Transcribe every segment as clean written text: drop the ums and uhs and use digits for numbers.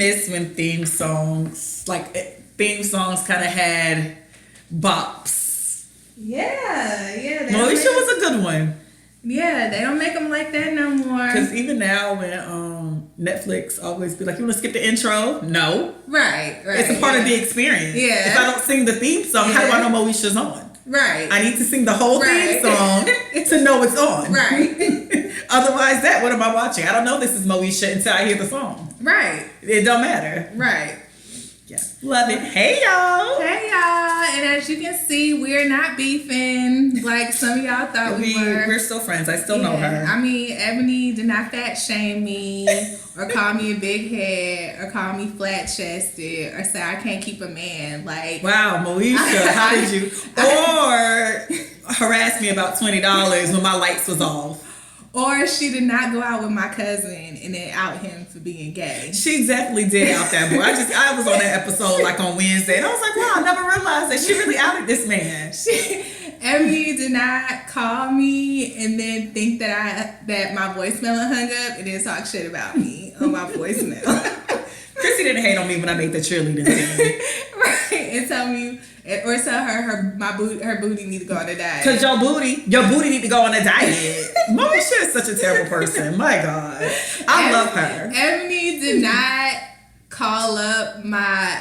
miss when theme songs kind of had bops. Yeah. Moesha was a good one. Yeah, they don't make them like that no more. Because even now when Netflix always be like, you want to skip the intro? No. Right. It's a part of the experience. Yeah. If I don't sing the theme song, how do I know Moesha's on? Right. I need to sing the whole theme song to know it's on. Right. Otherwise, what am I watching? I don't know this is Moesha until I hear the song. Right. It don't matter. Right. Yeah. Love it. Hey, y'all. And as you can see, we're not beefing like some of y'all thought we were. We're still friends. I still know her. I mean, Ebony did not fat shame me or call me a big head or call me flat chested or say I can't keep a man. Like, wow, Moesha, how did you? Or harass me about $20 when my lights was off. Or she did not go out with my cousin and then out him for being gay. She definitely did out that boy. I was on that episode like on Wednesday, and I was like, wow, I never realized that she really outed this man. Ebony did not call me and then think that my voicemail hung up and then talk shit about me on my voicemail. Chrissy didn't hate on me when I made the cheerleading scene. Right, and tell me, or tell her booty need to go on a diet. Cause your booty need to go on a diet. Moesha is such a terrible person. My God, I love her. Ebony did not call up my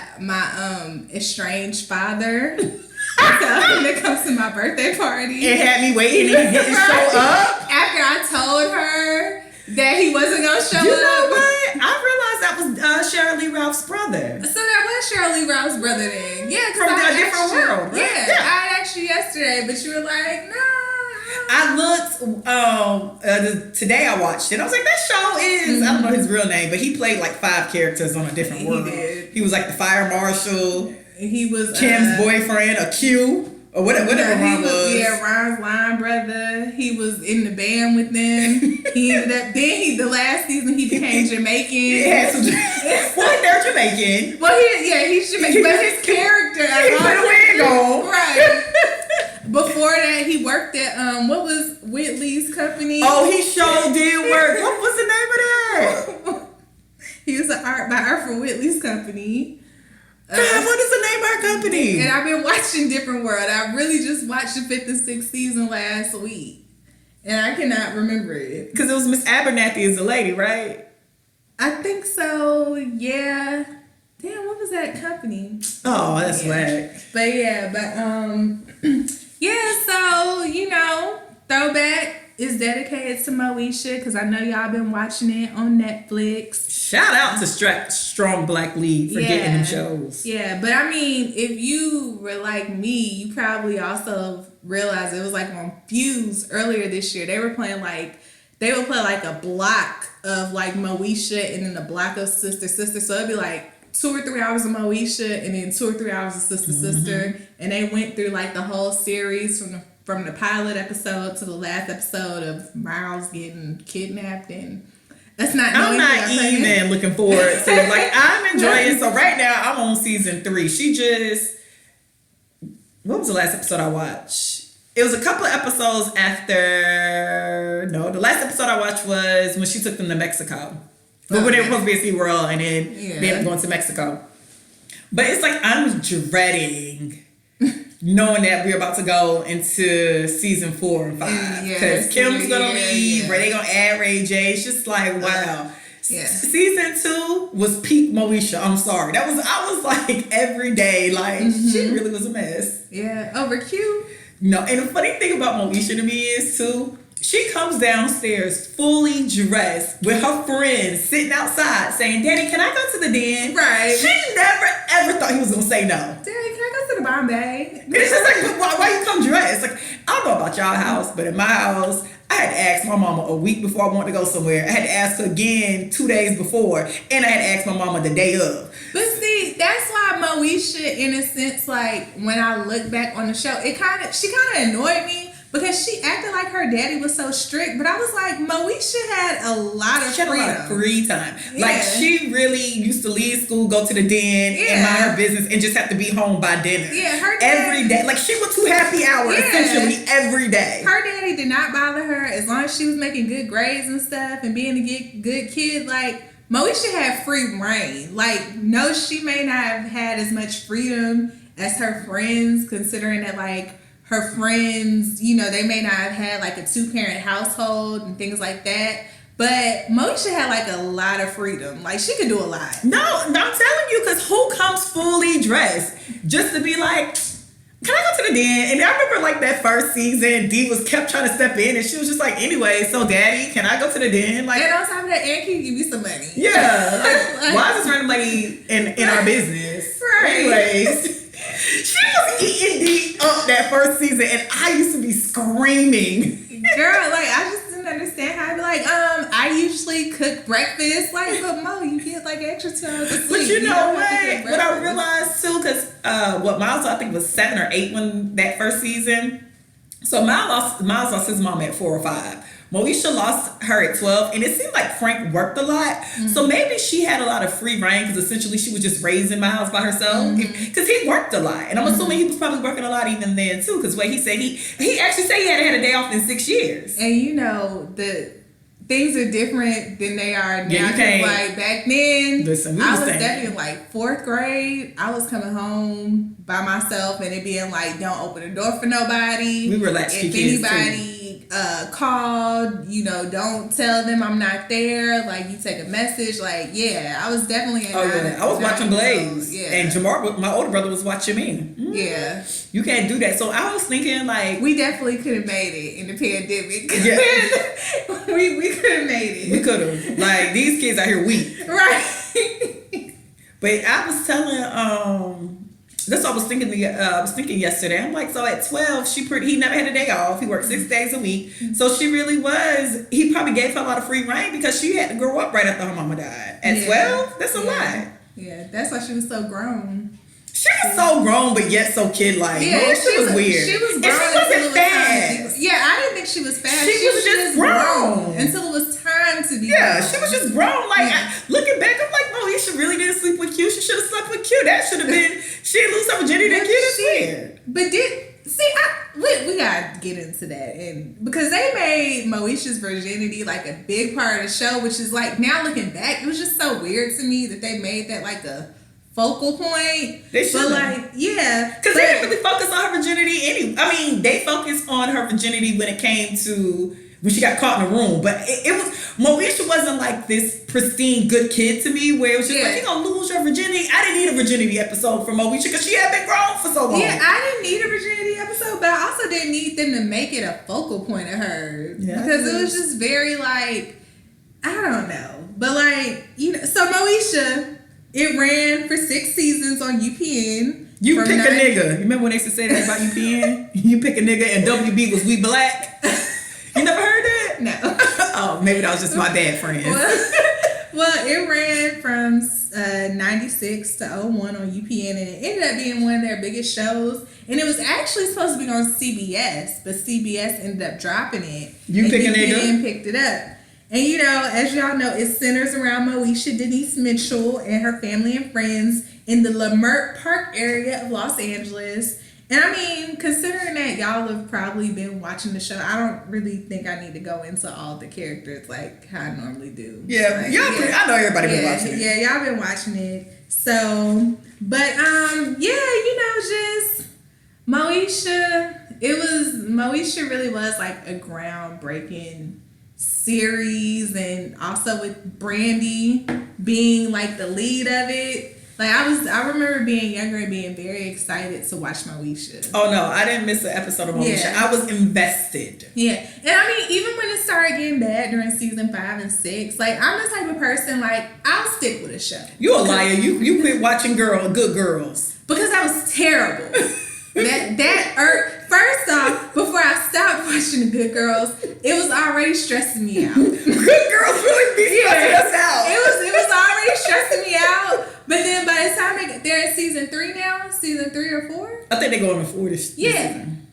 estranged father. When it comes to my birthday party, it had me waiting and he didn't show up. After I told her that he wasn't gonna show up. You know what? I realized that was Shirley Ralph's brother. So that was Shirley Ralph's brother then. Yeah, from a different world. Right? Yeah, I asked you yesterday, but you were like, no. I looked today. I watched it. I was like, that show is I don't know his real name, but he played like 5 characters on a different world. He was like the fire marshal. He was Kim's boyfriend, a Q. Or whatever Ron was. Yeah, Ron's line brother. He was in the band with them. He ended up, the last season he became Jamaican. Yeah, well, they're Jamaican. Well, he's Jamaican, but his character. He put a wig on. Right. Before that, he worked at, what was Whitley's company? Oh, he sure did work. What was the name of that? He was an art for Whitley's company. God, what is the name of our company? And I've been watching Different World. I really just watched the 5th and 6th season last week. And I cannot remember it. Because it was Miss Abernathy as the lady, right? I think so, yeah. Damn, what was that company? Oh, that's whack. But so, Throwback is dedicated to Moesha because I know y'all been watching it on Netflix. Shout out to Strong Black Lead for getting them shows. Yeah, but I mean, if you were like me, you probably also realized it was like on Fuse earlier this year. They would play like a block of like Moesha and then a block of Sister. So it'd be like 2 or 3 hours of Moesha and then 2 or 3 hours of Sister. And they went through like the whole series from the pilot episode to the last episode of Miles getting kidnapped, and that's not. I'm not even looking forward to like I'm enjoying. So right now I'm on season 3. What was the last episode I watched? It was a couple of episodes after. No, the last episode I watched was when she took them to Mexico. But when they were supposed to be at SeaWorld and then they ended up going to Mexico. But it's like I'm dreading knowing that we're about to go into season 4 and 5. Because Kim's going to leave, or they going to add Ray J. It's just like, wow. Season 2 was peak Moesha. I'm sorry. I was like every day, like she really was a mess. Yeah, over Q. No, and the funny thing about Moesha to me is too, she comes downstairs fully dressed with her friends sitting outside saying, Daddy, can I go to the den? Right. She never ever thought he was going to say no. Daddy, can I go to the Bombay? It's just like, why you come dressed? Like, I don't know about y'all house, but in my house, I had to ask my mama a week before I wanted to go somewhere. I had to ask her again 2 days before, and I had to ask my mama the day of. But see, that's why Moesha, in a sense, like, when I look back on the show, she kind of annoyed me because she acted like her daddy was so strict. But I was like, Moesha had a lot of freedom. She had a lot of free time. Yeah. Like, she really used to leave school, go to the den, and mind her business, and just have to be home by dinner. Yeah, her daddy. Every day. Like, she went to happy hour, essentially, every day. Her daddy did not bother her as long as she was making good grades and stuff and being a good kid. Like, Moesha had free reign. Like, no, she may not have had as much freedom as her friends, considering that, like, her friends, you know, they may not have had, like, a 2-parent household and things like that. But Moesha had, like, a lot of freedom. Like, she could do a lot. No, I'm telling you, because who comes fully dressed just to be like, can I go to the den? And I remember, like, that first season, Dee kept trying to step in, and she was just like, anyway, so daddy, can I go to the den? Like, and on top of that, and can you give me some money? Yeah. Like, why is this random lady in our business? Right. Anyways, she was eating Dee up that first season, and I used to be screaming. Girl, like, I just didn't understand how I'd be like, I usually cook breakfast. Like, but Mo, you get like extra 2 hours of sleep. But you know don't what? have to cook What I breakfast. realized too, because Miles, I think, was 7 or 8 when that first season. So Miles lost his mom at 4 or 5. Moesha lost her at 12, and it seemed like Frank worked a lot. Mm-hmm. So maybe she had a lot of free reign because essentially she was just raising Miles by herself. Because he worked a lot, and I'm assuming he was probably working a lot even then too. Because what he said, he actually said he hadn't had a day off in 6 years. And you know the things are different than they are now. Yeah, you can't. Like back then, Listen, I was definitely in like 4th grade. I was coming home by myself, and it being like, don't open the door for nobody. We were latchkey if kids anybody called, you know, don't tell them I'm not there. Like, you take a message. Like, yeah, I was definitely in. I was watching Blaze. Yeah. And Jamar, my older brother, was watching me. Yeah. You can't do that. So I was thinking, like, we definitely could have made it in the pandemic. Yeah. we could have made it. We could have. Like, these kids out here weak. Right. But I was telling, that's what I was thinking yesterday. I'm like, so at 12, he never had a day off. He worked 6 days a week. So he probably gave her a lot of free reign because she had to grow up right after her mama died. At 12, that's a lot. Yeah, that's why she was so grown. She was so grown, but yet so kid-like. Yeah, she was weird. She was grown. And she wasn't fast. Yeah, I didn't think she was fast. She was just grown. Until it was time to be grown. She was just grown. Like, looking back, I'm like, Moesha really didn't sleep with Q. She should have slept with Q. That should have been, she didn't lose her virginity to Q. That's weird. But we gotta get into that, and because they made Moesha's virginity like a big part of the show, which is like, now looking back, it was just so weird to me that they made that like a focal point. They should, but like, yeah, because they didn't really focus on her virginity anyway. I mean, they focused on her virginity when it came to when she got caught in a room, but it was, Moesha wasn't like this pristine good kid to me where it was just like, you're gonna lose your virginity. I didn't need a virginity episode from Moesha because she had been grown for so long. Yeah, I didn't need a virginity episode, but I also didn't need them to make it a focal point of her, because it was just very like, I don't know, but like, you know, so Moesha, it ran for 6 seasons on UPN. You pick a nigga. You remember when they used to say that about UPN? You pick a nigga and WB was We Black. You never heard that? No. Oh, maybe that was just my bad friends. Well, it ran from 96 to 01 on UPN, and it ended up being one of their biggest shows. And it was actually supposed to be on CBS, but CBS ended up dropping it. You pick a nigga? UPN picked it up. And you know, as y'all know, it centers around Moesha Denise Mitchell and her family and friends in the Limit Park area of Los Angeles. And I mean, considering that y'all have probably been watching the show, I don't really think I need to go into all the characters like how I normally do. Yeah, like, I know everybody been watching it. Yeah, y'all been watching it. So, but you know, just Moesha, Moesha really was like a groundbreaking series, and also with Brandy being like the lead of it. Like, I remember being younger and being very excited to watch Moesha. Oh no, I didn't miss an episode of Moesha. Yeah. I was invested. Yeah, and I mean, even when it started getting bad during season 5 and 6, like, I'm the type of person, like, I'll stick with a show. You a liar. You quit watching Good Girls. Because that was terrible. First off, before I stopped watching the Good Girls, it was already stressing me out. Good Girls really be stressing us out. It was already stressing me out. But then by the time they're in season 3 now, season 3 or 4? I think they're going to 4 this season.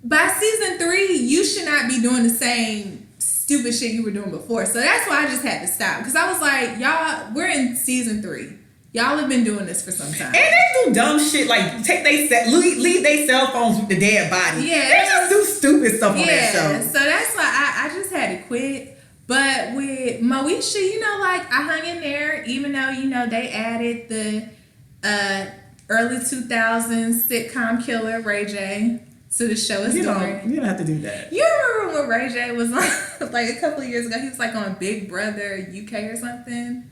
By season 3, you should not be doing the same stupid shit you were doing before. So that's why I just had to stop. Because I was like, y'all, we're in season 3. Y'all have been doing this for some time. And they do dumb shit like leave their cell phones with the dead body. Yeah. They just do stupid stuff on that show. So that's why I just had to quit. But with Moesha, you know, like I hung in there, even though, you know, they added the early 2000s sitcom killer Ray J to the show. You don't have to do that. You remember when Ray J was on, like a couple of years ago, he was like on Big Brother UK or something?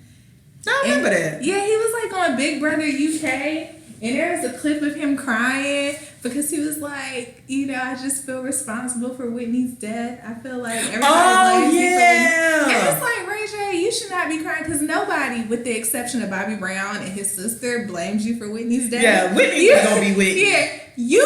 I remember that. Yeah, he was like on Big Brother UK. And there was a clip of him crying because he was like, you know, I just feel responsible for Whitney's death. I feel like everybody blames me for Whitney. And it's like, Ray J, you should not be crying because nobody, with the exception of Bobby Brown and his sister, blames you for Whitney's death. Yeah, Whitney's gonna be Whitney. Yeah, you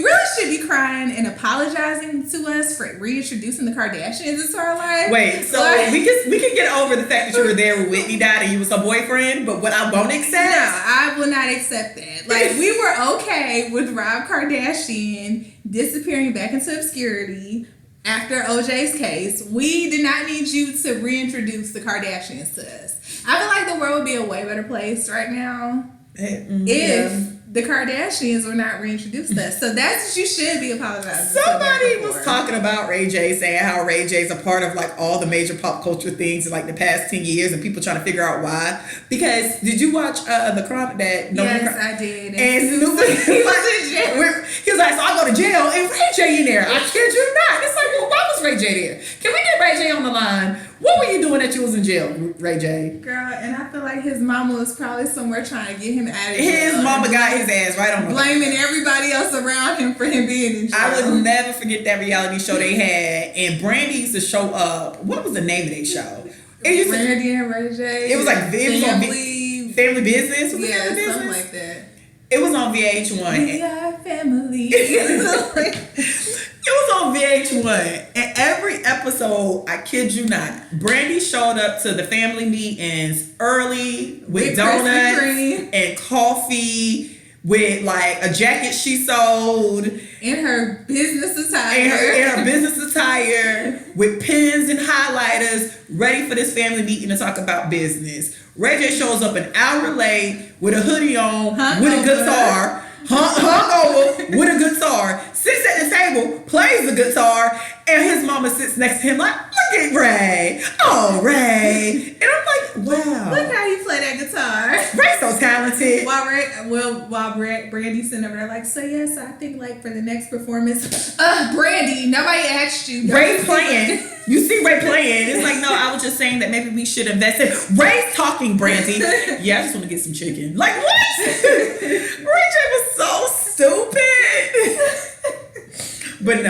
really should be crying and apologizing to us for reintroducing the Kardashians into our life. Wait, so like, we can get over the fact that you were there when Whitney died and you was her boyfriend, but what I won't accept? No, I will not accept that. Like, we were okay with Rob Kardashian disappearing back into obscurity after OJ's case. We did not need you to reintroduce the Kardashians to us. I feel like the world would be a way better place right now if the Kardashians were not reintroduced to us. So that's what you should be apologizing. Somebody was talking about Ray J, saying how Ray J's a part of like all the major pop culture things in like the past 10 years, and people trying to figure out why. Because did you watch the crime that? Yes, I did. And he was like, so I go to jail and Ray J in there. I kid you not. It's like, well, why was Ray J there? Can we get Ray J on the line? What were you doing that you was in jail, Ray J? Girl, and I feel like his mama was probably somewhere trying to get him out of jail. His mama got his ass right on the blaming everybody else around him for him being in jail. I would never forget that reality show they had, and Brandy used to show up. What was the name of their show? Brandy and Ray J. It was like Family Business. Was yeah, Family something Business? like that. It was on VH1. We are family. It was on VH1, and every episode, I kid you not, Brandy showed up to the family meetings early with donuts and coffee, with like a jacket she sold, in her business attire, in her business attire, with pens and highlighters, ready for this family meeting to talk about business. Ray J shows up an hour late with a hoodie on, with a guitar. Hungover with a guitar, sits at the table, plays the guitar, and his mama sits next to him like, look at Ray. Oh, Ray. And I'm like, wow. Look how you play that guitar. Ray's so talented. While Brandy's sitting over there like, so yes, I think like for the next performance, Brandy, nobody asked you. Ray's playing. You see Ray playing. It's like, no, I was just saying that maybe we should invest in Ray's talking, Brandy. Yeah, I just want to get some chicken. Like, what? Ray J was so stupid. But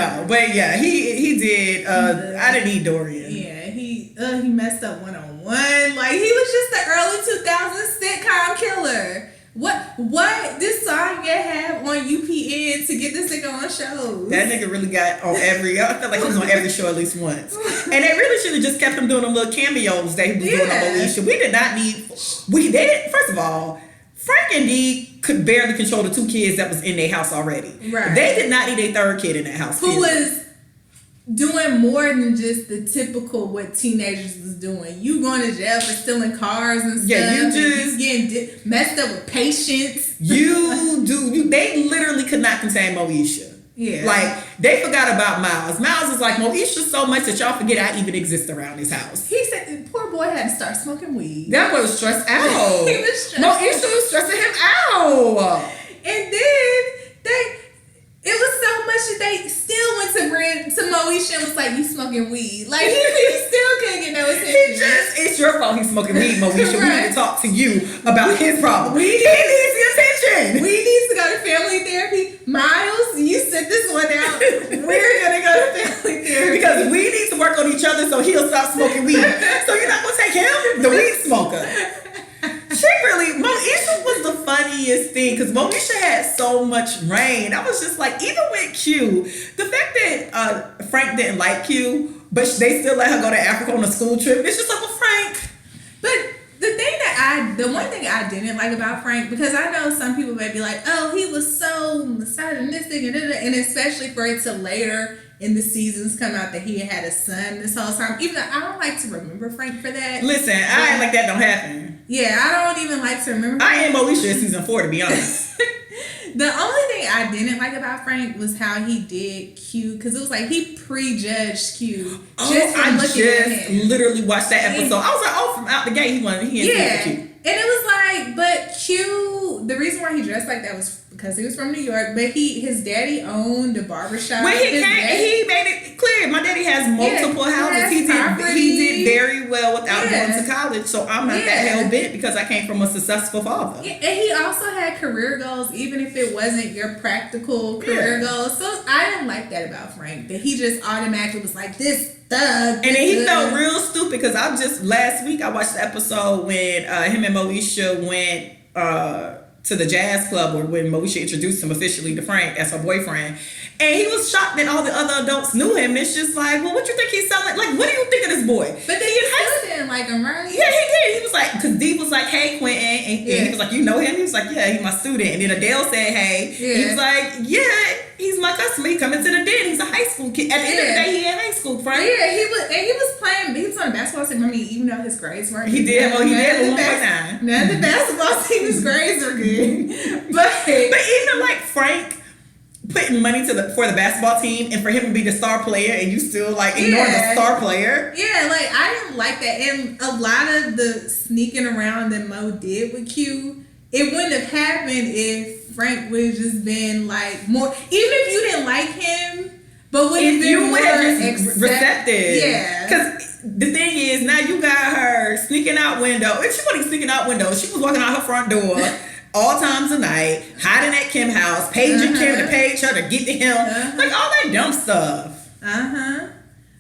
yeah, he did. I didn't need Dorian. Yeah, he messed up one-on-one. Like, he was just the early 2000s sitcom killer. What this song you have on UPN to get this nigga on shows? That nigga really got on I felt like he was on every show at least once. And they really should have just kept him doing them little cameos that he was doing on Moesha. We did not need. They didn't. First of all, Frank and Dee could barely control the two kids that was in their house already. Right. They did not need a third kid in that house. Who was doing more than just the typical what teenagers was doing. You going to jail for stealing cars and stuff. Yeah, you just getting messed up with patience. They literally could not contain Moesha. Yeah. Like, they forgot about Miles. Miles is like, Moesha so much that y'all forget I even exist around his house. He said, poor boy had to start smoking weed. That boy was stressed out. He was stressed. Moesha was stressing him out. And then it was so much that they still went to Moesha and was like, you smoking weed. Like, he still couldn't get no attention. It's your fault he's smoking weed, Moesha. Right. We need to talk to you about his problem. He needs the attention. We need to go to family therapy. Miles, you sit this one out. We're going to go to family therapy. Because we need to work on each other so he'll stop smoking weed. So you're not going to take him, the weed smoker. Moesha was the funniest thing because Moesha had so much reign. I was just like, even with Q, the fact that Frank didn't like Q, but they still let her go to Africa on a school trip, it's just like, well, Frank. But the one thing I didn't like about Frank, because I know some people may be like, oh, he was so misogynistic, and especially for it to later in the seasons come out that he had a son this whole time. Even though I don't like to remember Frank for that. Listen, I ain't like that don't happen. Yeah, I don't even like to remember. I am Moesha in season 4, to be honest. The only thing I didn't like about Frank was how he did Q, because it was like he prejudged Q just from looking at him. Literally watched that episode. I was like, oh, from out the gate, he wanted Q. And it was like, but Q, the reason why he dressed like that was because he was from New York, but his daddy owned a barbershop. When he made it clear, my daddy has multiple houses. He did very well without going to college, so I'm not that hell bent because I came from a successful father. Yeah, and he also had career goals, even if it wasn't your practical career goals. So I didn't like that about Frank, that he just automatically was like, this thug. And then he felt real stupid because last week I watched the episode when him and Moesha went to the jazz club, or when Moesha introduced him officially to Frank as her boyfriend. And he was shocked that all the other adults knew him. And it's just like, well, what you think he's selling? Like, what do you think of this boy? But then he still didn't like him, right? Yeah, he did. He was like, because Dee was like, hey, Quentin. And he was like, you know him? He was like, yeah, he's my student. And then Adele said, hey. Yeah. He was like, yeah, he's my customer. He coming to the den. He's a high school kid. At the end of the day, he in high school, Frank. Yeah, he was playing. He was on the basketball team. I mean, even though his grades weren't. He did. Well, he did. 1.9. None of the basketball team's grades are good. But even like Frank putting money for the basketball team, and for him to be the star player, and you still like ignore the star player. Yeah, like I didn't like that, and a lot of the sneaking around that Mo did with Q, it wouldn't have happened if Frank would have just been like more. Even if you didn't like him, but would have been more receptive. Yeah, because the thing is, now you got her sneaking out window, and she wasn't sneaking out window. She was walking out her front door. All times of night, hiding at Kim's house, paging Kim to page her to get to him, like all that dumb stuff.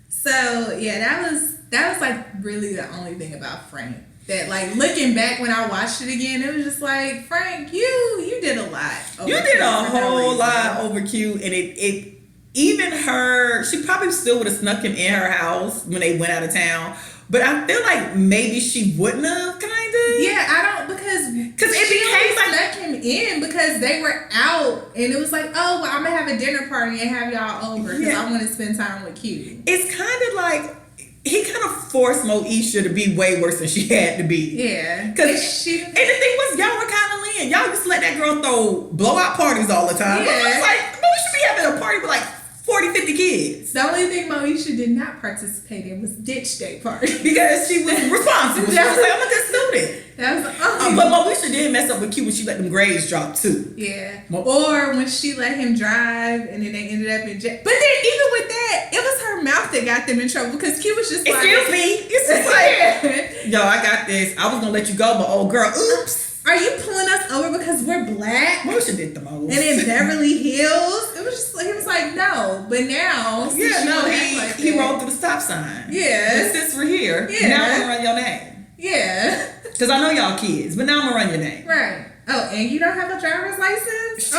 So yeah, that was like really the only thing about Frank that, like, looking back when I watched it again, it was just like, Frank, you did a lot. You did a whole lot over Q, and it even her, she probably still would have snuck him in her house when they went out of town. But I feel like maybe she wouldn't have, kind of. Yeah, I don't, because it became like snuck him in because they were out, and it was like, oh, well, I'm gonna have a dinner party and have y'all over because I want to spend time with Q. It's kind of like he kind of forced Moesha to be way worse than she had to be. Yeah, and the thing was, y'all were kind of lean. Y'all just let that girl throw blowout parties all the time. Yeah, it was like Moesha be having a party with like 40, 50 kids. The only thing Moesha did not participate in was ditch day party. Because she was responsible. She was like, I'm a good student. That was the only but Moesha did mess up with Q when she let them grades drop too. Yeah. Or when she let him drive and then they ended up in jail. But then even with that, it was her mouth that got them in trouble because Q was just like, excuse me. It's just like, yo, I got this. I was going to let you go, but oh girl, oops. Are you pulling us over because we're black? Moesha did the most. And in Beverly Hills, it was just like, he was like, no. But now, he rolled through the stop sign. Yeah. Since we're here, now I'm gonna run your name. Yeah. Because I know y'all kids, but now I'm gonna run your name. Right. Oh, and you don't have a driver's license?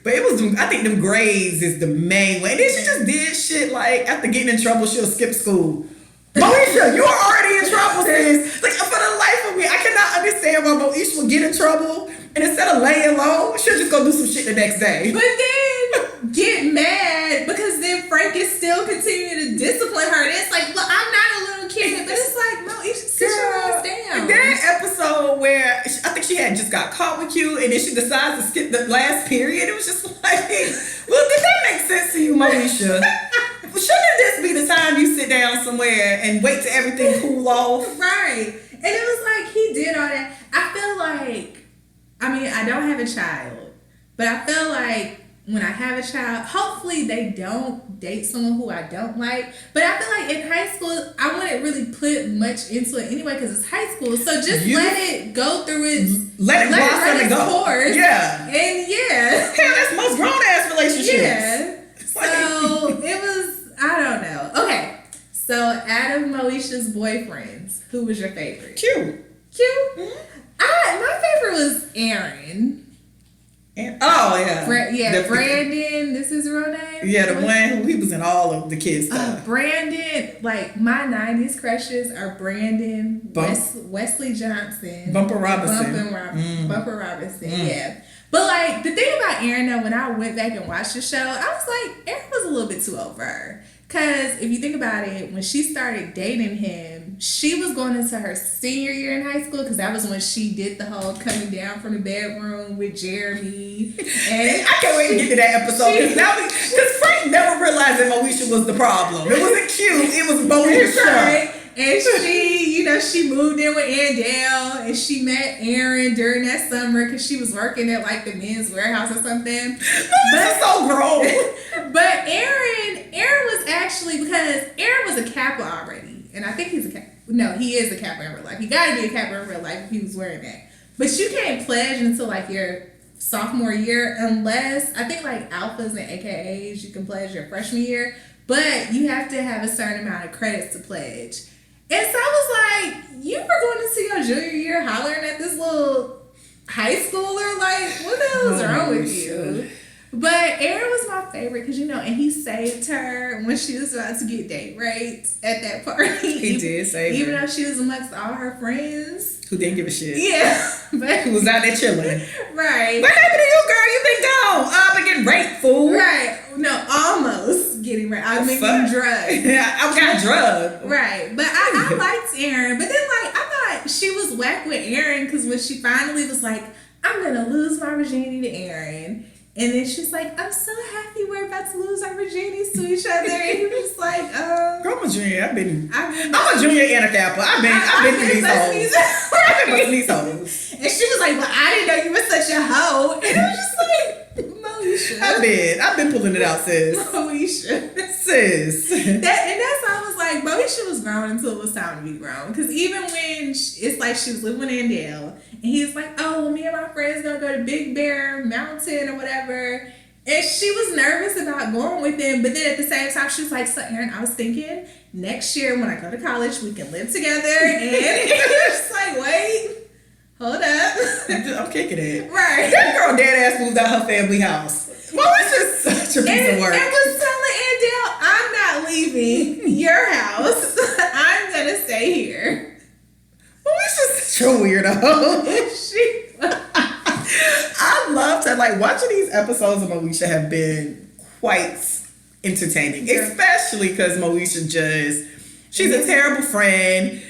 But it was, I think them grades is the main way. And then she just did shit like, after getting in trouble, she'll skip school. Moesha, you are already in trouble, sis. Like, for the life of me, I cannot understand why Moesha will get in trouble, and instead of laying low, she'll just go do some shit the next day. But then get mad because then Frank is still continuing to discipline her. And it's like, look, I'm not a little kid, but it's like, Moesha, sit your ass down. That episode where I think she had just got caught with you, and then she decides to skip the last period. It was just like, well, did that make sense to you, Moesha? Shouldn't this be the time you sit down somewhere and wait till everything cool off? Right. And it was like, he did all that. I feel like, I mean, I don't have a child, but I feel like when I have a child, hopefully they don't date someone who I don't like. But I feel like in high school, I wouldn't really put much into it anyway because it's high school. So just let it go through its let it blossom and go. Course. Yeah. And yeah. Hell, that's most grown-ass relationships. Yeah. So it was, I don't know. Okay. So out of Moesha's boyfriends, who was your favorite? Q. Mm-hmm. My favorite was Aaron. Oh, yeah. Brandon. This is his real name? Yeah, the one who he was in all of the kids' stuff. Brandon, like, my 90s crushes are Brandon, Wesley Johnson. Bumper Robinson, yeah. But, like, the thing about Aaron, though, when I went back and watched the show, I was like, Aaron was a little bit too over her. Because if you think about it, when she started dating him, she was going into her senior year in high school because that was when she did the whole coming down from the bedroom with Jeremy. And I can't wait to get to that episode because Frank never realized that Moesha was the problem. It wasn't cute. It was Moesha's right. And she moved in with Andale, and she met Aaron during that summer because she was working at like the men's warehouse or something. But so grown. But Aaron was actually, because Aaron was a Kappa already, and I think he's a Kappa. No, he is a Kappa in real life. He got to be a Kappa in real life if he was wearing that. But you can't pledge until like your sophomore year, unless I think like alphas and AKAs you can pledge your freshman year, but you have to have a certain amount of credits to pledge. And so I was like, you were going into your junior year hollering at this little high schooler? Like, what the hell is wrong with you? But Aaron was my favorite because, and he saved her when she was about to get date raped at that party. He did save her. Even though she was amongst all her friends. Who didn't give a shit. Yeah. But who was out there chilling. Right. What happened to you, girl? You been gone. I've been getting raped, fool. Right. No, almost getting raped. I've been getting drugged. I got drugged. Right. But I liked Aaron. But then, I thought she was whack with Aaron because when she finally was like, I'm going to lose my virginity to Aaron. And then she's like, I'm so happy we're about to lose our virginities to each other. And he was like, Girl, I'm a junior. I'm a junior and a Kappa. I've been through these hoes. I've been busting these hoes. And she was like, well, I didn't know you were such a hoe. And I was just like, Moesha. I've been pulling it out, sis. Moesha. Sis. That's how I was like, Moesha was grown until it was time to be grown. Because even when it's like she was living with Andale, and he's like, oh, well, me and my friends gonna go to Big Bear Mountain or whatever. And she was nervous about going with him. But then at the same time, she was like, so Aaron, I was thinking next year when I go to college, we can live together. And he was like, wait, hold up. I'm kicking it. Right. That girl dead ass moved out her family house. Well, it's just such a piece of work. And was telling Andale, I'm not leaving your house. I'm gonna stay here. Well, it's just such a weirdo. I loved her. Like, watching these episodes of Moesha have been quite entertaining. Yeah. Especially because Moesha she's a terrible friend.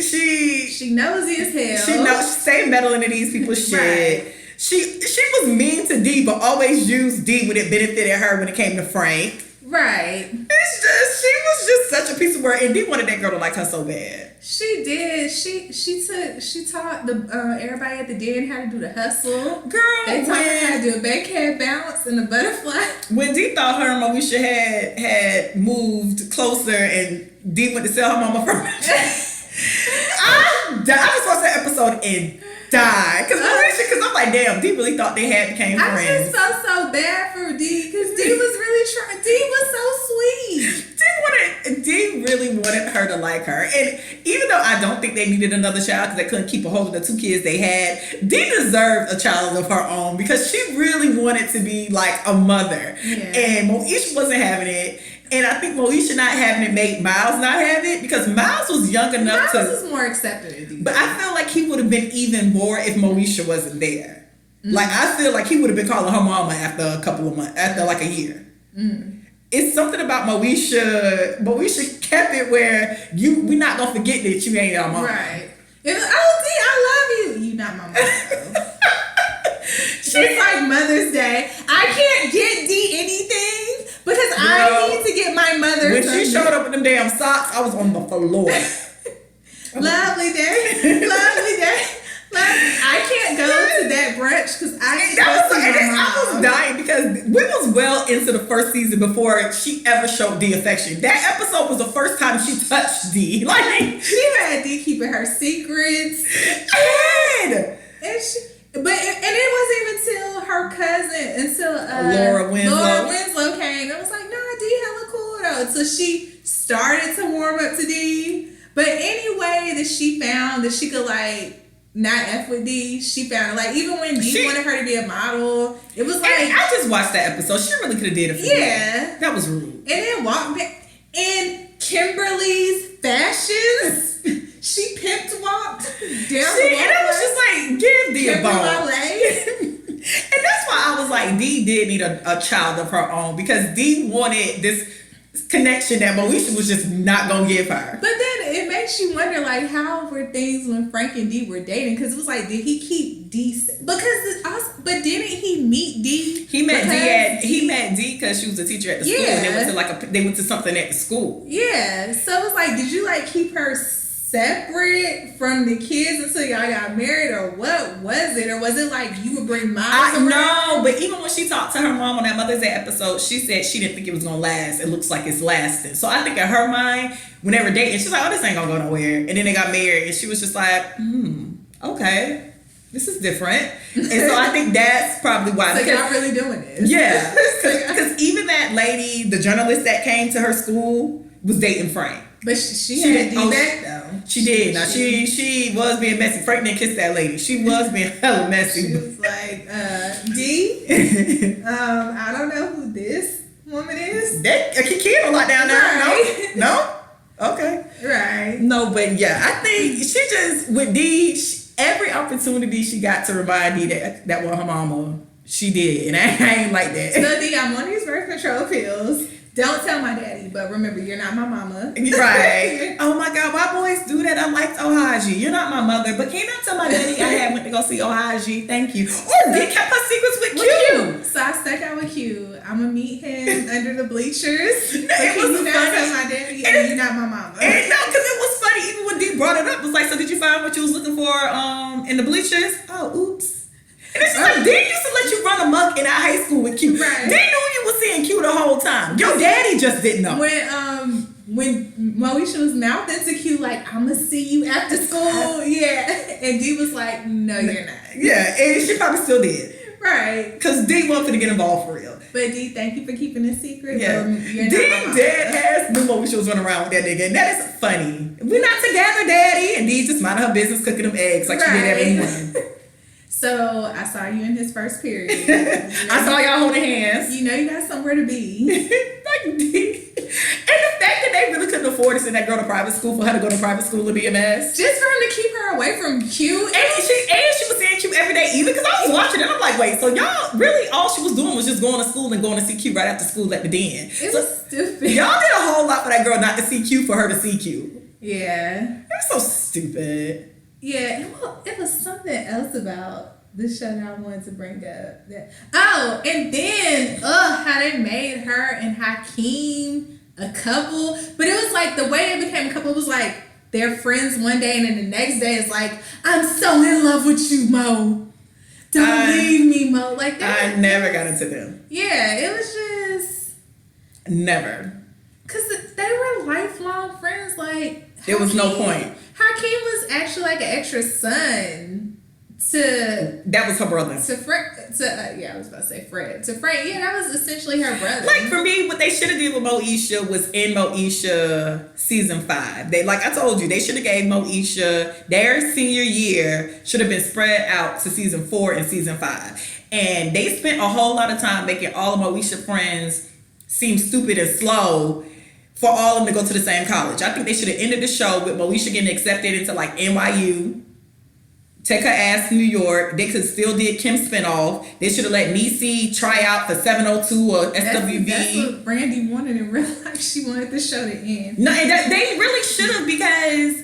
She nosy as hell. She stay meddling into these people's shit. Right. She was mean to Dee, but always used Dee when it benefited her when it came to Frank. Right. She was just such a piece of work, and Dee wanted that girl to like her so bad. She did. She taught the everybody at the den how to do the hustle. Girl, they taught her how to do a backhand bounce and a butterfly. When Dee thought her and Moesha had moved closer, and Dee went to sell her mama furniture. I just watched that episode and died because I'm like, damn, Dee really thought they became friends. I just felt so bad for Dee because Dee was really trying. Dee was so sweet. Dee really wanted her to like her, and even though I don't think they needed another child because they couldn't keep a hold of the two kids they had, Dee deserved a child of her own because she really wanted to be like a mother, and Moesha wasn't having it. And I think Moesha not having it made Miles not have it because Miles was young enough Miles was more accepted. But I feel like he would have been even more if Moesha wasn't there. Mm-hmm. Like, I feel like he would have been calling her mama after a couple of months, after like a year. Mm-hmm. It's something about Moesha. Moesha kept it where we're not going to forget that you ain't our mama. Right. It was, Dee, I love you. You not my mama. It's like Mother's Day. I can't get Dee anything because I need to get my mother. When she showed up with them damn socks, I was on the floor. Lovely day. I can't go to that brunch because I was dying because we was well into the first season before she ever showed Dee affection. That episode was the first time she touched Dee. Like, she had Dee keeping her secrets. But it wasn't even until her cousin, Laura Winslow came. I was like, nah, Dee hella cool though. So she started to warm up to Dee. But any way that she found that she could like not F with Dee, she found like even when Dee wanted her to be a model, it was like I just watched that episode. She really could have did it for me. That was rude. And then walked back in Kimberly's fashions. She pimped walked down the walkway. And I was just like, give Dee a bone. And that's why I was like, Dee did need a child of her own because Dee wanted this. connection that Moesha was just not gonna give her. But then it makes you wonder, like, how were things when Frank and Dee were dating? Because it was like, did he keep Dee? But didn't he meet Dee? He met Dee because she was a teacher at the school. And they went to something at the school. Yeah. So it was like, did you like keep her separate from the kids until y'all got married, or what was it? Or was it like you would bring mom? No, but even when she talked to her mom on that Mother's Day episode, she said she didn't think it was gonna last. It looks like it's lasting. So I think in her mind, when they were dating, she's like, oh, this ain't gonna go nowhere. And then they got married, and she was just like, okay, this is different. And so I think that's probably why. So y'all really doing this? Yeah, because even that lady, the journalist that came to her school, was dating Frank. But she had Dee back though. She did. Now she was being messy. Frank didn't kiss that lady. She was being hella messy. She was like, Dee, I don't know who this woman is. That Kiki a lot down there. Right. No? Okay. Right. No, but yeah, I think she just with Dee, every opportunity she got to remind Dee that was her mama, she did, and I ain't like that. So Dee, I'm on these birth control pills. Don't tell my daddy, but remember, you're not my mama. Right. Oh my God, why boys do that? I liked Ohaji. You're not my mother, but can you not tell my daddy I went to go see Ohaji? Thank you. Oh, they kept her secrets with Q. So I stuck out with Q. I'm gonna meet him under the bleachers. It can was you not funny. tell my daddy and you're not my mama? And no, because it was funny. Even when Dee brought it up, it was like, so did you find what you was looking for in the bleachers? Oh, oops. And it's just like, Dee used to let you run amok in our high school with Q. Right. They knew you was seeing Q the whole time. Your daddy just didn't know. When Moesha was mouthing to Q like, I'm gonna see you after school, yeah, and Dee was like, no, you're not. Yeah, and she probably still did. Right. Because Dee wanted to get involved for real. But Dee, thank you for keeping it secret. Yeah. Dee dead ass knew Moesha was running around with that nigga, and that is funny. We're not together, daddy. And Dee just minding her business cooking them eggs like she did every morning. So I saw you in his first period. I saw y'all holding hands. You know you got somewhere to be. Like Dee. And the fact that they really couldn't afford to send that girl to private school for her to go to private school and be a mess. Just for him to keep her away from Q. And she was seeing Q every day either, because I was watching it. I'm like, wait, so y'all really all she was doing was just going to school and going to see Q right after school at the den. It was stupid. Y'all did a whole lot for that girl not to see Q for her to see Q. Yeah. It was so stupid. Yeah, it was something else about the show that I wanted to bring up. Oh, and then, how they made her and Hakeem a couple. But it was like, the way it became a couple was like, they're friends one day, and then the next day it's like, I'm so in love with you, Mo. Don't leave me, Mo. Like that. I never got into them. Yeah, it was just... Never. Because they were lifelong friends. Like, there was no point. Hakeem was actually like an extra son to... That was her brother. To Fred. I was about to say Fred. To Fred. Yeah, that was essentially her brother. Like, for me, what they should have did with Moesha was in Moesha season 5. They, like I told you, they should have gave Moesha their senior year should have been spread out to season 4 and season 5. And they spent a whole lot of time making all of Moesha friends seem stupid and slow for all of them to go to the same college. I think they should have ended the show with Moesha getting accepted into like NYU. Take her ass to New York. They could still did Kim's spinoff. They should have let Niecy try out for 702 or SWV. That's what Brandy wanted in real life. She wanted the show to end. No, and they really should have, because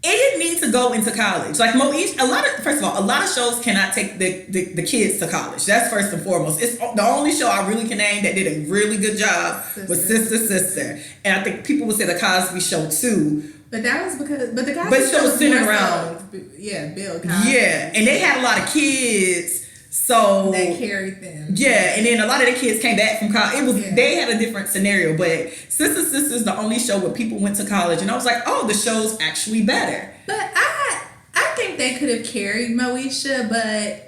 it didn't need to go into college. Like Moesha, first of all, a lot of shows cannot take the kids to college. That's first and foremost. It's the only show I really can name that did a really good job was Sister. And I think people would say the Cosby Show too. But that was because, the guys. But it was centered around. Bill Cosby. Yeah, and they had a lot of kids, so that carried them. Yeah, and then a lot of the kids came back from college. They had a different scenario, but Sister is the only show where people went to college, and I was like, oh, the show's actually better. But I think they could have carried Moesha, but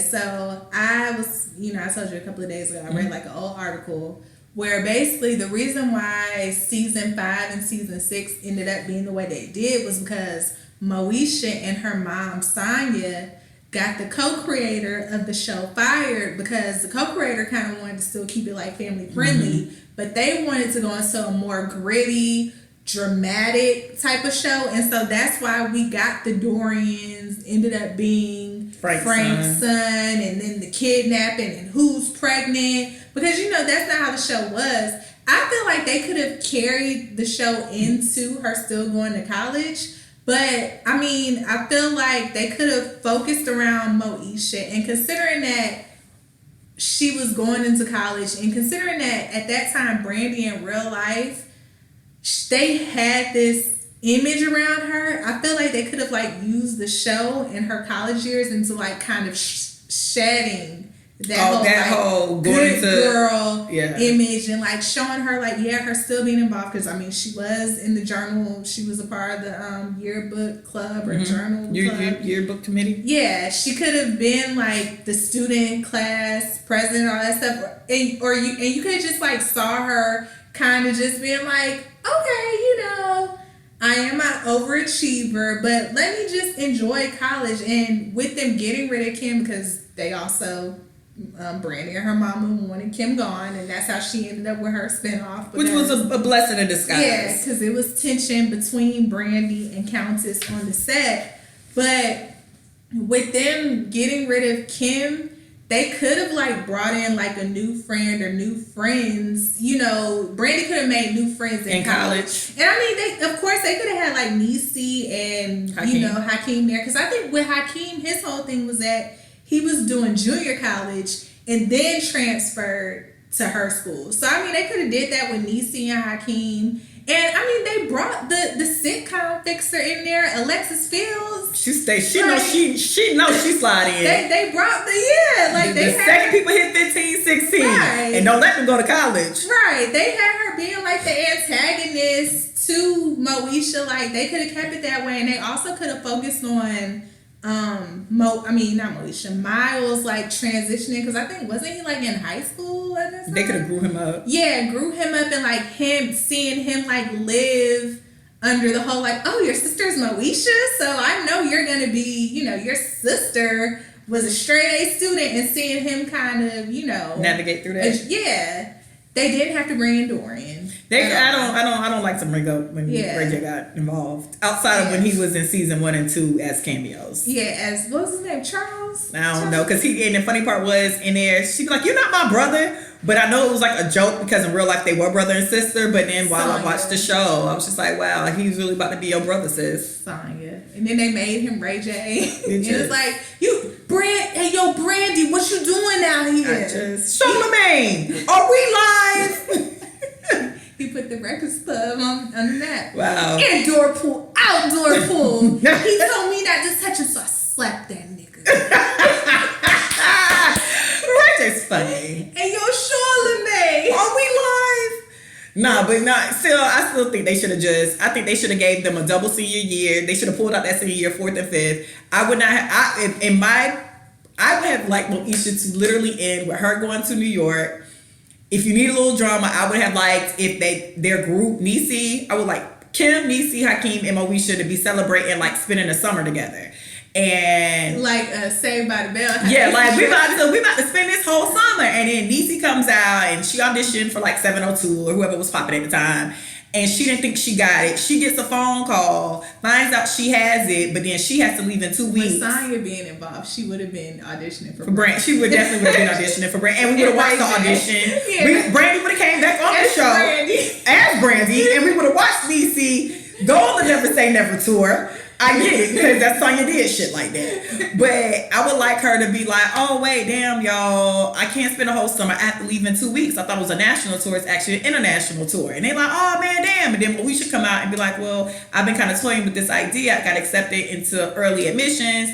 so I was, I told you a couple of days ago, I read like an old article where basically the reason why season 5 and season 6 ended up being the way they did was because Moesha and her mom, Sonia, got the co-creator of the show fired because the co-creator kind of wanted to still keep it like family friendly, but they wanted to go into a more gritty, dramatic type of show. And so that's why we got the Dorians ended up being Frank's son, and then the kidnapping and who's pregnant. because that's not how the show was. I feel like they could have carried the show into her still going to college. But, I mean, I feel like they could have focused around Moesha. And considering that she was going into college, and considering that at that time, Brandy in real life, they had this image around her, I feel like they could have, like, used the show in her college years into, like, kind of shedding that whole good girl image, and like showing her like her still being involved, because I mean she was in the journal, she was a part of the yearbook club or journal club. Yearbook committee. Yeah, she could have been like the student class president, all that stuff, and you could have just like saw her kind of just being like, okay, I am an overachiever, but let me just enjoy college. And with them getting rid of Kim, because they also Brandy and her mama wanted Kim gone, and that's how she ended up with her spinoff. Which was a blessing in disguise. Yeah, because it was tension between Brandy and Countess on the set. But with them getting rid of Kim, they could have like brought in like a new friend or new friends. Brandy could have made new friends in college. And I mean, they could have had like Niecy and Hakeem there, because I think with Hakeem, his whole thing was that he was doing junior college and then transferred to her school. So, I mean, they could have did that with Niecy and Hakeem. And, I mean, they brought the sitcom fixer in there, Alexis Fields. She knows she slide in. They brought the second people hit 15, 16. Right. And don't let them go to college. Right. They had her being like the antagonist to Moesha. Like, they could have kept it that way. And they also could have focused on Miles like transitioning, because I think wasn't he like in high school at this time? They could have grew him up. Yeah, grew him up, and like seeing him like live under the whole like, oh, your sister's Moesha, so I know you're gonna be, your sister was a straight A student, and seeing him kind of, navigate through that. Yeah. They didn't have to bring in Dorian. I don't like to bring up when Ray J got involved. Outside of when he was in season 1 and 2 as cameos. Yeah, as what was his name? Charles? I don't know, because and the funny part was in there, she'd be like, "You're not my brother," but I know it was like a joke because in real life they were brother and sister. But then while I watched the show, I was just like, "Wow, he's really about to be your brother, sis." Sonya. And then they made him Ray J. And it's like, Brandy, what you doing out here? Charlamagne, are we live? He put the Breakfast Club on the map. Wow. Indoor pool, outdoor pool. He told me not to touch him, so I slapped that nigga. Ray J's funny. And Charlamagne, are we live? I still think they should have I think they should have gave them a double senior year. They should have pulled out that senior year, 4th and 5th. I would not have, I would have liked Moesha to literally end with her going to New York. If you need a little drama, I would have liked if their group, Niecy, I would like Kim, Niecy, Hakeem, and Moesha to be celebrating, like spending the summer together. And like Saved by the Bell. Yeah, like we about to spend this whole summer. And then Niecy comes out and she auditioned for like 702 or whoever was popping at the time. And she didn't think she got it. She gets a phone call, finds out she has it, but then she has to leave in 2 weeks. With Sonya being involved, she would have been auditioning for Brand. She would definitely have been auditioning for Brand. And we would have watched the audition. Yeah. Brandy would have came back on the show as Brandy. And we would have watched Niecy go on the Never Say Never tour. I get it, because that's Sonya did shit like that. But I would like her to be like, oh, wait, damn, y'all, I can't spend a whole summer. I have to leave in 2 weeks. I thought it was a national tour. It's actually an international tour. And they're like, oh, man, damn. And then we should come out and be like, well, I've been kind of toying with this idea. I got accepted into early admissions.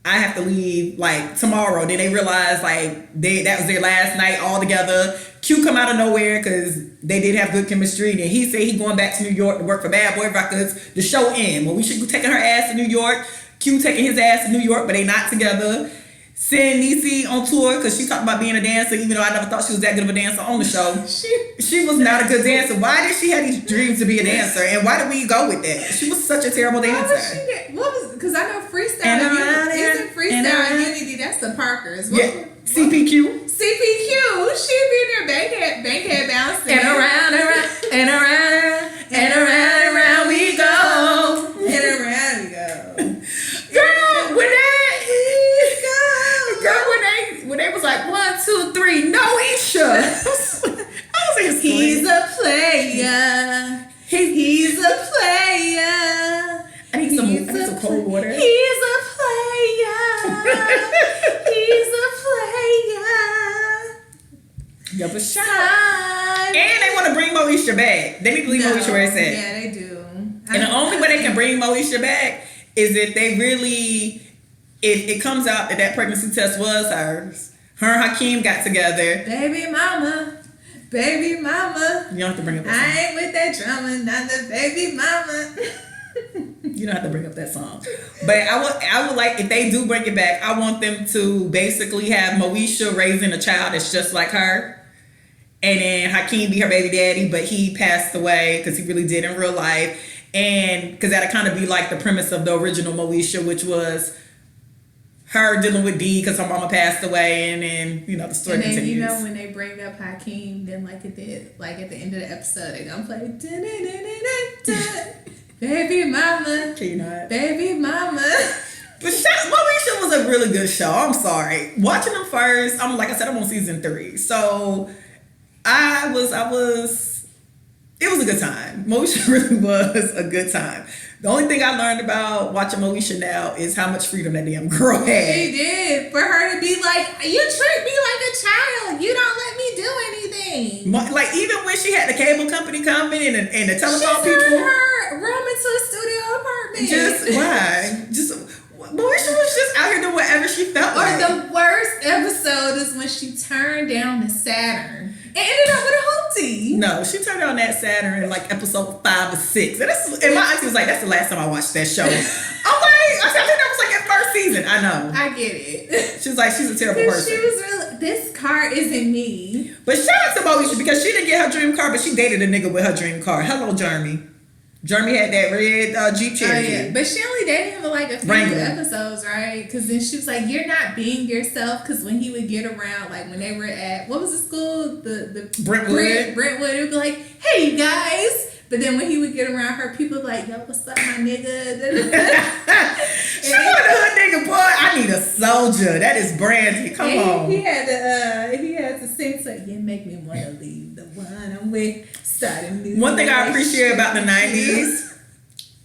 I have to leave like tomorrow. Then they realize like that was their last night all together. Q come out of nowhere because they did have good chemistry. And he said he going back to New York to work for Bad Boy Records. The show end. Well, we should be taking her ass to New York. Q taking his ass to New York, but they not together. Send Niecy on tour because she talked about being a dancer, even though I never thought she was that good of a dancer on the show. She was not a good dancer. Why did she have these dreams to be a dancer? And why did we go with that? She was such a terrible dancer. Because I know Freestyle Unity. Isn't Freestyle Unity? That's the Parkers. Yeah. CPQ. She'd be in there bankhead bouncing. And around we go. And around we go. Girl, when they was like 1, 2, 3, Noesha. They need to leave Moesha where it's at. Yeah, they do. And the only way they can bring Moesha back is if they really, if it comes out that that pregnancy test was hers. Her and Hakeem got together. Baby mama. You don't have to bring up that song. I ain't with that drama, not the baby mama. You don't have to bring up that song. But I would like, if they do bring it back, I want them to basically have Moesha raising a child that's just like her. And then Hakeem be her baby daddy, but he passed away because he really did in real life. And because that'll kind of be like the premise of the original Moesha, which was her dealing with D because her mama passed away, and then the story continues. And then when they bring up Hakeem, then at the end of the episode, they gonna play baby mama. Can you not? Baby mama. But Moesha was a really good show. I'm sorry, watching them first. Like I said, I'm on season 3, so I was. It was a good time. Moesha really was a good time. The only thing I learned about watching Moesha now is how much freedom that damn girl had. She did. For her to be like, you treat me like a child. You don't let me do anything. Like, even when she had the cable company come in and the telephone she people. Her room into a studio apartment. Moesha was just out here doing whatever she felt like. Or the worst episode is when she turned down the Saturn and ended up with a hoopty. No, she turned on that Saturn in like episode 5 or 6. And my auntie was like, that's the last time I watched that show. I'm like, I think that was like her first season. I know. I get it. She was like, she's a terrible person. She was really, this car isn't me. But shout out to Moesha because she didn't get her dream car, but she dated a nigga with her dream car. Hello, Jeremy. Jeremy had that red Jeep Cherokee. Oh, yeah. But she only dated him for like a few episodes, right? Because then she was like, you're not being yourself. Because when he would get around, like when they were at, what was the school? The Brentwood. Brentwood. It would be like, hey, you guys. But then when he would get around her, people would be like, yo, what's up, my nigga? She was a hood nigga, boy. I need a soldier. That is Brandy. Come on. He had to sing, so you make me want to leave the one I'm with. One thing I appreciate about the 90s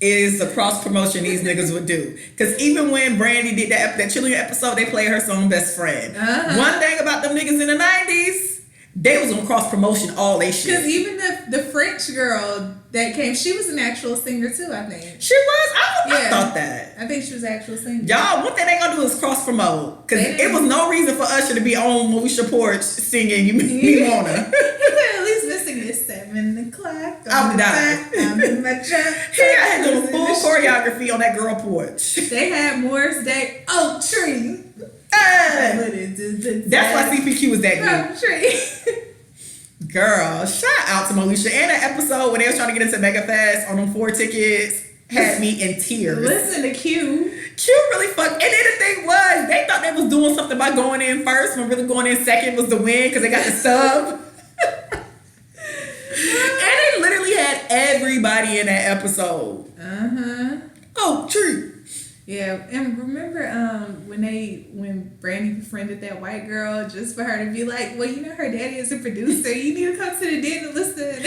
is the cross promotion these niggas would do. Because even when Brandy did that Chilling episode, they played her song Best Friend. One thing about them niggas in the 90s, they was on cross promotion all they shit. Because even the French girl that came, she was an actual singer too, I think. She was? I thought that. I think she was an actual singer. Y'all, one thing they gonna do is cross promote. Because it was no reason for Usher to be on Moesha porch singing You Make Me Wanna. He could at least been singing 7 o'clock. I would die. I'm in my truck. He had to do full choreography on that girl porch. They had Morris Day Oak Tree. That's why CPQ was that good. Oak Tree. Girl, shout out to Moesha. And that episode when they was trying to get into Mega Fest on them 4 tickets had me in tears. Listen to Q. Q really fucked. And then the thing was, they thought they was doing something by going in first when really going in second was the win because they got the sub. And they literally had everybody in that episode. Oh, true. Yeah, and remember when Brandy befriended that white girl just for her to be like, well, you know her daddy is a producer. You need to come to the den and listen.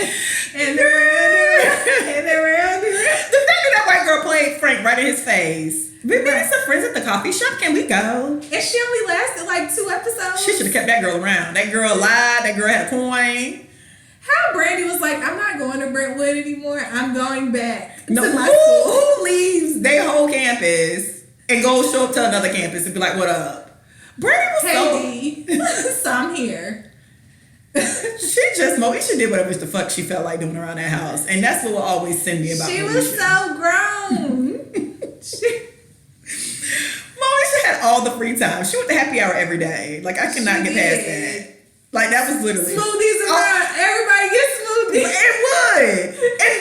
And they're around her. The fact that white girl played Frank right in his face. We made some friends at the coffee shop. Can we go? And she only lasted like 2 episodes. She should have kept that girl around. That girl lied. That girl had a coin. How Brandy was like, I'm not going to Brentwood anymore. I'm going back no, to my school. Who leaves their whole campus and goes show up to another campus and be like, what up? Brandy was so I'm here. Moesha did whatever the fuck she felt like doing around that house. And that's what will always send me about She Moesha. was so grown. Moesha had all the free time. She went to happy hour every day. Like, I cannot get past that. Like, that was literally... Smoothies around. Everybody get smoothies. It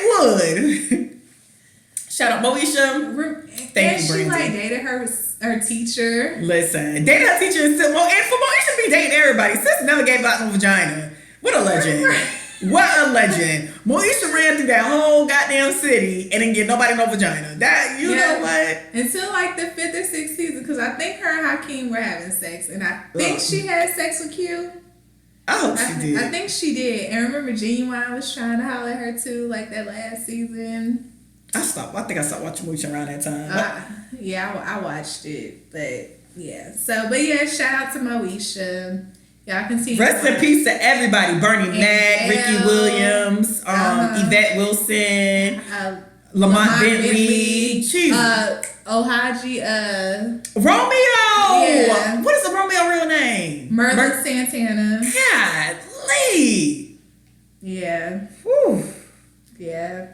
would. Shout out Moesha. Thank you, Brandy. Brandy. She dated her teacher. Listen, dated her teacher and still... And for Moesha to be dating everybody. Sis never gave out no vagina. What a legend. What a legend. Moesha ran through that whole goddamn city and didn't get nobody no vagina. That, you know what? Until like the 5th or 6th season, because I think her and Hakeem were having sex, and I think she had sex with Q. I hope she did. I think she did. And remember Genuine was trying to holler at her too, like that last season. I think I stopped watching Moesha around that time. I watched it. But yeah. But yeah, shout out to Moesha. Y'all can see. Rest in peace to everybody. Bernie Mac, Ricky Williams, Yvette Wilson, Lamont Bentley, Ohaji, Romeo. Yeah. What is the Romeo real name? Merlin Santana. God, Lee. Yeah. Whew. Yeah.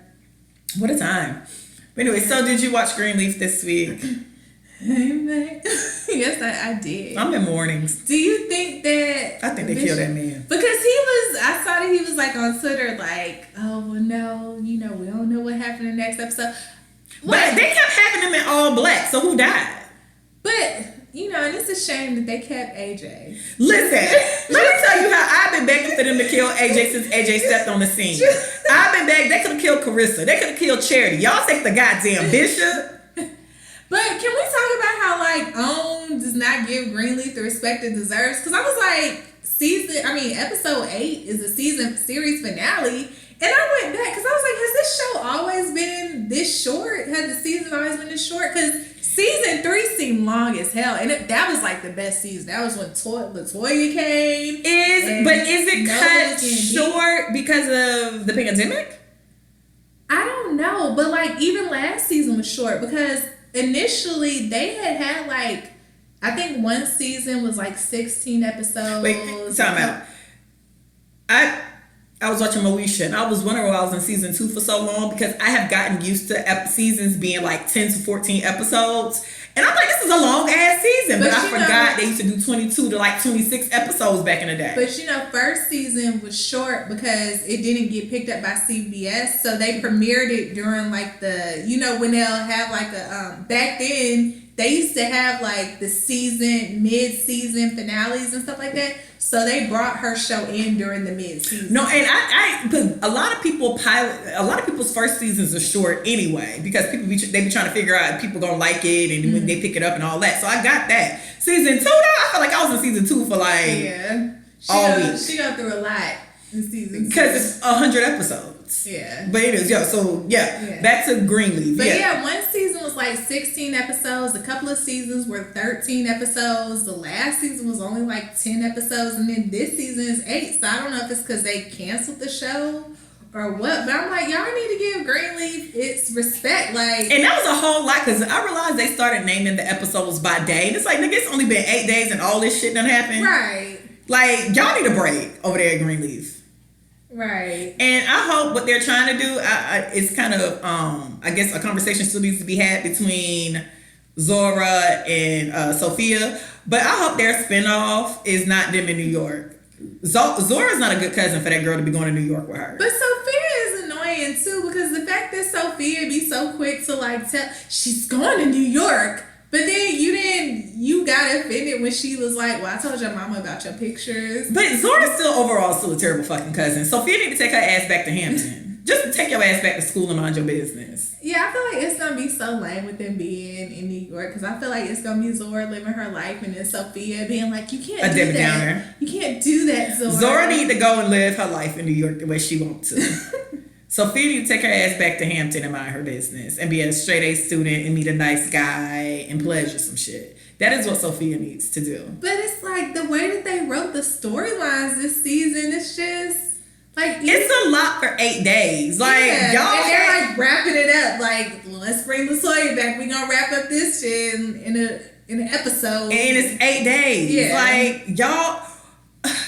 What a time. But anyway, so did you watch Greenleaf this week? Yes, I did. I'm in mornings. Do you think that... I think they killed that man. Because I saw that he was like on Twitter like, oh, well, no, we don't know what happened in the next episode. But they kept having him in all black, so who died? But, and it's a shame that they kept AJ. Listen, let me tell you how I've been begging for them to kill AJ since AJ stepped on the scene. I've been begging. They could have killed Carissa. They could have killed Charity. Y'all take the goddamn Bishop. But can we talk about how, OWN does not give Greenleaf the respect it deserves? Because I was like, episode 8 is a series finale. And I went back because I was like, has this show always been this short? Has the season always been this short? Because season 3 seemed long as hell. And that was like the best season. That was when LaToya came. Is it cut short because of the pandemic? I don't know. But even last season was short because initially they had I think one season was 16 episodes. Wait, time out. I was watching Moesha and I was wondering why I was in season 2 for so long because I have gotten used to seasons being 10 to 14 episodes. And I'm like, this is a long ass season. But I forgot they used to do 22 to 26 episodes back in the day. But first season was short because it didn't get picked up by CBS. So they premiered it during when they'll have back then they used to have the season, mid-season finales and stuff like that. So they brought her show in during the mid-season. No, and but a lot of people's first seasons are short anyway because they be trying to figure out if people gonna like it and when they pick it up and all that. So I got that. Season 2 though, I feel like I was in season 2 for all week. She got through a lot in season 2 because it's 100 episodes. Yeah, but it is back to Greenleaf. But one season was 16 episodes. A couple of seasons were 13 episodes. The last season was only 10 episodes, and then this season is 8. So I don't know if it's because they canceled the show or what. But I'm like, y'all need to give Greenleaf its respect. And that was a whole lot because I realized they started naming the episodes by day, and it's nigga, it's only been 8 days and all this shit done happened. Right. Y'all need a break over there at Greenleaf. Right. And I hope what they're trying to do, it's kind of, I guess a conversation still needs to be had between Zora and Sophia. But I hope their spinoff is not them in New York. Zora's not a good cousin for that girl to be going to New York with her. But Sophia is annoying too because the fact that Sophia be so quick to tell she's going to New York. But then you got offended when she was like, well, I told your mama about your pictures. But Zora's still a terrible fucking cousin. Sophia need to take her ass back to Hampton. Just take your ass back to school and mind your business. Yeah, I feel like it's going to be so lame with them being in New York because I feel like it's going to be Zora living her life and then Sophia being like, you can't do that. Downer. You can't do that, Zora. Zora need to go and live her life in New York the way she wants to. Sophia need to take her ass back to Hampton and mind her business and be a straight A student and meet a nice guy and pleasure some shit. That is what Sophia needs to do. But it's the way that they wrote the storylines this season, it's just it's a lot for 8 days. Y'all and they're wrapping it up. Let's bring LaToya back. We gonna wrap up this shit in an episode. And it's 8 days. Yeah.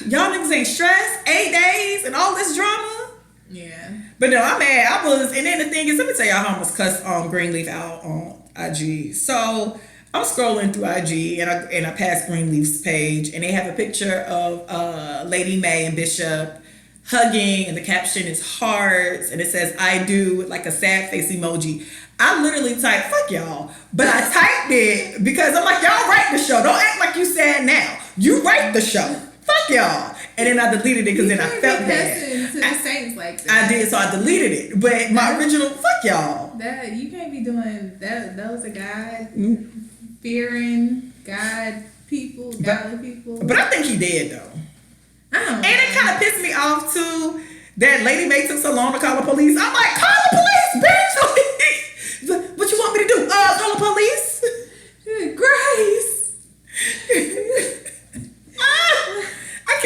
Y'all niggas ain't stressed. 8 days and all this drama. Yeah. But no, I'm mad. And then the thing is, let me tell y'all how I almost cussed Greenleaf out on IG. So I'm scrolling through IG and I passed Greenleaf's page and they have a picture of Lady May and Bishop hugging and the caption is hearts and it says I do with a sad face emoji. I literally typed fuck y'all, but I typed it because I'm like, y'all write the show. Don't act like you sad now. You write the show. Fuck y'all. And then I deleted it because then I felt bad. To the Saints like that. I did, so I deleted it. But my original, fuck y'all. That you can't be doing that. That was a God fearing God people, godly people. But I think he did though. And it kind of pissed me off too that Lady May took so long to call the police. I'm like, call the police, bitch. What you want me to do? Call the police? Grace. I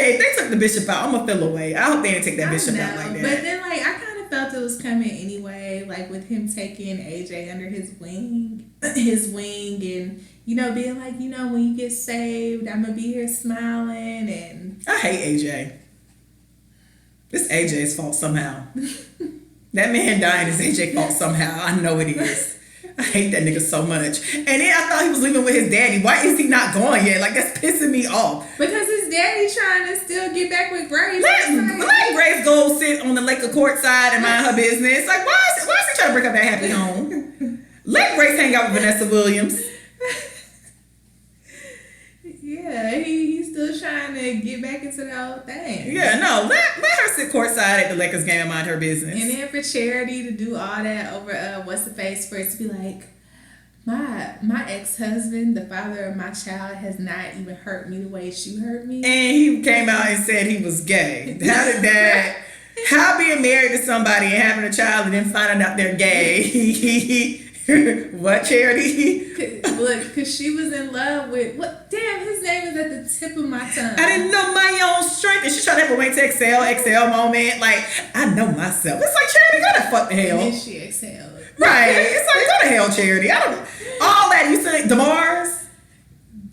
bishop out. I'm gonna feel away. I hope they didn't take that bishop out like that. But then, like, I kind of felt it was coming anyway. Like with him taking AJ under his wing, and being like, when you get saved, I'm gonna be here smiling. And I hate AJ. It's AJ's fault somehow. That man dying is AJ's fault somehow. I know it is. I hate that nigga so much. And then I thought he was leaving with his daddy. Why is he not going yet? Like, that's pissing me off. Because his daddy trying to still get back with Grace. Let Grace go sit on the Laker court side and mind her business. Like, why is he trying to break up that happy home? Let Grace hang out with Vanessa Williams. Yeah, he's still trying to get back into the whole thing. Yeah, no, let her sit courtside at the Lakers game and mind her business. And then for Charity to do all that over what's the face for it to be like, my ex-husband, the father of my child, has not even hurt me the way she hurt me. And he came out and said he was gay. How did that? How being married to somebody and having a child and then finding out they're gay? What, Charity? Look, because she was in love with damn, his name is at the tip of my tongue. I didn't know my own strength. And she tried to have a wait to exhale moment. Like, I know myself. It's like, Charity, go to fuck the hell. And then she exhaled. Right. It's like, go to hell, Charity. All that you said, DeMars.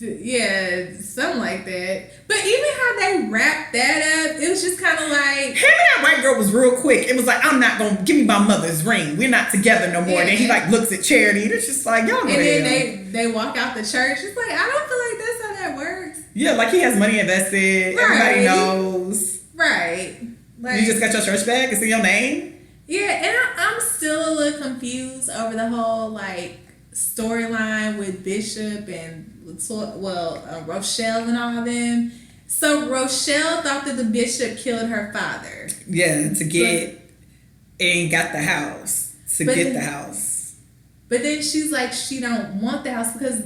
Yeah, something like that. But even how they wrapped that up, it was just kind of like... Him and that white girl was real quick. It was like, I'm not going to give me my mother's ring. We're not together no more. Yeah. And then he like looks at Charity. And it's just like, y'all know. And then they walk out the church. It's like, I don't feel like that's how that works. Yeah, like he has money invested. Right. Everybody knows. Right. Like, you just got your church back? It's in your name? Yeah, and I'm still a little confused over the whole like storyline with Bishop and Rochelle and all of them. So Rochelle thought that the bishop killed her father. Yeah, to get and got the house. The house. But then she's like, she don't want the house because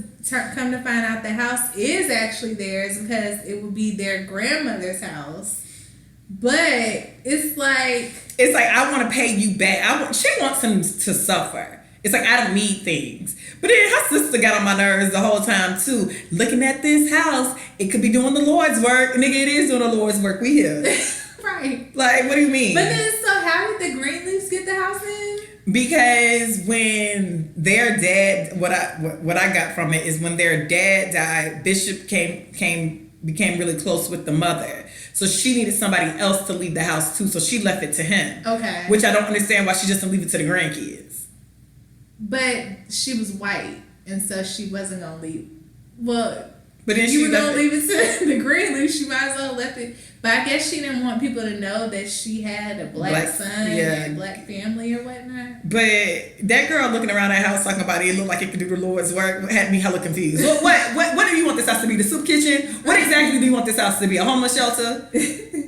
come to find out the house is actually theirs because it would be their grandmother's house. But it's like I want to pay you back. She wants him to suffer. It's like, I don't need things. But then her sister got on my nerves the whole time, too. Looking at this house, it could be doing the Lord's work. Nigga, it is doing the Lord's work. We here. Right. Like, what do you mean? But then, so how did the Greenleafs get the house in? Because when their dad, what I got from it is when their dad died, Bishop became really close with the mother. So she needed somebody else to leave the house, too. So she left it to him. Okay. Which I don't understand why she just didn't leave it to the grandkids. But she was white, and so she wasn't gonna leave. Well, but then you were gonna leave it to the Greenleaf. She might as well left it. But I guess she didn't want people to know that she had a black son and a black family or whatnot. But that girl looking around that house talking about it looked like it could do the Lord's work had me hella confused. What do you want this house to be? The soup kitchen? What exactly do you want this house to be? A homeless shelter?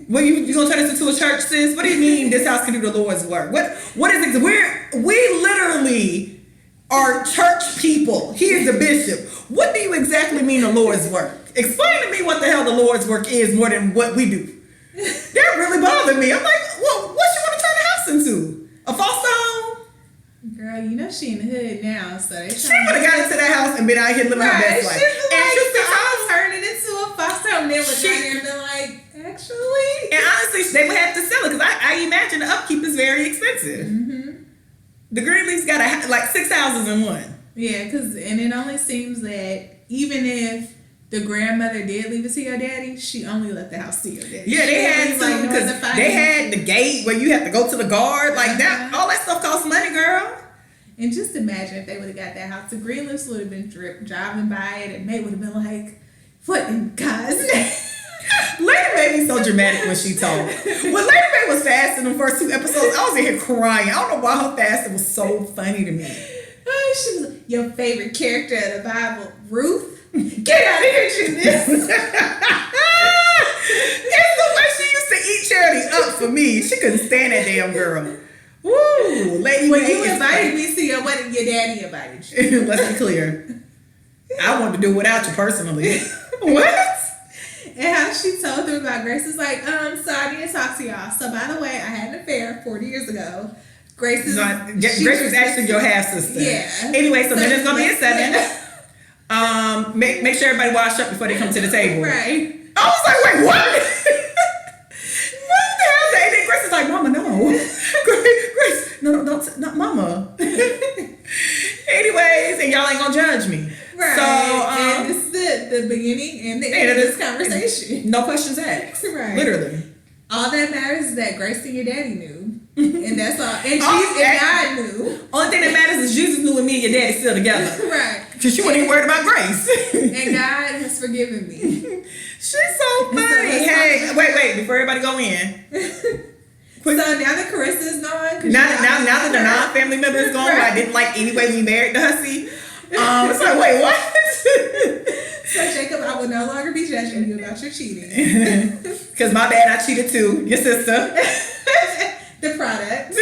What you gonna turn this into a church, sis? What do you mean this house can do the Lord's work? What is it? We literally are church people. He is the bishop. What do you exactly mean the Lord's work? Explain to me what the hell the Lord's work is more than what we do. That really bothered me. I'm like, well, what you want to turn the house into? A foster home? Girl, she in the hood now, so she would have got into that house and been out here living her best life. And turn it into a foster home. They would down there and been like, actually. And honestly, they would have to sell it because I imagine the upkeep is very expensive. Mm-hmm. The Greenleafs got like 6 houses in one. Yeah, and it only seems that even if the grandmother did leave it to your daddy, she only left the house to your daddy. Yeah, they had to because they had the gate where you have to go to the guard. Like that, all that stuff costs money, girl. And just imagine if they would have got that house. The Greenleafs would have been driving by it and May would have been like, what in God's name? Lady May be so dramatic when she told. When Lady May was fasting in the first 2 episodes, I was in here crying. I don't know why her fasting was so funny to me. She was like, your favorite character of the Bible, Ruth? Get out of here, Janice. It's the way she used to eat Charity up for me. She couldn't stand that damn girl. Woo, Lady May. When you invited me to your wedding, your daddy invited you. Let's be clear. I wanted to do it without you personally. What? And how she told them about Grace is like, so I need to talk to y'all. So by the way, I had an affair 40 years ago. Grace was actually your half sister. Yeah. Anyway, so then there's gonna be a 7. Make sure everybody wash up before they come to the table. Right. I was like, wait, what? not mama. Anyways, and y'all ain't gonna judge me. Right. So, and this is the beginning and the end of this conversation. No questions asked. Right. Literally. All that matters is that Grace and your daddy knew. And that's all. And God knew. Only thing that matters is Jesus knew and me and your daddy still together. Right. Because you weren't even worried about Grace. And God has forgiven me. She's so funny. Hey, wait, before everybody go in. So now that Carissa is gone, now that the non-family member is gone, right. Who I didn't like anyway when we married the hussy. It's like, wait, what? So Jacob, I will no longer be judging you about your cheating. Because my bad, I cheated too. Your sister. The product.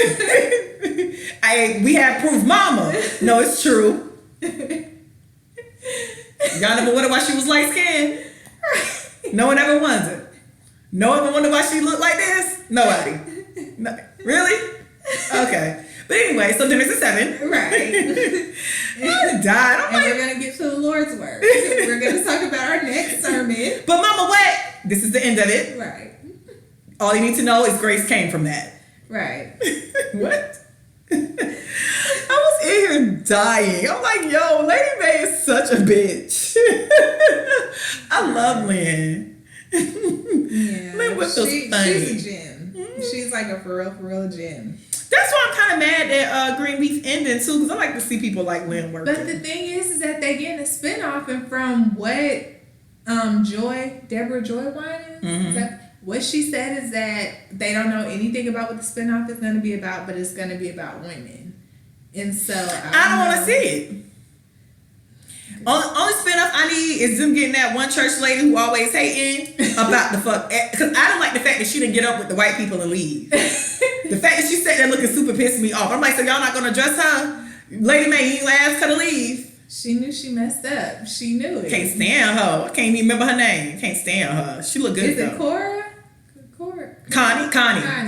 We have proof, mama. No, it's true. Y'all never wondered why she was light skinned? No one ever wondered. No one ever wondered why she looked like this? Nobody. No. Really? Okay. But anyway, so dinner's at 7. Right. I died. And we're going to get to the Lord's Word. We're going to talk about our next sermon. But mama, what? This is the end of it. Right. All you need to know is Grace came from that. Right. What? I was in here dying. I'm like, yo, Lady Mae is such a bitch. I love Lynn. Yeah. Lynn was so funny. She's a gem. She's like a for real gem. That's why I'm kind of mad at Greenleaf ending too, because I like to see people like Lynn working. But the thing is that they getting a spinoff, and from what Deborah Joy Wine what she said is that they don't know anything about what the spinoff is going to be about, but it's going to be about women. And so I don't want to see it. Only spinoff I need is them getting that one church lady who always hating about the fuck. Because I don't like the fact that she didn't get up with the white people and leave. The fact that she sat there looking super pissed me off. I'm like, so y'all not going to address her? Lady Mae, you asked her to leave. She knew she messed up. She knew it. Can't stand her. I can't even remember her name. Can't stand her. She look good though. Is it Cora? Connie.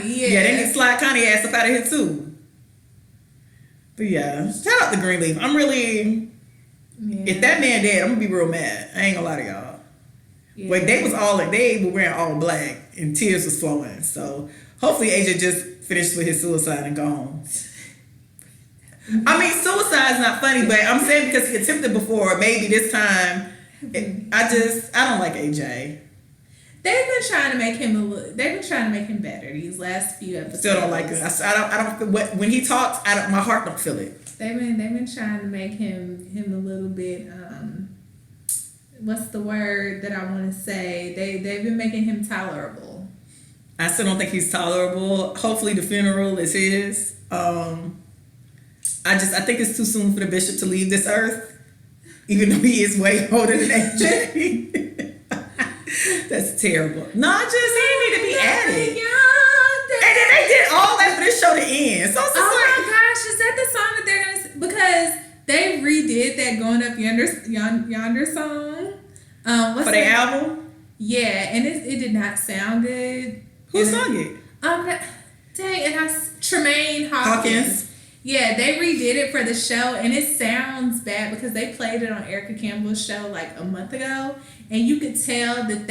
Yeah. Yeah, they need to slide Connie ass up out of here too. But yeah, shout out to Greenleaf. I'm really... Yeah. If that man dead, I'm gonna be real mad. I ain't gonna lie to y'all. Yeah. But they were wearing all black and tears was flowing. So hopefully AJ just finished with his suicide and gone. I mean, suicide's not funny, but I'm saying because he attempted before, maybe this time. I don't like AJ. They've been trying to make him better these last few episodes. Still don't like it. I don't. When he talks, my heart don't feel it. They've been trying to make him a little bit. What's the word that I want to say? They've been making him tolerable. I still don't think he's tolerable. Hopefully, the funeral is his. I think it's too soon for the bishop to leave this earth, even though he is way older than AJ. That's terrible. No, he need to be added. And then they did all that for this show to end. So it's my gosh, is that the song that they're gonna? Because they redid that "Going Up Yonder" song. For their album. Yeah, and it did not sound good. Who sung it? Tremaine Hawkins. Yeah, they redid it for the show, and it sounds bad because they played it on Erica Campbell's show like a month ago, and you could tell that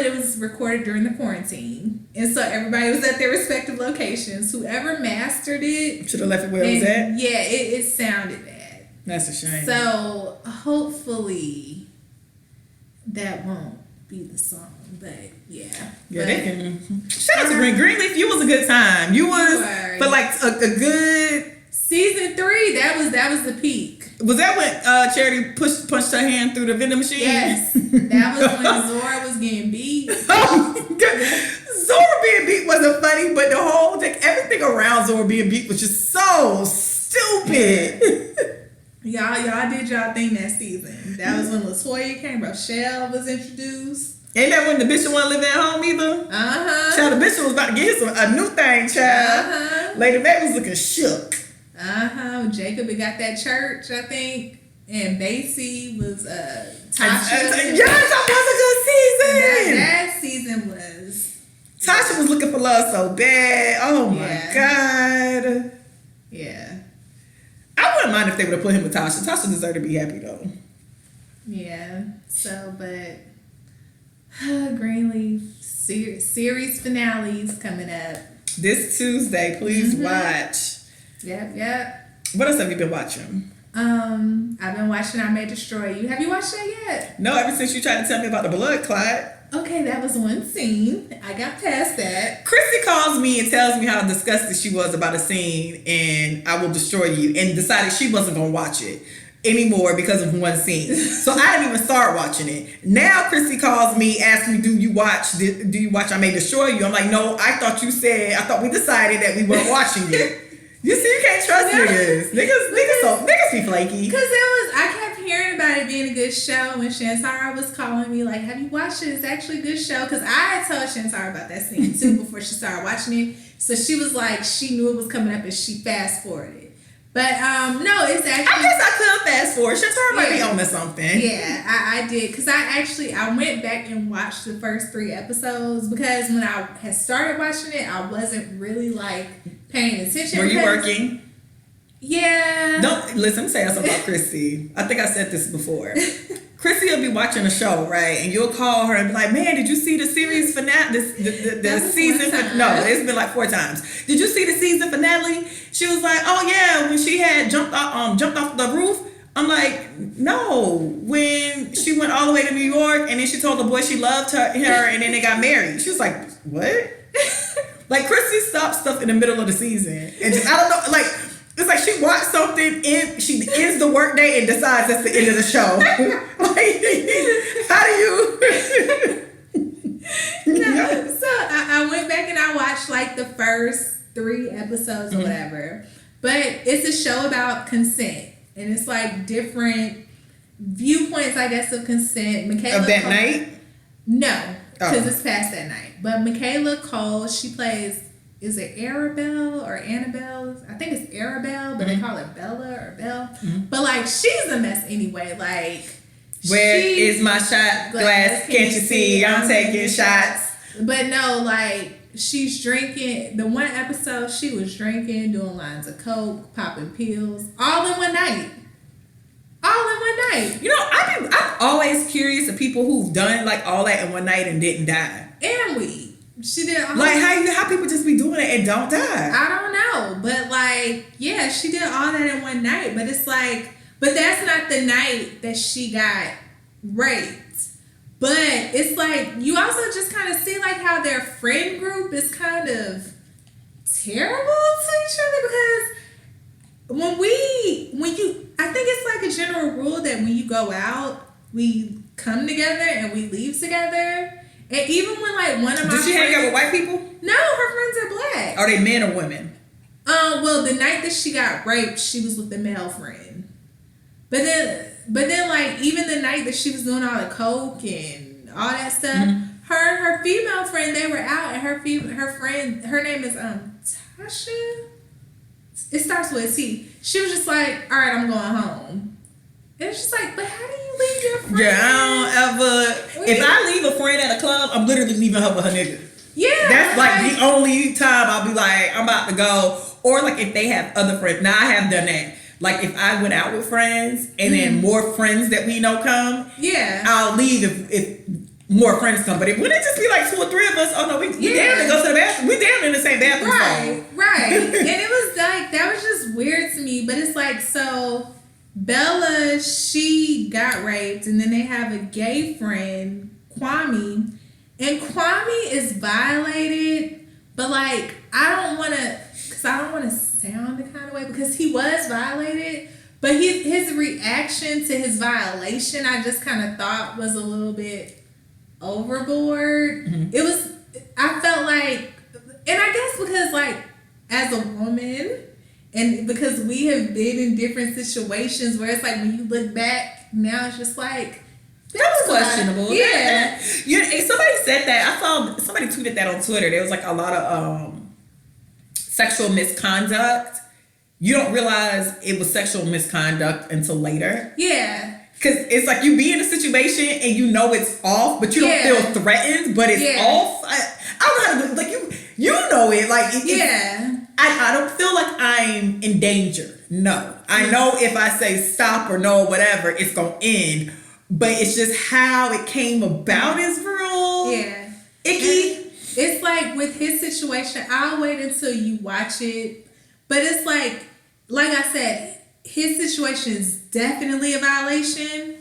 it was recorded during the quarantine, and so everybody was at their respective locations. Whoever mastered it should have left it where it was at. Yeah, it sounded bad. That's a shame. So hopefully that won't be the song. But yeah, they can. Shout out to Greenleaf. You was a good time. You was, but like a good season 3. That was the peak. Was that when Charity punched her hand through the vending machine? Yes, that was when Zora was getting beat. Zora being beat wasn't funny, but the whole thing, everything around Zora being beat was just so stupid. Y'all did y'all thing that season. That was when LaToya came. Rochelle was introduced. Ain't that when the bishop wasn't living at home either? Child, the bishop was about to get his a new thing, child. Lady Mae was looking shook. Jacob had got that church, I think. And Basie was Tasha. Yes, that was a good season. That season was. Tasha was looking for love so bad. Oh my God. Yeah. I wouldn't mind if they would have put him with Tasha. Tasha deserved to be happy though. Yeah. So, but Greenleaf series finales coming up. this Tuesday. Please watch. Yep. What else have you been watching? I've been watching I May Destroy You. Have you watched that yet? No, ever since you tried to tell me about the blood clot. Okay, that was one scene. I got past that. Chrissy calls me and tells me how disgusted she was about a scene and I Will Destroy You, and decided she wasn't going to watch it anymore because of one scene. So I didn't even start watching it. Now Chrissy calls me, asks me, do you watch I May Destroy You? I'm like, no, I thought we decided that we weren't watching it. You see, you can't trust niggas. Niggas be flaky. Because I kept hearing about it being a good show when Shantara was calling me like, have you watched it? It's actually a good show. Because I had told Shantara about that scene too before she started watching it. So she was like, she knew it was coming up and she fast forwarded. But no, it's actually. I guess I could fast forward. Shantara might be on to something. Yeah, I did. Because I went back and watched the first 3 episodes because when I had started watching it, I wasn't really like paying attention. Were you working? Yeah. Don't listen. I'm saying something about Chrissy. I think I said this before. Chrissy will be watching a show, right? And you'll call her and be like, "Man, did you see the series finale? The season? No, it's been like 4 times. Did you see the season finale?" She was like, "Oh yeah, when she had jumped off the roof." I'm like, "No, when she went all the way to New York and then she told the boy she loved her and then they got married." She was like, "What?" Like, Chrissy stopped stuff in the middle of the season and just, I don't know, like, it's like she watched something and she ends the work day and decides that's the end of the show. Like, how do you? No, so I went back and I watched like the first 3 episodes or whatever. But it's a show about consent. And it's like different viewpoints, I guess, of consent. Michaela of that Cole, night? No, because it's past that night. But Michaela Cole, she plays, is it Arabelle or Annabelle? I think it's Arabelle, but they call her Bella or Belle. But like, she's a mess anyway. Like, where is my shot glass? Can't you see? I'm taking shots. But no, like, she's drinking. The one episode, she was drinking, doing lines of coke, popping pills, all in one night. You know, I'm always curious of people who've done like all that in one night and didn't die. And weed. She did all like how people just be doing it and don't die. I don't know, but like, yeah, she did all that in one night. But it's like, but that's not the night that she got raped. But it's like, you also just kind of see like how their friend group is kind of terrible to each other, because I think it's like a general rule that when you go out, we come together and we leave together. And even when like one of my Did she hang out with white people? No, her friends are black. Are they men or women? Well, the night that she got raped, she was with the male friend. But then like even the night that she was doing all the coke and all that stuff, her and her female friend, they were out, and her friend, her name is Tasha. It starts with a T. She was just like, all right, I'm going home. And it's just like, but how do you leave your friend? Yeah, I don't ever. If I leave a friend at a club, I'm literally leaving her with her nigga. Yeah. That's like the only time I'll be like, I'm about to go. Or like if they have other friends. Now I have done that. Like if I went out with friends and then more friends that we know come, I'll leave if more friends come. But it wouldn't just be like 2 or 3 of us. Oh no, we damn to go to the bathroom. We damn in the same bathroom. Right. And it was like, that was just weird to me. But it's like, so Bella, she got raped, and then they have a gay friend, Kwame, and Kwame is violated, but like, I don't want to sound the kind of way, because he was violated, but his reaction to his violation, I just kind of thought was a little bit overboard. I felt like, and I guess because like, as a woman, and because we have been in different situations where it's like, when you look back now, it's just like, that was questionable. Yeah. Somebody said that. I saw somebody tweeted that on Twitter. There was like a lot of sexual misconduct. You don't realize it was sexual misconduct until later. Yeah. Because it's like you be in a situation and you know it's off, but you don't feel threatened, but it's off. I don't know how to do, like, you know it. Like, I don't feel like I'm in danger. No. I know if I say stop or no or whatever, it's going to end. But it's just how it came about is real icky. It's like with his situation, I'll wait until you watch it. But it's like I said, his situation is definitely a violation.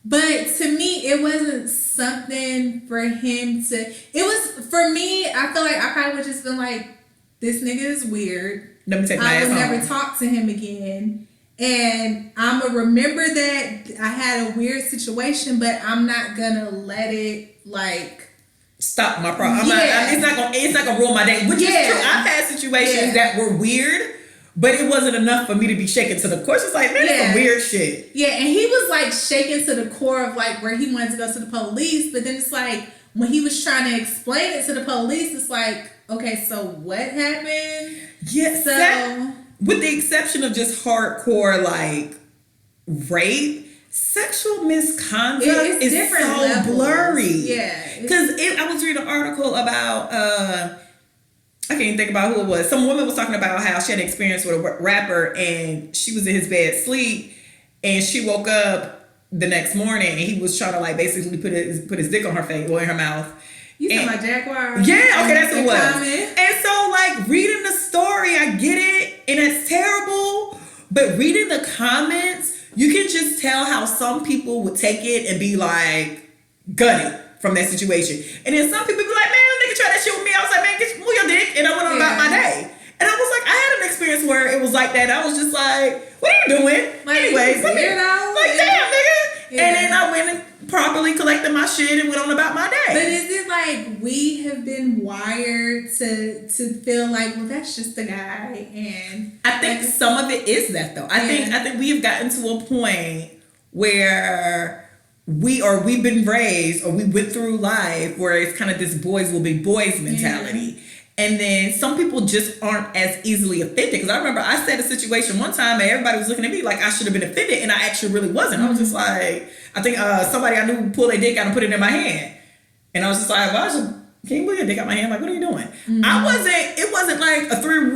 But to me, it wasn't something for him to. It was for me. I feel like I probably would just been like, "This nigga is weird. Let me take my I ass will home." never talk to him again." And I'm gonna remember that I had a weird situation, but I'm not gonna let it like stop my problem. It's not gonna ruin my day, which is true. I've had situations that were weird, but it wasn't enough for me to be shaken to the core. It's like, man, it's some weird shit. Yeah, and he was like shaken to the core of like where he wanted to go to the police, but then it's like when he was trying to explain it to the police, it's like, okay, so what happened? Yes, with the exception of just hardcore like rape, sexual misconduct is different so levels. Blurry. Yeah, because I was reading an article about I can't even think about who it was. Some woman was talking about how she had an experience with a rapper and she was in his bed asleep and she woke up the next morning and he was trying to like basically put his dick on her face or in her mouth. You talking about Jaguar? Yeah, okay, that's what it was. And so, like, reading the story, I get it, and it's terrible. But reading the comments, you can just tell how some people would take it and be like, gutted from that situation. And then some people be like, man, nigga try that shit with me. I was like, man, move your dick. And I went on about my day. And I was like, I had an experience where it was like that. I was just like, what are you doing? Like, anyways, like, damn, nigga. Yeah. And then I went and properly collected my shit and went on about my day. But is it like we have been wired to feel like, well, that's just the guy? And I think some of it is that though. I think we have gotten to a point where we've been raised or we went through life where it's kind of this boys will be boys mentality. Yeah. And then some people just aren't as easily offended. Because I remember I said a situation one time and everybody was looking at me like I should have been offended. And I actually really wasn't. I was just like, I think somebody I knew pulled their dick out and put it in my hand. And I was just like, can you pull your dick out my hand? Like, what are you doing? Mm-hmm. It wasn't like a three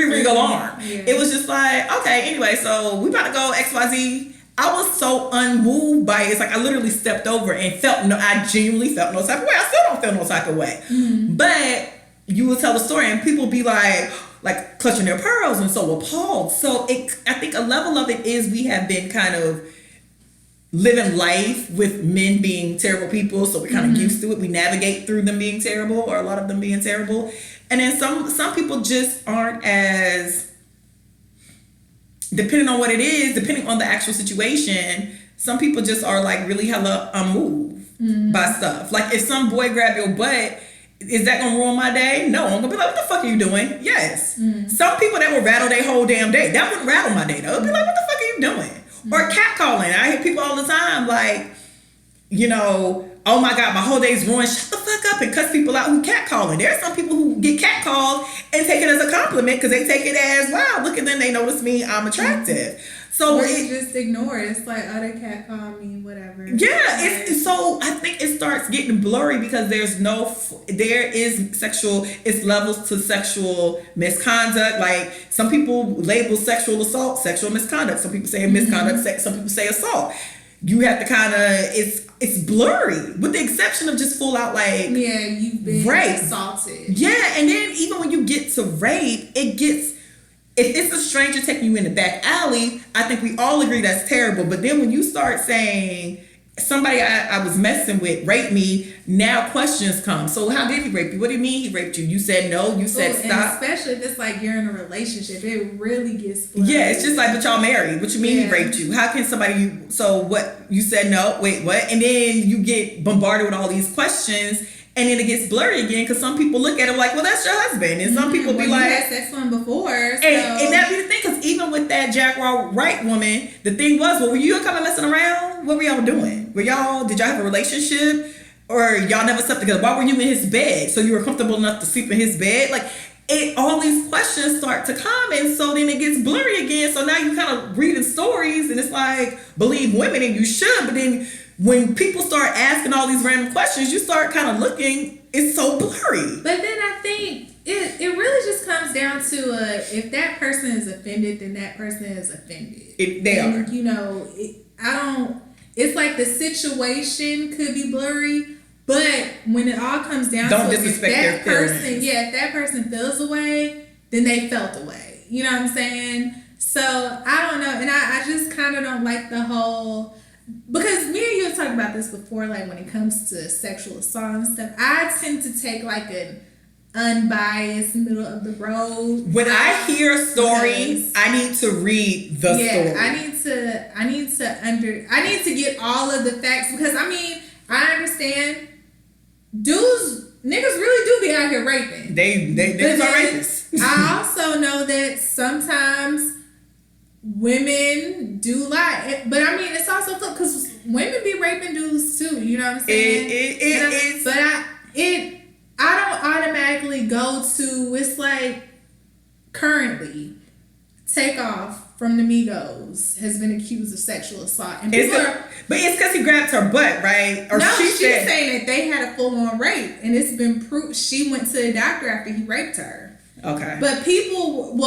ring alarm. Yeah. It was just like, okay, anyway, so we about to go XYZ. I was so unmoved by it. It's like I literally stepped over and I genuinely felt no type of way. I still don't feel no type of way. Mm-hmm. But you will tell the story and people be like clutching their pearls and so appalled. So I think a level of it is we have been kind of living life with men being terrible people. So we're kind of used to it. We navigate through them being terrible or a lot of them being terrible. And then some people just aren't as... Depending on what it is, depending on the actual situation, some people just are like really hella unmoved by stuff. Like if some boy grab your butt, is that gonna ruin my day? No, I'm gonna be like, what the fuck are you doing? Yes. Some people that will rattle their whole damn day. That wouldn't rattle my day though. It'd be like, what the fuck are you doing? Or catcalling. I hear people all the time like, you know, oh my God, my whole day's ruined. Shut the fuck up and cuss people out who catcalling. There are some people who get catcalled and take it as a compliment because they take it as, wow, look at them, they notice me, I'm attractive. So you just ignore it. It's like, oh, they catcall me, whatever. Yeah, so I think it starts getting blurry because there is sexual, it's levels to sexual misconduct. Like some people label sexual assault, sexual misconduct. Some people say misconduct, some people say assault. You have to kind of, it's blurry with the exception of just full out like, yeah, you've been assaulted. Yeah, and then even when you get to rape, it gets, if it's a stranger taking you in the back alley, I think we all agree that's terrible. But then when you start saying somebody I was messing with raped me, now questions come. So how did he rape you? What do you mean he raped you? You said no, you said stop. And especially if it's like you're in a relationship, it really gets blurry. Yeah, it's just like, but y'all married. What you mean he raped you? How can somebody, so what, you said no, wait, what? And then you get bombarded with all these questions and then it gets blurry again because some people look at it like, well, that's your husband. And some people be like... you had sex with him before. So. And that be the thing, because even with that Jaguar Wright woman, the thing was, well, were you coming messing around? What were y'all doing? Did y'all have a relationship? Or y'all never slept together? Why were you in his bed? So you were comfortable enough to sleep in his bed? Like, all these questions start to come, and so then it gets blurry again. So now you kind of reading stories, and it's like, believe women, and you should, but then when people start asking all these random questions, you start kind of looking, it's so blurry. But then I think it really just comes down to if that person is offended, then that person is offended. They are. You know, it's like the situation could be blurry, But when it all comes down don't to it, disrespect if that their person, feelings. if that person feels away, then they felt away. You know what I'm saying? So I don't know, and I just kind of don't like the whole, because me and you have talked about this before, like when it comes to sexual assault and stuff, I tend to take like an unbiased, middle of the road. When I hear a story, Because- I need to read the story. I need to get all of the facts, because I mean, I understand niggas really do be out here raping. They niggas are rapists. I also know that sometimes women do lie, but I mean, it's also flip, because women be raping dudes too. You know what I'm saying? I don't automatically go to, it's like currently Takeoff from the Migos has been accused of sexual assault, and but it's because he grabbed her butt, right? Or no, she's said, saying that they had a full-on rape, and it's been proved. She went to the doctor after he raped her. Okay. But people,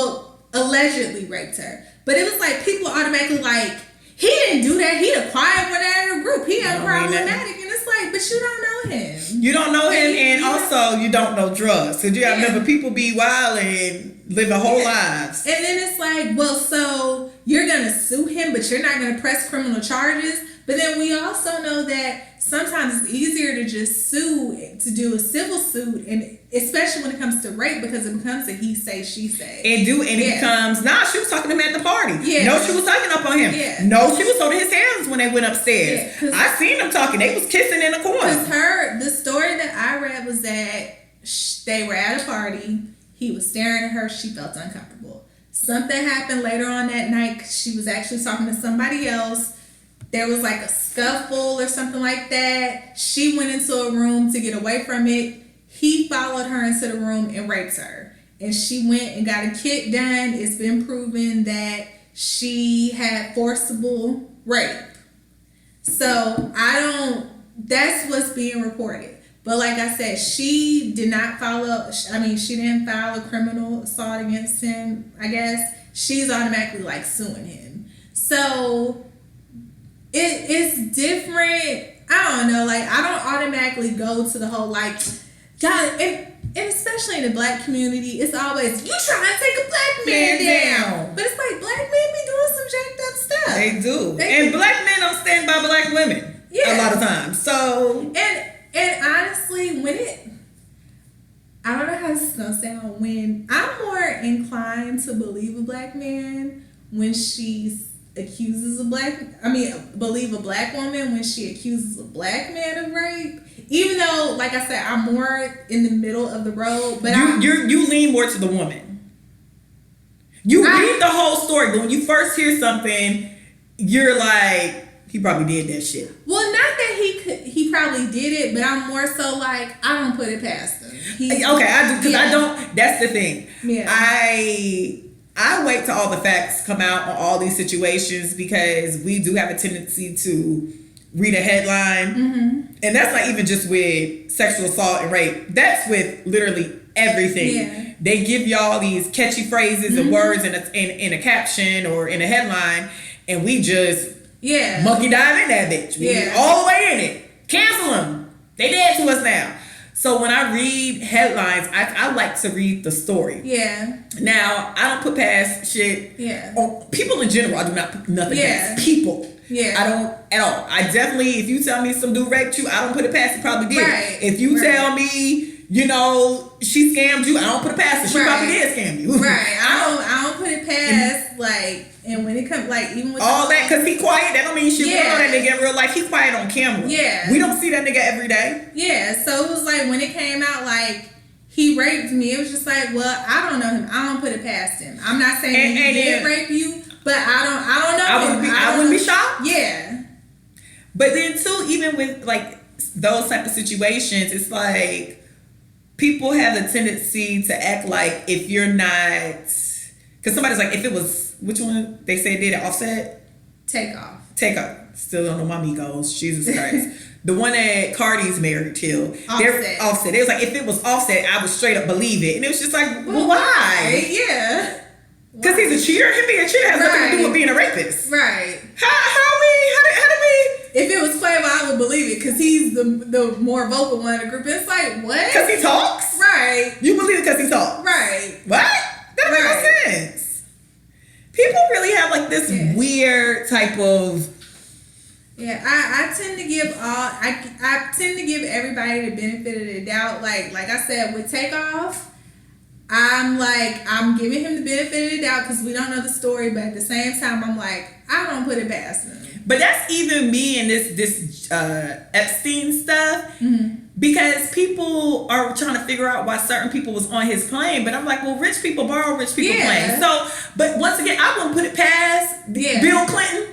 allegedly raped her. But it was like people automatically like, he didn't do that. He the quiet one out of the group. He unproblematic. And it's like, but you don't know him. You don't know him, and also you don't know drugs. Because you gotta remember, people be wild and living whole lives. And then it's like, well, so you're going to sue him, but you're not going to press criminal charges. But then we also know that sometimes it's easier to just sue, to do a civil suit, and especially when it comes to rape, because it becomes a he say, she say. It becomes, she was talking to him at the party. Yeah. No, she was talking up on him. Yeah. No, she was holding his hands when they went upstairs. Yeah, I seen them talking. They was kissing in the corner. Because the story that I read was that they were at a party. He was staring at her. She felt uncomfortable. Something happened later on that night. She was actually talking to somebody else. There was like a scuffle or something like that. She went into a room to get away from it. He followed her into the room and raped her. And she went and got a kit done. It's been proven that she had forcible rape. So that's what's being reported. But like I said, she did not she didn't file a criminal assault against him, I guess. She's automatically like suing him. So it's different. I don't know, like I don't automatically go to the whole like, God, and especially in the black community, it's always, you trying to take a black man down. But it's like, black men be doing some jacked up stuff. They do. And black men don't stand by black women a lot of times. So And honestly, I don't know how this is gonna sound, when I'm more inclined to believe a black man when believe a black woman when she accuses a black man of rape. Even though, like I said, I'm more in the middle of the road, but you lean more to the woman. You read the whole story, but when you first hear something, you're like, he probably did that shit. Well, not that he probably did it, but I'm more so like, I don't put it past him. I do, because I don't. That's the thing. Yeah. I wait till all the facts come out on all these situations, because we do have a tendency to read a headline, and that's not even just with sexual assault and rape. That's with literally everything. Yeah. They give y'all these catchy phrases and words in a caption or in a headline, and we just monkey dive in that bitch. We all the way in it. Cancel them. They dead to us now. So when I read headlines, I like to read the story. Yeah. Now, I don't put past shit. Yeah. Or people in general, I do not put nothing past people. Yeah. I don't at all. I definitely, if you tell me some dude raped you, I don't put it past, he probably did. Right. If you tell me, she scammed you, I don't put it past her. She probably did scam you. Right. I don't put it past, and when it comes, like, even with all that, because he quiet, that don't mean shit. We don't know that nigga in real life. He quiet on camera. Yeah. We don't see that nigga every day. Yeah. So it was like, when it came out, like, he raped me, it was just like, well, I don't know him. I don't put it past him. I'm not saying he did rape you, but I don't know him. I wouldn't be shocked. Yeah. But then too, even with like those type of situations, it's like people have a tendency to act like if you're not, because somebody's like, if it was, which one they say did it, Offset? Takeoff. Still don't know my Migos. Jesus Christ. The one that Cardi's married to. Offset. It was like, if it was Offset, I would straight up believe it. And it was just like, well, why? Yeah. Because he's a cheater. Him being a cheater has nothing to do with being a rapist. Right. How do we? if it was Quavo, I would believe it because he's the more vocal one in the group. It's like, what? Because he talks? Right. You believe it because he talks? Right. What? That makes no sense. People really have like this weird type of... Yeah, I tend to give I tend to give everybody the benefit of the doubt. Like I said, with Takeoff, I'm giving him the benefit of the doubt because we don't know the story, but at the same time, I'm like, I don't put it past him. But that's even me and this Epstein stuff, because people are trying to figure out why certain people was on his plane. But I'm like, well, rich people borrow rich people planes. So, but once again, I wouldn't put it past Bill Clinton.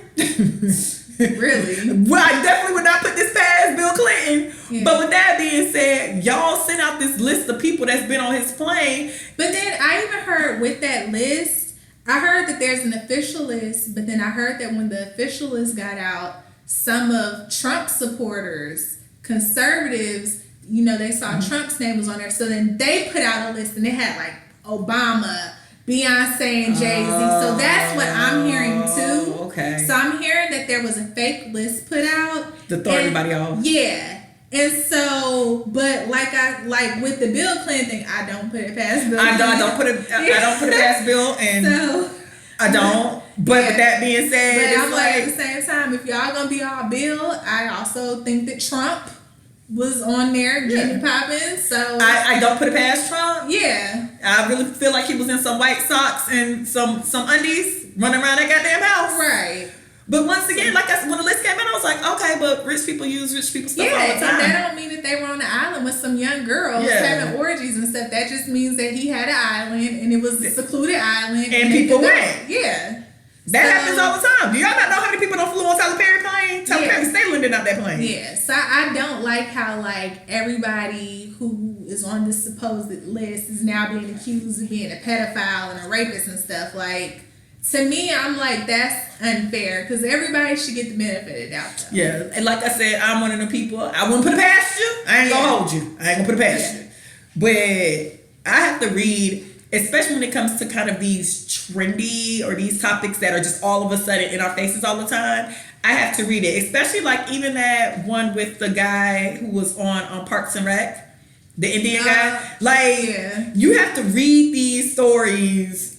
Really? Well, I definitely would not put this past Bill Clinton. Yeah. But with that being said, y'all sent out this list of people that's been on his plane. But then I even heard with that list, I heard that there's an official list, but then I heard that when the official list got out, some of Trump supporters, conservatives, they saw Trump's name was on there. So then they put out a list and it had like Obama, Beyonce, and Jay-Z. So that's what I'm hearing too. Okay. So I'm hearing that there was a fake list put out to throw everybody off. Yeah. And so, but like with the Bill Clinton thing, I don't put it past Bill. I don't put it past Bill, and so, I don't. But with that being said, but I'm like at the same time, if y'all gonna be all Bill, I also think that Trump was on there getting popping. So I don't put it past Trump. Yeah. I really feel like he was in some white socks and some undies running around that goddamn house. Right. But once again, like I said, when the list came out, I was like, okay, but rich people use rich people stuff all the time. And that don't mean that they were on the island with some young girls having orgies and stuff. That just means that he had an island and it was a secluded island. And people went. Yeah. That happens all the time. Do y'all not know how many people don't flew on Tyler Perry plane? Tyler Perry stay landing out that plane. Yeah. So I don't like how everybody who is on this supposed list is now being accused of being a pedophile and a rapist and stuff. To me, I'm like, that's unfair because everybody should get the benefit of the doubt. Though. Yeah, and like I said, I'm one of the people. I wouldn't put it past you. I ain't gonna hold you. I ain't gonna put it past you. But I have to read, especially when it comes to kind of these trendy or these topics that are just all of a sudden in our faces all the time. I have to read it, especially even that one with the guy who was on Parks and Rec, the Indian guy. You have to read these stories.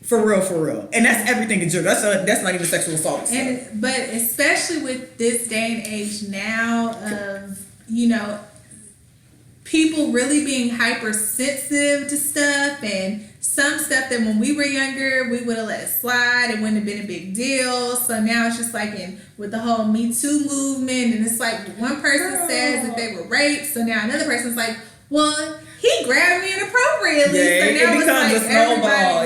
For real. And that's everything in jail. That's not even sexual assault. So. But especially with this day and age now of, people really being hypersensitive to stuff and some stuff that when we were younger, we would have let it slide. It wouldn't have been a big deal. So now it's just with the whole Me Too movement. And it's one person says that they were raped. So now another person's like, well, he grabbed me inappropriately. Yeah, so now it becomes a snowball.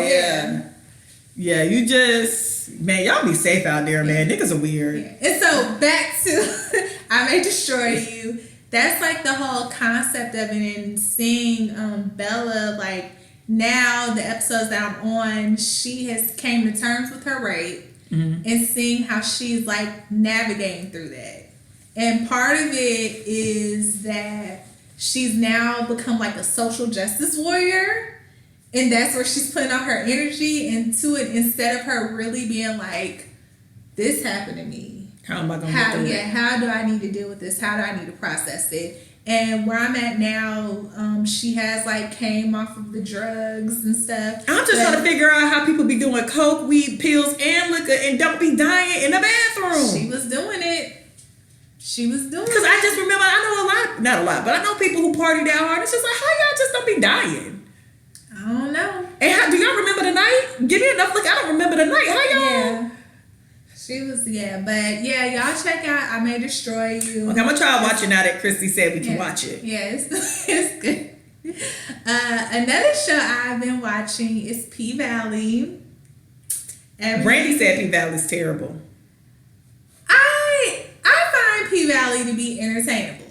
Yeah, you y'all be safe out there, man. Niggas are weird. Yeah. And so back to I May Destroy You. That's the whole concept of it, and seeing Bella, now the episodes that I'm on, she has came to terms with her rape and seeing how she's navigating through that. And part of it is that she's now become a social justice warrior. And that's where she's putting all her energy into it instead of her really being this happened to me. How am I going to get through it? How do I need to deal with this? How do I need to process it? And where I'm at now, she has came off of the drugs and stuff. I'm just trying to figure out how people be doing coke, weed, pills, and liquor and don't be dying in the bathroom. She was doing it. Because I just remember, not a lot, but I know people who party that hard. It's just how y'all just don't be dying? I don't know. And do y'all remember the night? Give me enough. Look, I don't remember the night. How y'all? Yeah. She was, but y'all check out I May Destroy You. Okay, I'm gonna try to watch it now that Christy said we can watch it. Yeah, it's good. Another show I've been watching is P-Valley. Brandy said P-Valley's terrible. I find P-Valley to be entertaining.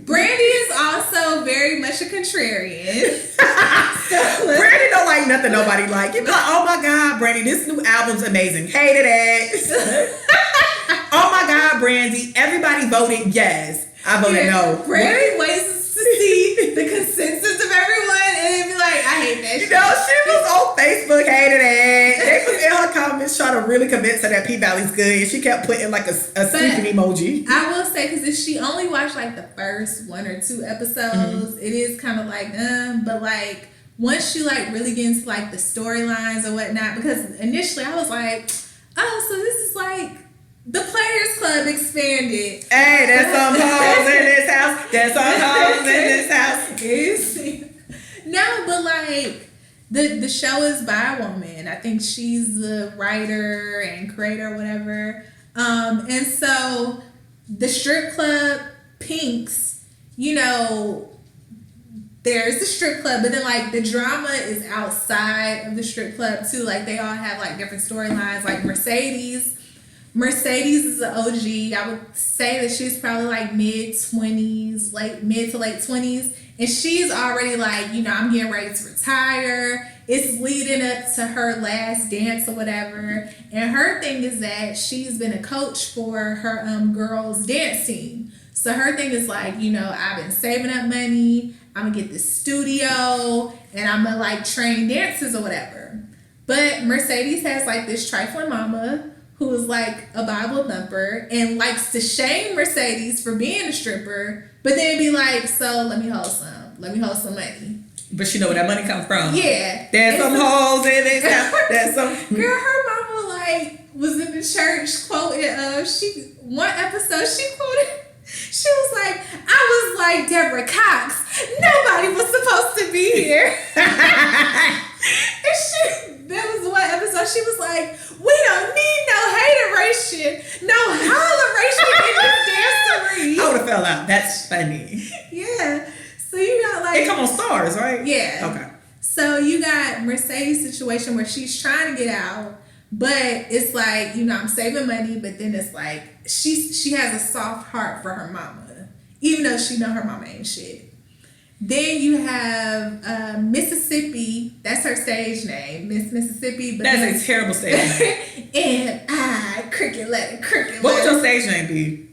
Brandy is also very much a contrarian. Brandy don't like nothing nobody like. You be like, oh my God, Brandy, this new album's amazing. Hated it. Oh my God, Brandy, everybody voted yes. I voted no. Brandy waits to see the consensus of everyone and then be like, I hate that shit. She was on Facebook, hated it. They was in y'all comments try to really convince her that P-Valley's good, and she kept putting like a sleeping emoji. I will say, because if she only watched like the first 1 or 2 episodes, it is kind of like, but like once you like really get into like the storylines or whatnot, because initially I was like, oh, so this is like the Players Club expanded. Hey, there's some hoes in this house. There's some hoes in this house. No, but like the show is by a woman. I think she's the writer and creator or whatever. And so the strip club Pinks, you know, there's the strip club, but then like the drama is outside of the strip club too. Like they all have like different storylines. Like Mercedes is an OG. I would say that she's probably like mid to late 20s. And she's already like, you know, I'm getting ready to retire. It's leading up to her last dance or whatever. And her thing is that she's been a coach for her girls' dance team. So her thing is like, you know, I've been saving up money. I'm going to get this studio. And I'm going to like train dancers or whatever. But Mercedes has like this trifling mama who is like a Bible thumper and likes to shame Mercedes for being a stripper, but then be like, so let me hold some money. But she know where that money come from. Yeah. There's some hoes in this house. There's some. Girl, her mama like was in the church quoted, one episode she quoted, she was like, I was like Deborah Cox. Nobody was supposed to be here. And that was one episode she was like, we don't need no hateration, no holleration in this dancery. I would have fell out. That's funny. Yeah. So you got like... It come on Stars, right? Yeah. Okay. So you got Mercedes' situation where she's trying to get out, but it's like, you know, I'm saving money, but then it's like, she has a soft heart for her mama, even though she know her mama ain't shit. Then you have Mississippi. That's her stage name, Miss Mississippi. But that's a terrible stage name. And cricket letter. What would your stage name be?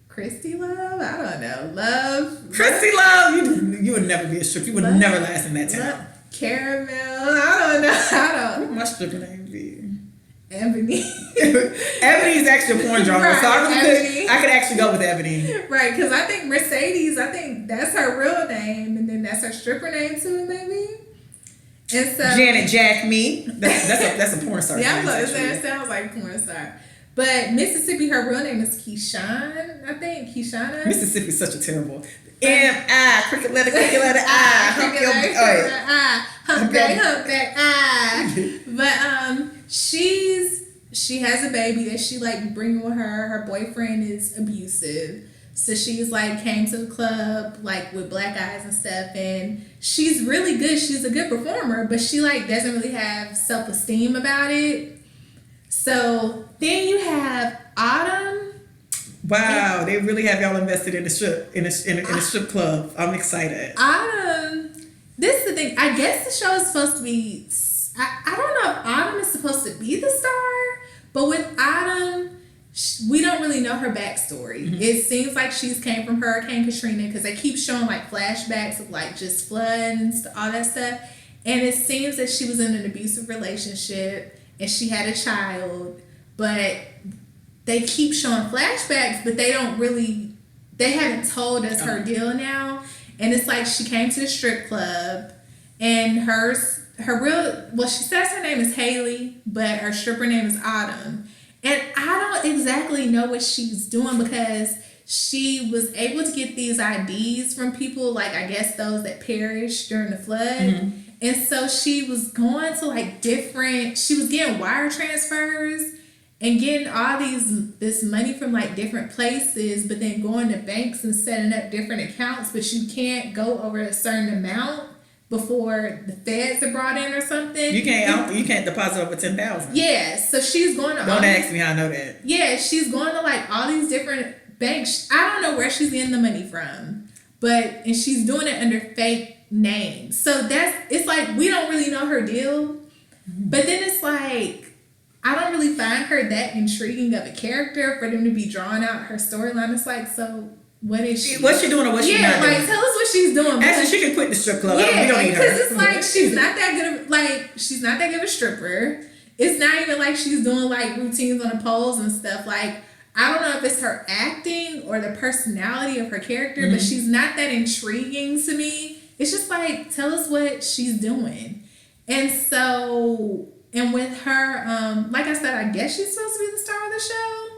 Christy Love? I don't know. Love. Christy Love? You would never be a stripper. You would never last in that town. Caramel. I don't know. What would my stripper name be? Ebony. Ebony is actually a porn genre, right, so I could actually go with Ebony. Right, because I think Mercedes, that's her real name, and then that's her stripper name too, maybe. And so Janet Jack Me. That's a porn star. Yeah, I'm going to say it sounds like a porn star. But Mississippi, her real name is Keyshawn, I think. Keyshawn. Mississippi's such a terrible. M-I, cricket letter I, humpback I. But she has a baby that she like bringing with her. Her boyfriend is abusive. So she's like came to the club like with black eyes and stuff, and she's really good. She's a good performer, but she like doesn't really have self-esteem about it. So then you have Autumn. Wow, they really have y'all invested in the strip in a strip club. I'm excited. Autumn, this is the thing. I guess the show is supposed to be. I don't know if Autumn is supposed to be the star, but with Autumn, we don't really know her backstory. Mm-hmm. It seems like she's came from Hurricane Katrina because they keep showing like flashbacks of like just floods, all that stuff, and it seems that she was in an abusive relationship and she had a child, but they keep showing flashbacks, but they haven't told us her deal now. And it's like she came to the strip club and she says her name is Haley, but her stripper name is Autumn. And I don't exactly know what she's doing because she was able to get these IDs from people, like I guess those that perished during the flood. Mm-hmm. And so she was going to like she was getting wire transfers and getting all this money from like different places, but then going to banks and setting up different accounts, but you can't go over a certain amount before the feds are brought in or something. You can't deposit over $10,000. Yeah, so she's going to. Don't ask me how I know that. Yeah, she's going to like all these different banks. I don't know where she's getting the money from, and she's doing it under fake names. So it's like we don't really know her deal, but then it's like I don't really find her that intriguing of a character for them to be drawing out her storyline. It's like, so what is she? What's she doing or what's she not doing? Yeah, like tell us what she's doing. Actually, she can quit the strip club. Yeah, we don't need her. Because it's like she's not that good of a stripper. it's not even like she's doing like routines on the poles and stuff. Like, I don't know if it's her acting or the personality of her character, but she's not that intriguing to me. It's just like, tell us what she's doing. And so, and with her, like I said, I guess she's supposed to be the star of the show.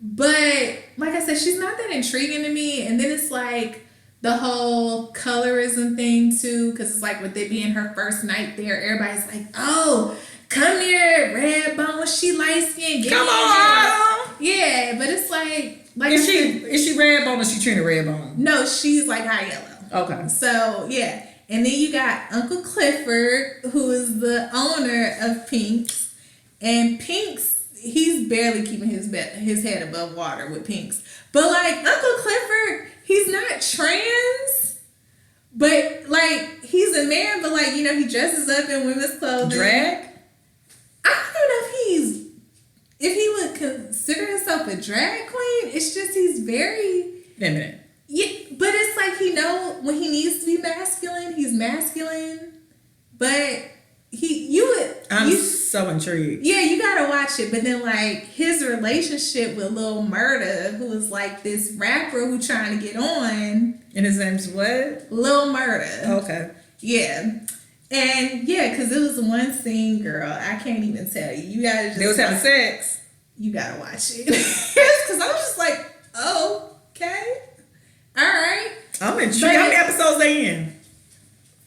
But like I said, she's not that intriguing to me. And then it's like the whole colorism thing too, because it's like with it being her first night there, everybody's like, oh, come here, red bone, she light skinned. Come on. Yeah, but it's like is she red bone or she Trina red bone? No, she's like high yellow. Okay. So yeah. And then you got Uncle Clifford, who is the owner of Pink's. And Pink's, he's barely keeping his head above water with Pink's. But like Uncle Clifford, he's not trans, but like he's a man, but like, you know, he dresses up in women's clothing. Drag? I don't know if he would consider himself a drag queen. It's just he's very feminine. Yeah, but it's like he know when he needs to be masculine, he's masculine. But I'm so intrigued. Yeah, you gotta watch it. But then like his relationship with Lil Murda, who is like this rapper who trying to get on. And his name's what? Lil Murda. Okay. Yeah. And yeah, because it was one scene, girl, I can't even tell you. You gotta just. They was having sex. You gotta watch it. Because I was just like, oh, okay. All right. I'm intrigued. How many episodes they in?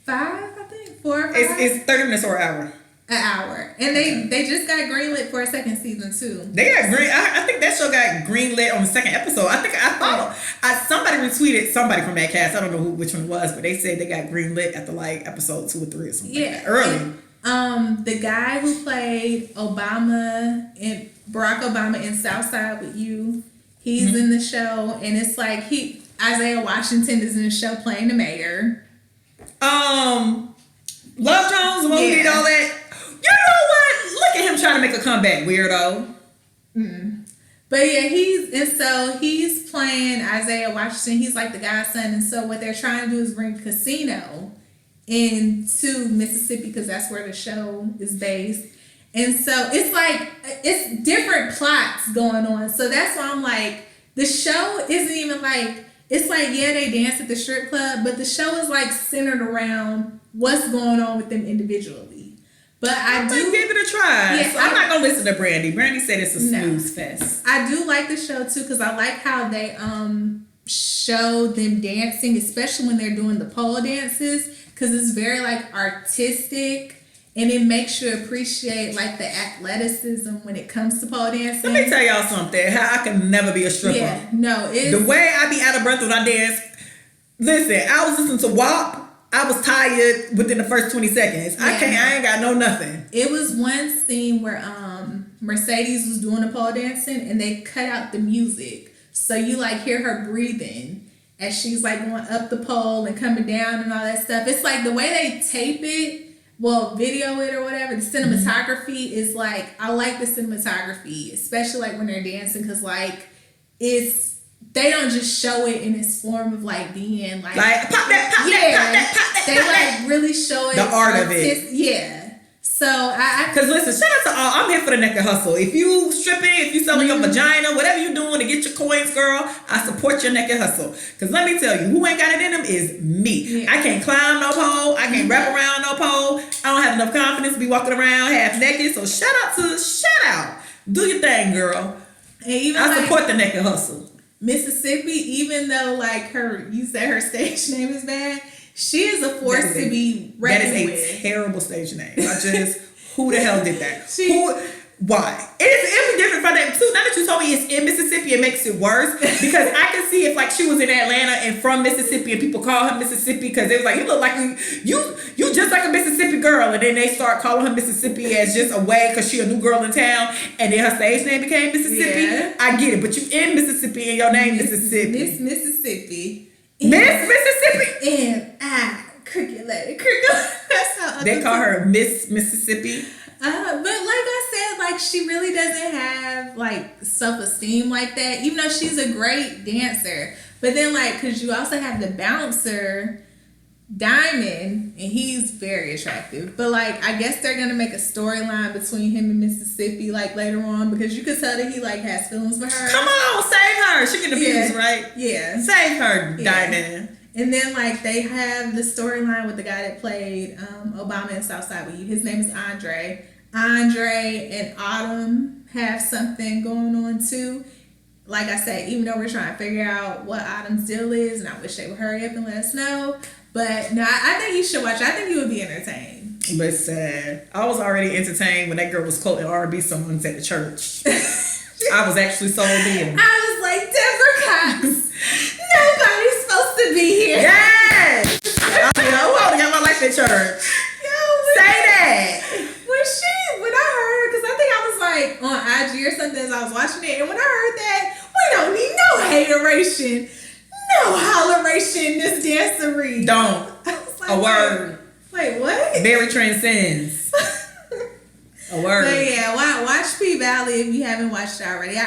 5, I think. 4 or 5. It's 30 minutes or an hour. An hour. And they just got greenlit for a second season too. They got I think that show got greenlit on the second episode. I think somebody retweeted somebody from that cast. I don't know which one it was, but they said they got greenlit at the like episode 2 or 3 or something. Yeah, like early. And, the guy who played Barack Obama in Southside with You, he's in the show, and it's like Isaiah Washington is in the show playing the mayor. Love Jones, the one who did all that. You know what? Look at him trying to make a comeback, weirdo. But yeah, he's playing Isaiah Washington. He's like the guy's son, and so what they're trying to do is bring casino into Mississippi because that's where the show is based. And so it's like it's different plots going on. So that's why I'm like, the show isn't even like, it's like, yeah, they dance at the strip club, but the show is like centered around what's going on with them individually. But I do give it a try. Yeah, so I'm not gonna listen to Brandy. Brandy said it's a snooze fest. I do like the show too because I like how they show them dancing, especially when they're doing the pole dances, because it's very like artistic and it makes you appreciate like the athleticism when it comes to pole dancing. Let me tell y'all something. How I can never be a stripper. Yeah, no, the way I be out of breath when I dance. Listen, I was listening to WAP. I was tired within the first 20 seconds. Yeah. I ain't got no nothing. It was one scene where Mercedes was doing the pole dancing and they cut out the music. So you like hear her breathing as she's like going up the pole and coming down and all that stuff. It's like the way they tape it, video it or whatever, the cinematography is like, I like the cinematography, especially like when they're dancing, because like they don't just show it in its form of like being like pop that, pop that, pop that. They like really show it the art of it. Yeah. So because listen, shout out to all. I'm here for the naked hustle. If you stripping, if you selling your vagina, whatever you doing to get your coins, girl, I support your naked hustle. Because let me tell you, who ain't got it in them is me. Yeah. I can't climb no pole. I can't wrap around no pole. I don't have enough confidence to be walking around half naked. So shout out. Do your thing, girl. And even I support the naked hustle. Mississippi, even though like you said her stage name is bad, she is a force to be reckoned with. That is a terrible stage name. Who the hell did that? Why? It's different from that too. Now that you told me it's in Mississippi, it makes it worse because I can see if like she was in Atlanta and from Mississippi and people call her Mississippi because they was like, you look like you just like a Mississippi girl, and then they start calling her Mississippi as just a way because she a new girl in town, and then her stage name became Mississippi. Yeah. I get it, but you in Mississippi and your name Mississippi. Miss Mississippi. Miss Mississippi. M.I. Cricket Lady. That's how they call her Miss Mississippi. But like I said, like she really doesn't have like self-esteem like that, even though she's a great dancer. But then like, cause you also have the bouncer Diamond, and he's very attractive, but like I guess they're gonna make a storyline between him and Mississippi like later on, because you could tell that he like has feelings for her. Come on, save her. She get abused, right? Yeah, save her, Diamond. And then like they have the storyline with the guy that played Obama in Southside with You. His name is Andre. Andre and Autumn have something going on too. Like I said, even though we're trying to figure out what Autumn's deal is, and I wish they would hurry up and let us know. But no, I think you should watch it. I think you would be entertained. Listen, I was already entertained when that girl was quoting R&B songs at the church. I was actually sold in. I was like, Deborah Cox, nobody's supposed to be here. Yes! I said, who else got my life at church? Say that. When I heard her, because I think I was like on IG or something as I was watching it, and when I heard that, we don't need no hateration. No holleration in this dancery. Don't. I was like, a word. Wait, what? Very transcends. A word. But yeah, watch P Valley if you haven't watched it already.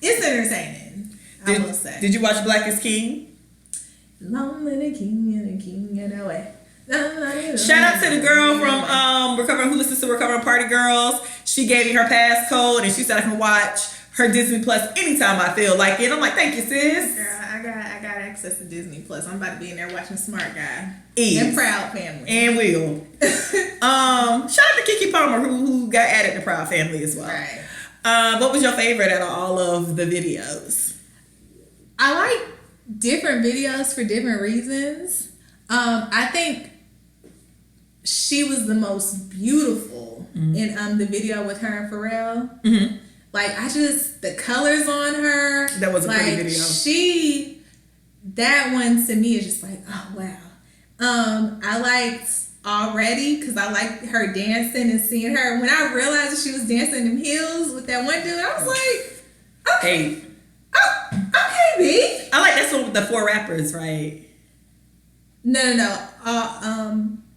It's entertaining. I will say. Did you watch Black is King? Long little king and a king in a way. Shout out to the girl from Recovering, who listens to Recovering Party Girls. She gave me her passcode and she said I can watch her Disney Plus anytime I feel like it. I'm like, thank you, sis. Girl, I got access to Disney Plus. I'm about to be in there watching Smart Guy Eve. and Proud Family. And Will. Shout out to Keke Palmer who got added to Proud Family as well. Right. What was your favorite out of all of the videos? I like different videos for different reasons. I think she was the most beautiful in the video with her and Pharrell. Mm-hmm. Like, the colors on her. That was a pretty video. That one to me is just like, oh, wow. I liked Already because I liked her dancing and seeing her. When I realized that she was dancing in heels with that one dude, I was like, okay. Okay, B. I like that's one with the 4 rappers, right? No.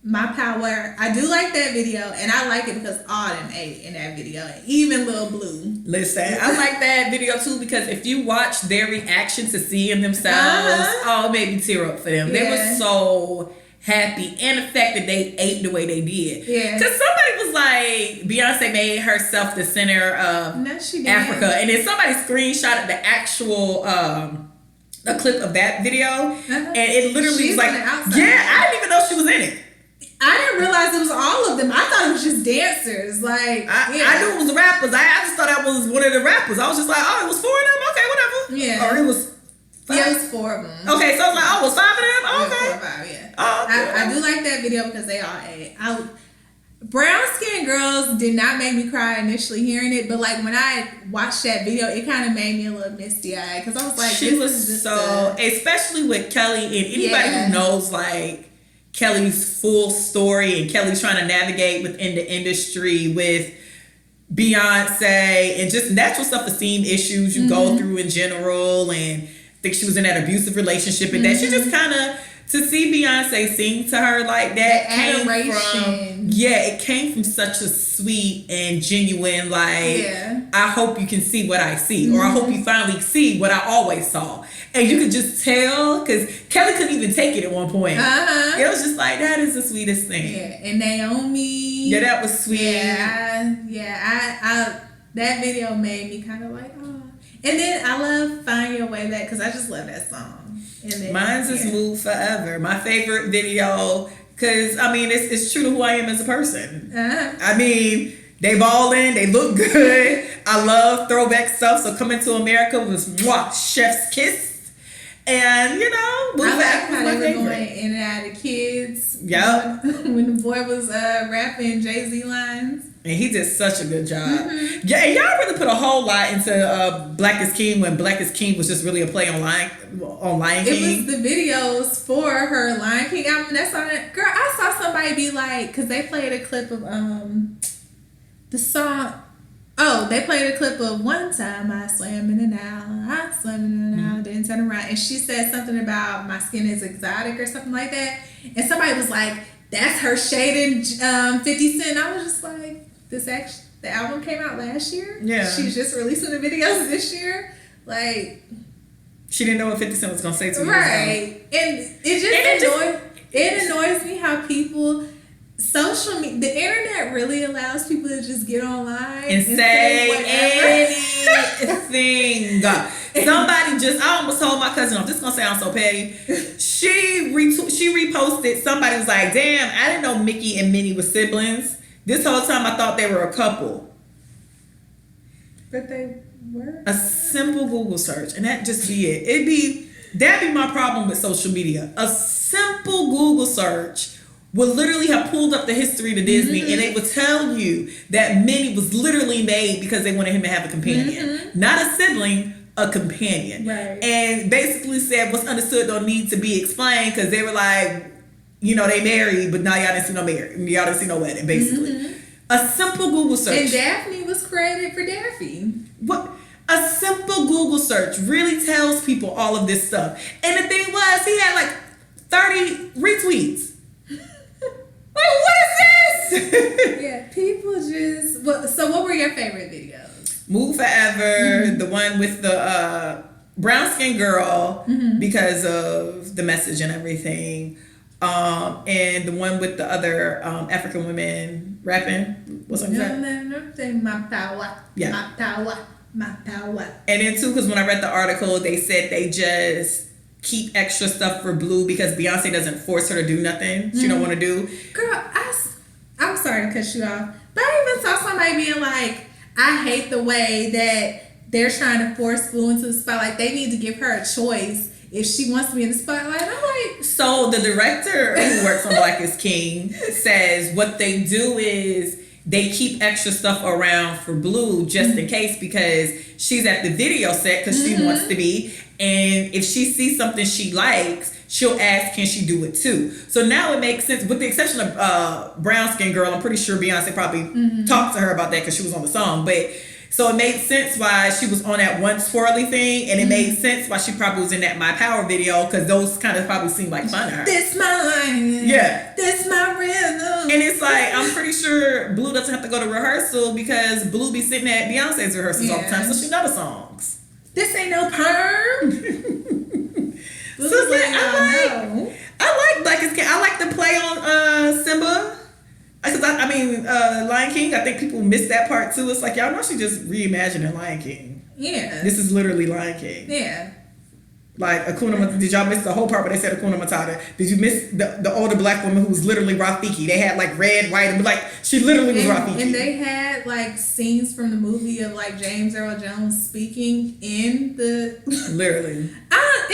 My Power. I do like that video, and I like it because Autumn ate in that video, and even Lil Blue. Listen, I like that video too because if you watch their reaction to seeing themselves, it made me tear up for them. Yeah. They were so happy, and the fact that they ate the way they did. Yeah. Because somebody was like, Beyonce made herself the center of Africa, and then somebody screenshotted the actual a clip of that video, and it literally was like, I didn't even know she was in it. I didn't realize it was all of them. I thought it was just dancers. Like, I knew it was rappers. I just thought that was one of the rappers. I was just like, oh, it was 4 of them? Okay, whatever. Yeah. Or it was 5? Yeah, it was 4 of them. Okay, so I was like, oh, it was 5 of them? Oh, okay. 4 or 5, yeah. Oh, okay. I do like that video because they all ate. Brown Skin Girls did not make me cry initially hearing it, but like when I watched that video, it kind of made me a little misty-eyed because I was like, she was so, especially with Kelly, and anybody who knows like Kelly's full story, and Kelly's trying to navigate within the industry with Beyonce and just natural self-esteem issues you go through in general, and I think she was in that abusive relationship and that she just kind of, to see Beyonce sing to her like that it came from such a sweet and genuine I hope you can see what I see, or I hope you finally see what I always saw. And you could just tell, because Kelly couldn't even take it at one point. It was just like, that is the sweetest thing. Yeah, and Naomi. Yeah, that was sweet. I that video made me kind of like, oh. And then I love Find Your Way Back because I just love that song. Mine's is Move Forever. My favorite video, because, I mean, it's true to who I am as a person. I mean, they ballin', they look good. I love throwback stuff. So Coming to America was chef's kiss. And, I like how they were going in and out of Kids. Yep. When the boy was rapping Jay-Z lines. And he did such a good job. Yeah, and y'all really put a whole lot into Black is King when Black is King was just really a play on Lion King. It was the videos for her Lion King album. That's on it. Girl, I saw somebody be like, because they played a clip of the song. Oh, they played a clip of One Time I Swam in an Owl, I swam in an owl, didn't turn around. And she said something about my skin is exotic or something like that. And somebody was like, that's her shading 50 Cent. I was just like, the album came out last year? Yeah. She's just releasing the videos this year? Like... She didn't know what 50 Cent was going to say to you. Right. And it just annoyed... It annoys me how people, social media, the internet really allows people to just get online and say anything. Somebody I almost told my cousin off. This is gonna sound so petty. She reposted. Somebody was like, "Damn, I didn't know Mickey and Minnie were siblings. This whole time I thought they were a couple." But they were. A simple Google search, and that just be it. That'd be my problem with social media. A simple Google search would literally have pulled up the history to Disney, and it would tell you that Minnie was literally made because they wanted him to have a companion, not a sibling, a companion. Right. And basically said what's understood don't need to be explained because they were like, you know, they married, but now y'all didn't see no marriage, y'all didn't see no wedding. Basically, a simple Google search. And Daphne was created for Daffy. What? A simple Google search really tells people all of this stuff. And the thing was, he had like 30 retweets. Like, what is this? Yeah, people just. Well, so, what were your favorite videos? Move Forever, the one with the brown skin girl because of the message and everything, and the one with the other African women rapping. What's that? My power. Yeah. My power. My power. And then too, because when I read the article, they said they just keep extra stuff for Blue because Beyonce doesn't force her to do nothing she don't want to do. Girl, I'm sorry to cut you off, but I even saw somebody being like, I hate the way that they're trying to force Blue into the spotlight. They need to give her a choice if she wants to be in the spotlight. I'm like... So the director who works on Black is King says what they do is they keep extra stuff around for Blue just in case because she's at the video set because she wants to be. And if she sees something she likes, she'll ask, can she do it too? So now it makes sense, with the exception of Brown Skin Girl. I'm pretty sure Beyonce probably talked to her about that because she was on the song. But so it made sense why she was on that one twirly thing. And it made sense why she probably was in that My Power video because those kind of probably seemed like fun to her. This my line. Yeah. This my rhythm. And it's like, I'm pretty sure Blue doesn't have to go to rehearsal because Blue be sitting at Beyonce's rehearsals all the time. So she know the songs. This ain't no perm. So it's like, I like Black is King. I like the play on Simba. Because I mean, Lion King, I think people miss that part too. It's like, y'all know she just reimagining Lion King. Yeah. This is literally Lion King. Yeah. Like Akuna Matata. Did y'all miss the whole part where they said Akuna Matata? Did you miss the older black woman who was literally Rafiki? They had like red, white, and like she literally was Rafiki. And they had like scenes from the movie of like James Earl Jones speaking in the literally.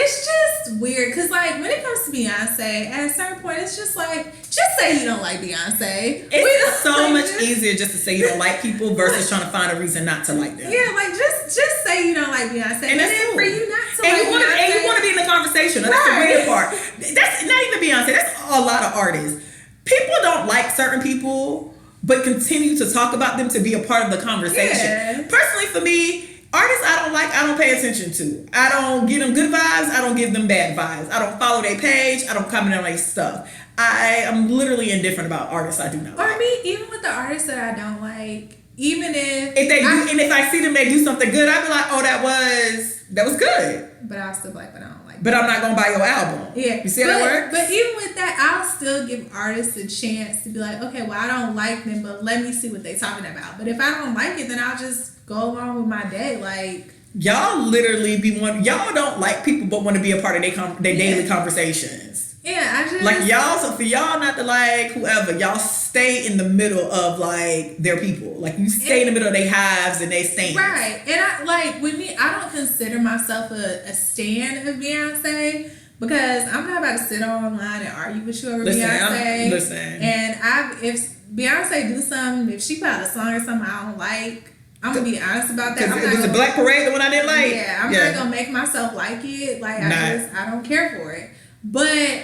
It's just weird because like when it comes to Beyonce, at a certain point, it's just like just say you don't like Beyonce. It's so much easier just to say you don't like people versus trying to find a reason not to like them. Yeah, like just say you don't like Beyonce, and that's cool. For you not to and like you want to be in the conversation. That's the weird part. That's not even Beyonce. That's a lot of artists. People don't like certain people, but continue to talk about them to be a part of the conversation. Yeah. Personally, for me, artists I don't like, I don't pay attention to. I don't give them good vibes. I don't give them bad vibes. I don't follow their page. I don't comment on their stuff. I am literally indifferent about artists I do not like. Or me, even with the artists that I don't like, even if they do, and if I see them, they do something good, I'd be like, oh, that was good. But I'll still like, but I don't like. But I'm not gonna buy your album. Yeah, you see how that works. But even with that, I'll still give artists a chance to be like, okay, well, I don't like them, but let me see what they're talking about. But if I don't like it, then I'll just go along with my day. Like y'all literally y'all don't like people, but want to be a part of their daily conversations. Yeah, I just like y'all. So for y'all not to like whoever, y'all stay in the middle of like their people. Like you stay in the middle of their hives and they stands. Right. And I like with me, I don't consider myself a stan of Beyonce because I'm not about to sit online and argue with you over Beyonce. Listen. And if Beyonce do something, if she put out a song or something I don't like, I'm gonna be honest about that. Was the Black Parade the one I didn't like? Yeah, I'm not gonna make myself like it. Like I don't care for it. But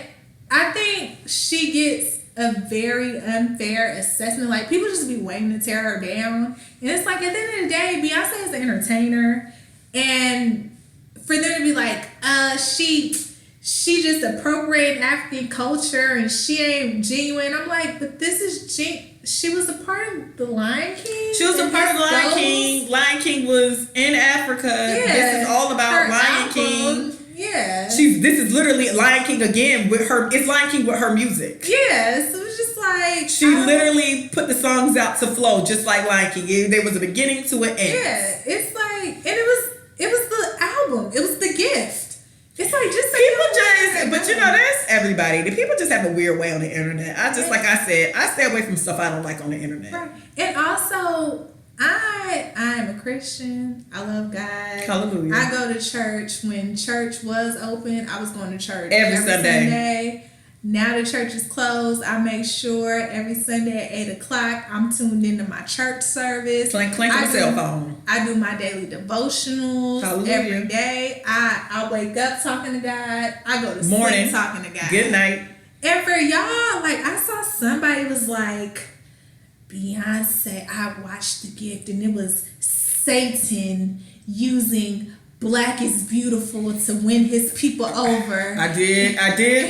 I think she gets a very unfair assessment. Like people just be waiting to tear her down. And it's like at the end of the day, Beyonce is an entertainer. And for them to be like, she just appropriated African culture and she ain't genuine. I'm like, but this is she was a part of the Lion King. She was a part of the Lion King. Lion King was in Africa. Yeah, this is all about Lion King. Yeah. This is literally Lion King again with her. It's Lion King with her music. Yeah, so it's just like she literally put the songs out to flow just like Lion King. There was a beginning to an end. Yeah, it's like, and it was the album. It was the gift. It's like but you know, that's everybody. The people just have a weird way on the internet. Like I said, I stay away from stuff I don't like on the internet. Right. And also, I am a Christian. I love God. Hallelujah. I go to church. When church was open, I was going to church every Sunday. Now the church is closed. I make sure every Sunday at 8 o'clock I'm tuned into my church service. Clank my cell phone. I do my daily devotionals every day. I wake up talking to God. I go to sleep talking to God. Good night. And for y'all, like, I saw somebody was like, Beyonce, I watched The Gift, and it was Satan using Black is Beautiful to win his people over. I did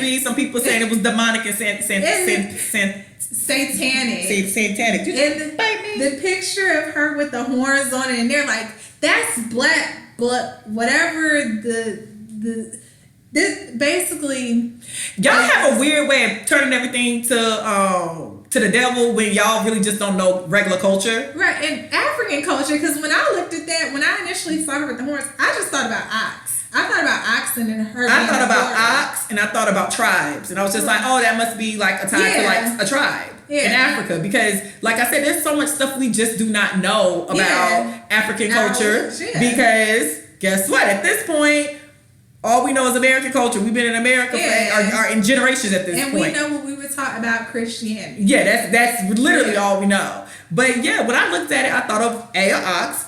read some people saying it was demonic and satanic. Satanic. The picture of her with the horns on it, and they're like, that's black, but whatever this basically. Y'all have a weird way of turning everything to the devil when y'all really just don't know regular culture. Right, and African culture, because when I looked at that, when I initially saw her with the horns, I just thought about ox. I thought about oxen and her. I thought about ox, and I thought about tribes, and I was just like, oh, that must be like a time to like a tribe in Africa, because like I said, there's so much stuff we just do not know about African culture, because guess what? At this point, all we know is American culture. We've been in America for in generations at this point. And we know what we were taught about Christianity. Yeah, that's literally all we know. But yeah, when I looked at it, I thought of an ox,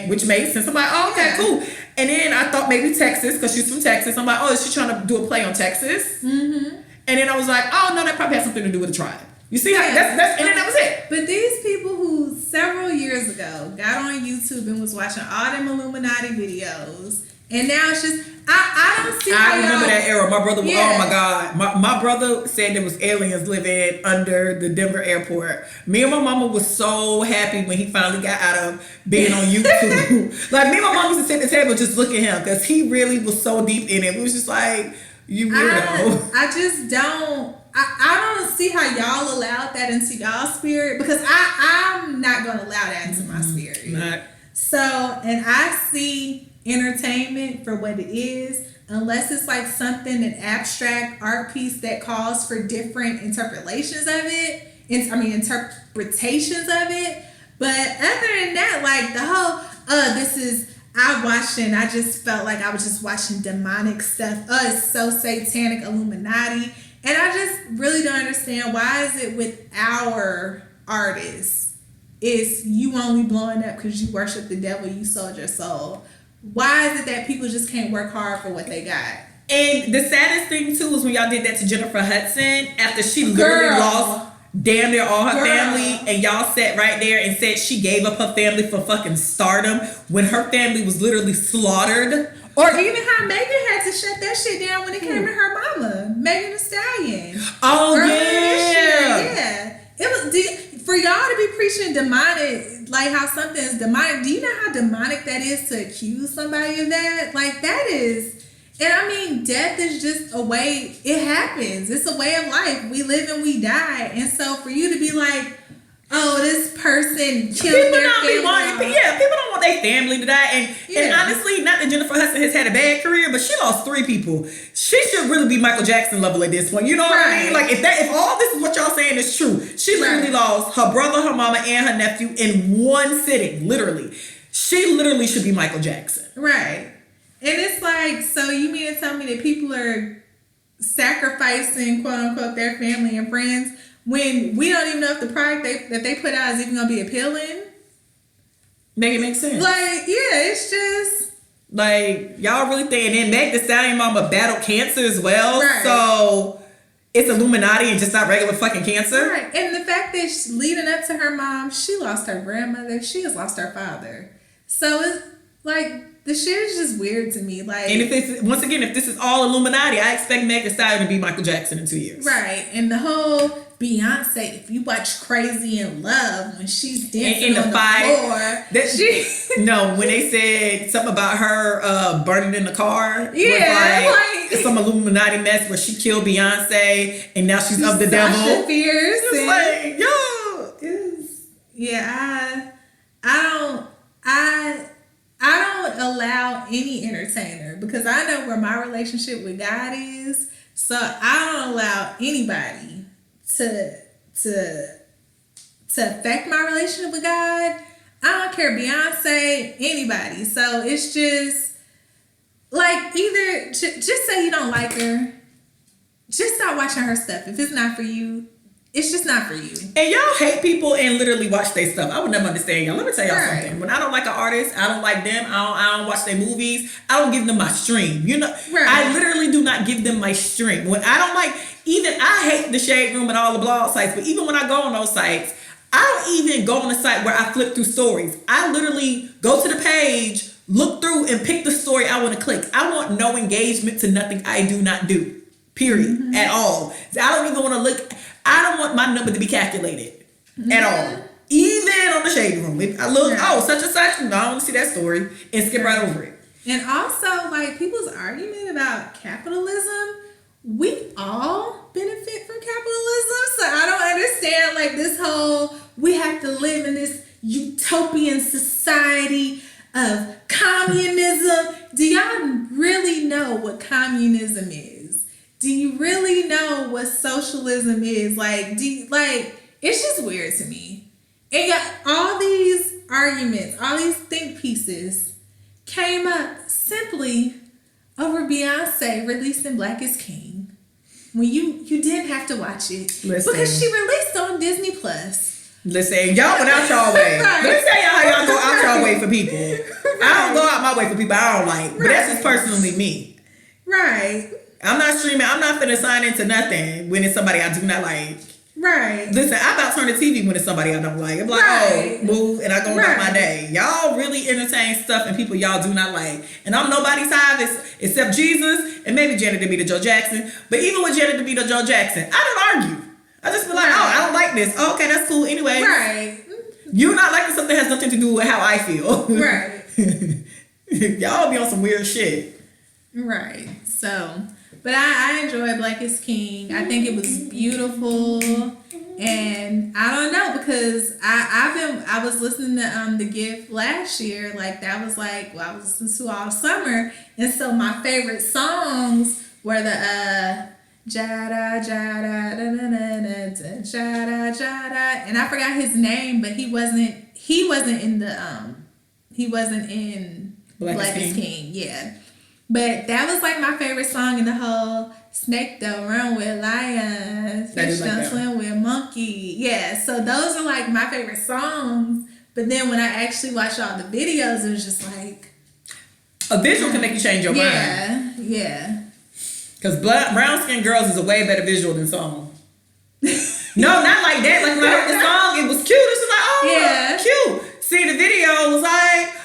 which made sense. I'm like, oh, okay, cool. And then I thought maybe Texas, because she's from Texas. I'm like, oh, is she trying to do a play on Texas? Mm-hmm. And then I was like, oh, no, that probably has something to do with the tribe. You see how and then that was it. But these people who several years ago got on YouTube and was watching all them Illuminati videos, and now it's just I don't see how I remember that era. My brother was, oh my God. My brother said there was aliens living under the Denver airport. Me and my mama was so happy when he finally got out of being on YouTube. Like, me and my mom used to sit at the table just look at him, because he really was so deep in it. It was just like, you weirdo. I just don't. I don't see how y'all allowed that into y'all spirit, because I'm not going to allow that into my spirit. Not. So, and I see entertainment for what it is, unless it's like something, an abstract art piece that calls for different interpretations of it. But other than that, like the whole, I watched and I just felt like I was just watching demonic stuff. It's so satanic, Illuminati. And I just really don't understand, why is it with our artists, it's you only blowing up because you worship the devil, you sold your soul. Why is it that people just can't work hard for what they got? And the saddest thing too is when y'all did that to Jennifer Hudson after she literally lost damn near all her family, and y'all sat right there and said she gave up her family for fucking stardom when her family was literally slaughtered. Or even how Megan had to shut that shit down when it came to her mama, Megan Thee Stallion. Oh yeah. It was for y'all to be preaching demonic, like how something is demonic. Do you know how demonic that is to accuse somebody of that? Like, that is. And I mean, death is just a way, it happens. It's a way of life. We live and we die. And so for you to be like, oh, this person killed their family. People don't want their family to die. And honestly, not that Jennifer Hudson has had a bad career, but she lost 3 people. She should really be Michael Jackson level at this point. You know what I mean? Like, if all this is what y'all saying is true, she literally lost her brother, her mama, and her nephew in one sitting. Literally. She literally should be Michael Jackson. Right. And it's like, so you mean to tell me that people are sacrificing, quote unquote, their family and friends when we don't even know if the product that they put out is even going to be appealing? Make it make sense. Like, it's just. Like, y'all really think, and then Meg Thee Stallion mama battled cancer as well. Right. So it's Illuminati and just not regular fucking cancer. Right. And the fact that leading up to her mom, she lost her grandmother. She has lost her father. So it's like, the shit is just weird to me. Like, and if this is all Illuminati, I expect Meg Thee Stallion to be Michael Jackson in 2 years. Right. And the whole Beyonce, if you watch Crazy in Love, when she's dancing on the floor. No, when they said something about her burning in the car. Yeah, some Illuminati mess where she killed Beyonce and now she's of the devil. Sasha Fierce. It's like, yo, is yeah, I don't allow any entertainer, because I know where my relationship with God is. So I don't allow anybody to affect my relationship with God. I don't care, Beyonce, anybody. So it's just like, either just say you don't like her, just stop watching her stuff. If it's not for you, it's just not for you. And y'all hate people and literally watch their stuff. I would never understand y'all. Let me tell y'all something. When I don't like an artist, I don't like them. I don't watch their movies. I don't give them my stream. You know, I literally do not give them my stream. When I don't like, I hate the Shade Room and all the blog sites, but even when I go on those sites, I don't even go on a site where I flip through stories. I literally go to the page, look through, and pick the story I want to click. I want no engagement to nothing I do not do. Period. At all. I don't even want to look. I don't want my number to be calculated at all. Even on the Shade Room. If I look, such and such, no, I don't want to see that story, and skip right over it. And also, like, people's argument about capitalism, we all benefit from capitalism. So I don't understand, like, this whole, we have to live in this utopian society of communism. Do y'all really know what communism is? Do you really know what socialism is? Like, it's just weird to me. And got all these arguments, all these think pieces came up simply over Beyonce releasing Black is King. When you didn't have to watch it. Listen. Because she released on Disney Plus. Listen, y'all went out y'all way. Right. Let me tell y'all how y'all go out y'all way for people. I don't go out my way for people I don't like. But that's just personally me. Right. I'm not streaming. I'm not finna sign into nothing when it's somebody I do not like. Right. Listen, I about turn the TV when it's somebody I don't like. I'm like, oh, move, and I go about my day. Y'all really entertain stuff and people y'all do not like. And I'm nobody's side except Jesus and maybe Janet DeVito, Joe Jackson. But even with Janet DeVito, Joe Jackson, I don't argue. I just be like, I don't like this. Oh, okay, that's cool. Anyway. Right. You not liking something that has nothing to do with how I feel. Right. Y'all be on some weird shit. Right. So, but I enjoyed Black is King. I think it was beautiful, and I don't know, because I was listening to The Gift last year. Like, that was like what I was listening to all summer, and so my favorite songs were the Jada Jada da da da da Jada Jada, and I forgot his name, but he wasn't in Black is King. Yeah. But that was like my favorite song in the whole Snake Don't Run with Lions, Fish Don't Swim with Monkey. Yeah, so those are like my favorite songs. But then when I actually watched all the videos, it was just like, a visual can make you change your mind. Yeah. Because Brown Skin Girls is a way better visual than song. No, not like that. Like, when I heard the song, it was cute. It's just like, oh, cute. See, the video was like,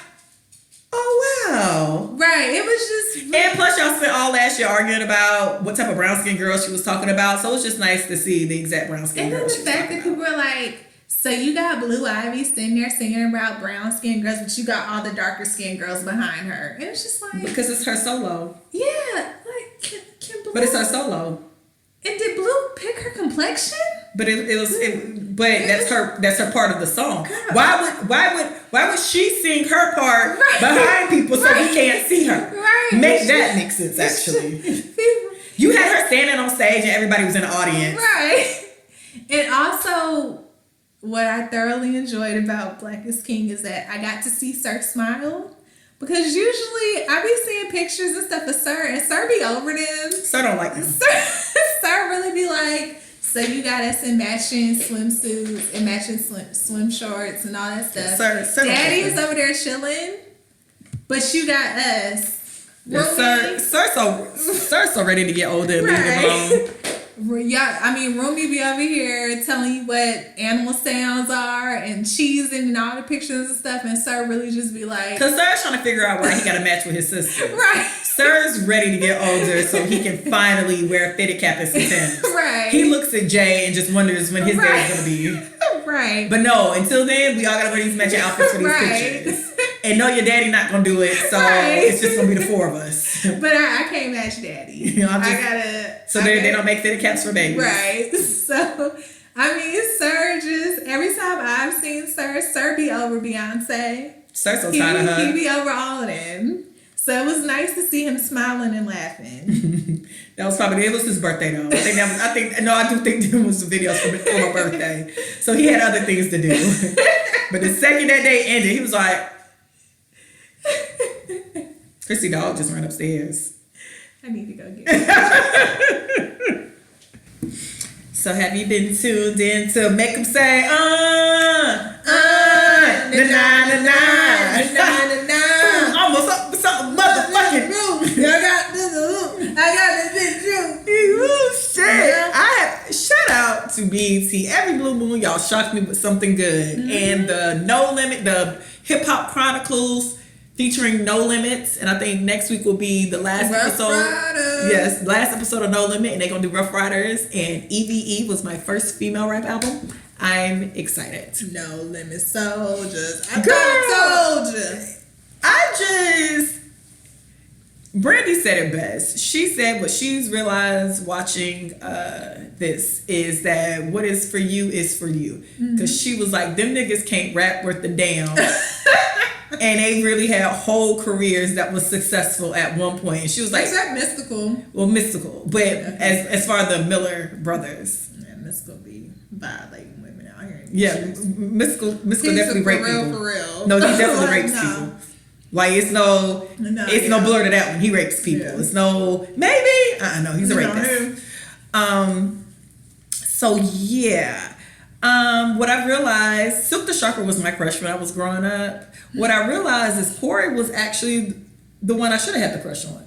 oh, wow. Right. It was just... And plus, y'all spent all last year arguing about what type of brown skin girl she was talking about. So it's just nice to see the exact brown skin girl. And then the fact that people were like, so you got Blue Ivy sitting there singing about brown skin girls, but you got all the darker skin girls behind her. And it's just like... Because it's her solo. Yeah. Like, can Blue... But it's her solo. And did Blue pick her complexion? But that's her part of the song. God. Why would she sing her part behind people so we can't see her? Right. Make sense, actually. You had her standing on stage and everybody was in the audience. Right. And also, what I thoroughly enjoyed about Black is King is that I got to see Sir smile. Because usually I be seeing pictures and stuff of Sir, and Sir be over them. Sir don't like them. Sir really be like, so you got us in matching swimsuits and matching swim shorts and all that stuff. Sir Daddy is over there chilling, but you got us. Yeah, Sir's so ready to get older and leave him alone. Yeah, I mean, Rumi be over here telling you what animal sounds are and cheesing and all the pictures and stuff, and Sir really just be like... Because Sir's trying to figure out why he got a match with his sister. Right. Sir's ready to get older so he can finally wear a fitted cap and some Timbs. Right. He looks at Jay and just wonders when his day is going to be. Right. But no, until then, we all got to wear these matching outfits for these pictures. And no, your daddy not gonna do it, so it's just gonna be the four of us. But I can't match daddy. You know, they don't make fitted caps for babies. Right. So, I mean, Sir just, every time I've seen Sir be over Beyonce. Sir's so tired of her. He be over all of them. So it was nice to see him smiling and laughing. That was probably, it was his birthday though. I do think there was some videos for my birthday. So he had other things to do. But the second that day ended, he was like, Chrissy dog just ran upstairs. I need to go get it. So have you been tuned in to make them say, almost something motherfucking I got this bitch. Oh shit! Shout out to BET. Every blue moon, y'all shock me with something good. And the No Limit, the Hip Hop Chronicles featuring No Limits, and I think next week will be the last episode. Yes, last episode of No Limit, and they're gonna do Rough Riders. And EVE was my first female rap album. I'm excited. No Limit Soldiers. I told you. Brandy said it best. She said what she's realized watching this is that what is for you is for you. Because she was like, them niggas can't rap worth a damn. And they really had whole careers that was successful at one point. And she was like, except Mystical. Well, Mystical. But as far as the Miller brothers. Yeah, Mystical be violating women out here. Yeah, Mystical definitely raped people. For real. No, he definitely rapes people. Like it's no blur to that one. He rapes people. Yeah. It's no maybe. No, he's a rapist. So yeah. What I realized, Silk the Shocker was my crush when I was growing up. What I realized is Corey was actually the one I should have had the crush on.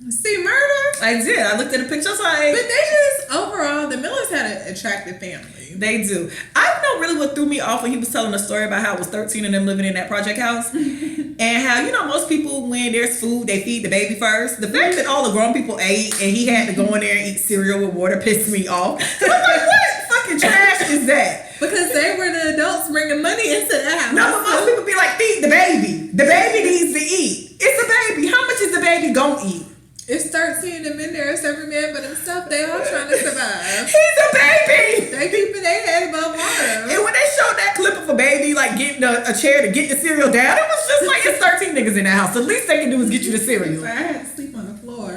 See, Murder? I did. I looked at the picture. I was like, but they just overall, the Millers had an attractive family. They do. I know really what threw me off when he was telling a story about how it was 13 of them living in that project house. And how, most people, when there's food, they feed the baby first. The fact that all the grown people ate and he had to go in there and eat cereal with water pissed me off. I'm like, what fucking trash is that? Because they were the adults bringing money into the house. No, but most people be like, feed the baby. The baby needs to eat. It's a baby. How much is the baby gonna eat? It's 13 of them in there. It's every man but himself. They all trying to survive. He's a baby. They keeping their head above water. And when they showed that clip of a baby like getting a chair to get the cereal down, it was just like it's 13 niggas in the house. The least they can do is get you the cereal. I had to sleep on the floor.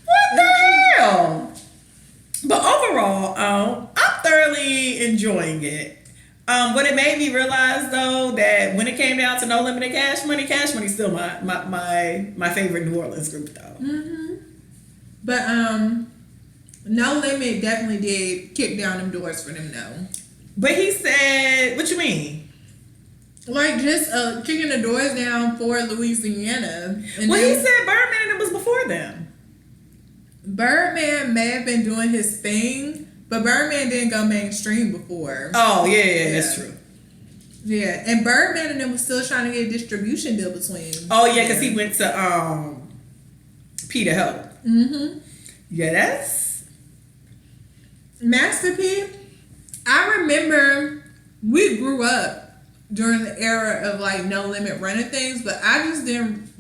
What the hell? But overall, I'm thoroughly enjoying it. But it made me realize though that when it came down to No Limit and Cash Money's still my favorite New Orleans group though. Mm-hmm. But No Limit definitely did kick down them doors for them though. But he said, what you mean? Like just kicking the doors down for Louisiana. Well, he said Birdman and it was before them. Birdman may have been doing his thing, but Birdman didn't go mainstream before. Oh, yeah, that's true. Yeah, and Birdman and them was still trying to get a distribution deal between. Oh, yeah, because he went to Peter Help. Mm-hmm. Yeah, that's... Master P, I remember we grew up during the era of like No Limit running things, but I didn't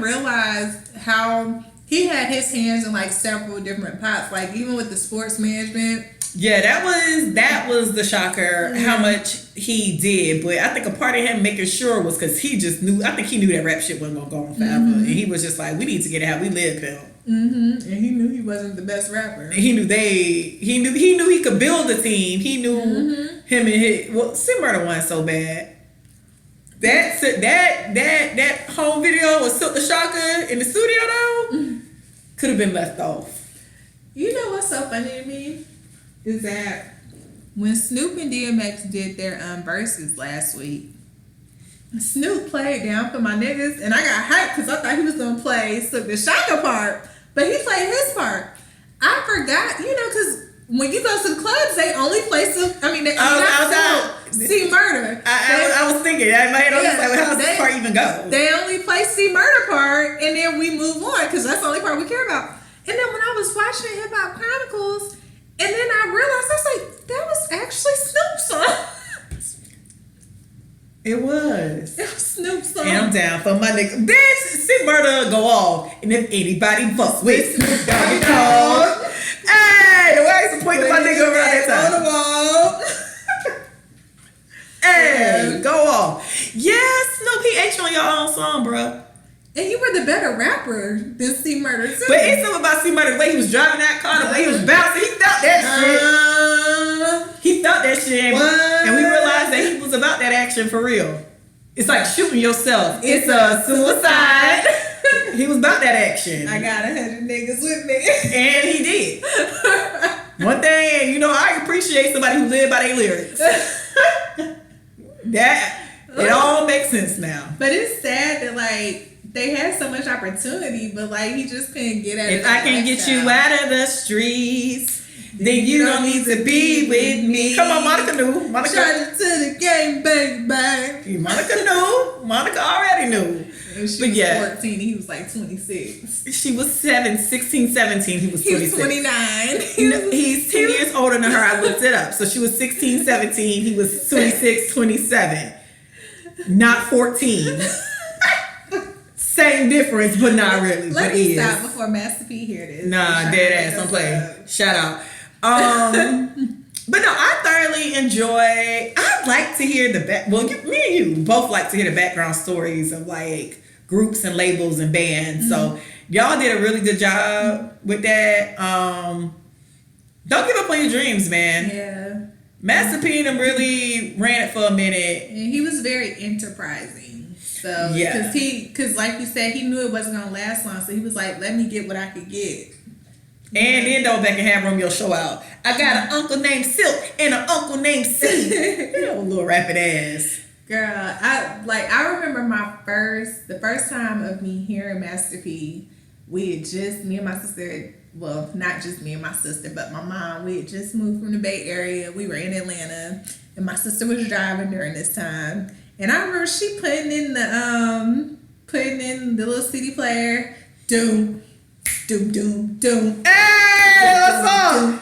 realize how he had his hands in like several different pots, like even with the sports management. Yeah, that was the shocker, how much he did. But I think a part of him making sure was because he just knew. I think he knew that rap shit wasn't gonna go on forever, and he was just like, we need to get it how we live, pimp. And he knew he wasn't the best rapper. And he knew he could build a team. He knew him and his. Well, Sim Murder wasn't so bad. That home video with Silk the Shocker in the studio though could have been left off. You know what's so funny to me is that when Snoop and DMX did their verses last week, Snoop played Down for My Niggas, and I got hyped because I thought he was gonna play Silk the Shocker part, but he played his part. I forgot, because when you go to the clubs, they only play Silk. I mean, C Murder. I was thinking, in my head, I was like, how does this part even go? They only play C Murder part, and then we move on because that's the only part we care about. And then when I was watching Hip Hop Chronicles, and then I realized, I was like, that was actually Snoop's song. It was. It was Snoop's song. And I'm down for my nigga. Bitch, see murder go off. And if anybody fucks with Snoop Doggy Dogg. Hey, the way I used to point to my nigga around that time. On the wall. Hey, go off. Yeah, Snoop, he ate you on your own song, bro. And you were the better rapper than C Murder too. But it's something about C Murder, the way he was driving that car, the way he was bouncing, he felt that shit. He felt that shit. And we realized that he was about that action for real. It's like shooting yourself. It's a suicide. He was about that action. I got 100 niggas with me. And he did. One thing, you know, I appreciate somebody who lived by their lyrics. That, it all makes sense now. But it's sad that, like, they had so much opportunity, but, like, he just couldn't get at it. If I can get you out of the streets, then you don't need to be with me. Come on, Monica knew. Monica. Charge it to the game, baby. Monica knew. Monica already knew. And she was 14 and he was like 26. She was 16, 17. He was 26. He was 29. He's 10 years older than her. I looked it up. So she was 16, 17. He was 26, 27. Not 14. Same difference, but not really. Let me stop before Master P hear this. Nah, dead ass. Don't play. Shout out. But no, I thoroughly enjoy. I like to hear the back. Well, me and you both like to hear the background stories of like groups and labels and bands. Mm-hmm. So y'all did a really good job with that. Don't give up on your dreams, man. Yeah. Master P and them really ran it for a minute. And he was very enterprising. So yeah, because like you said, he knew it wasn't gonna last long. So he was like, "Let me get what I could get." And then go back and have Romeo show out. I got an uncle named Silk and an uncle named C. You know, little rapid ass. Girl, I remember the first time of me hearing Master P, we had just, me and my sister, well, not just me and my sister, but my mom, we had just moved from the Bay Area. We were in Atlanta, and my sister was driving during this time. And I remember she putting in the little CD player, doom, doom, doom, doom. Hey, what's up?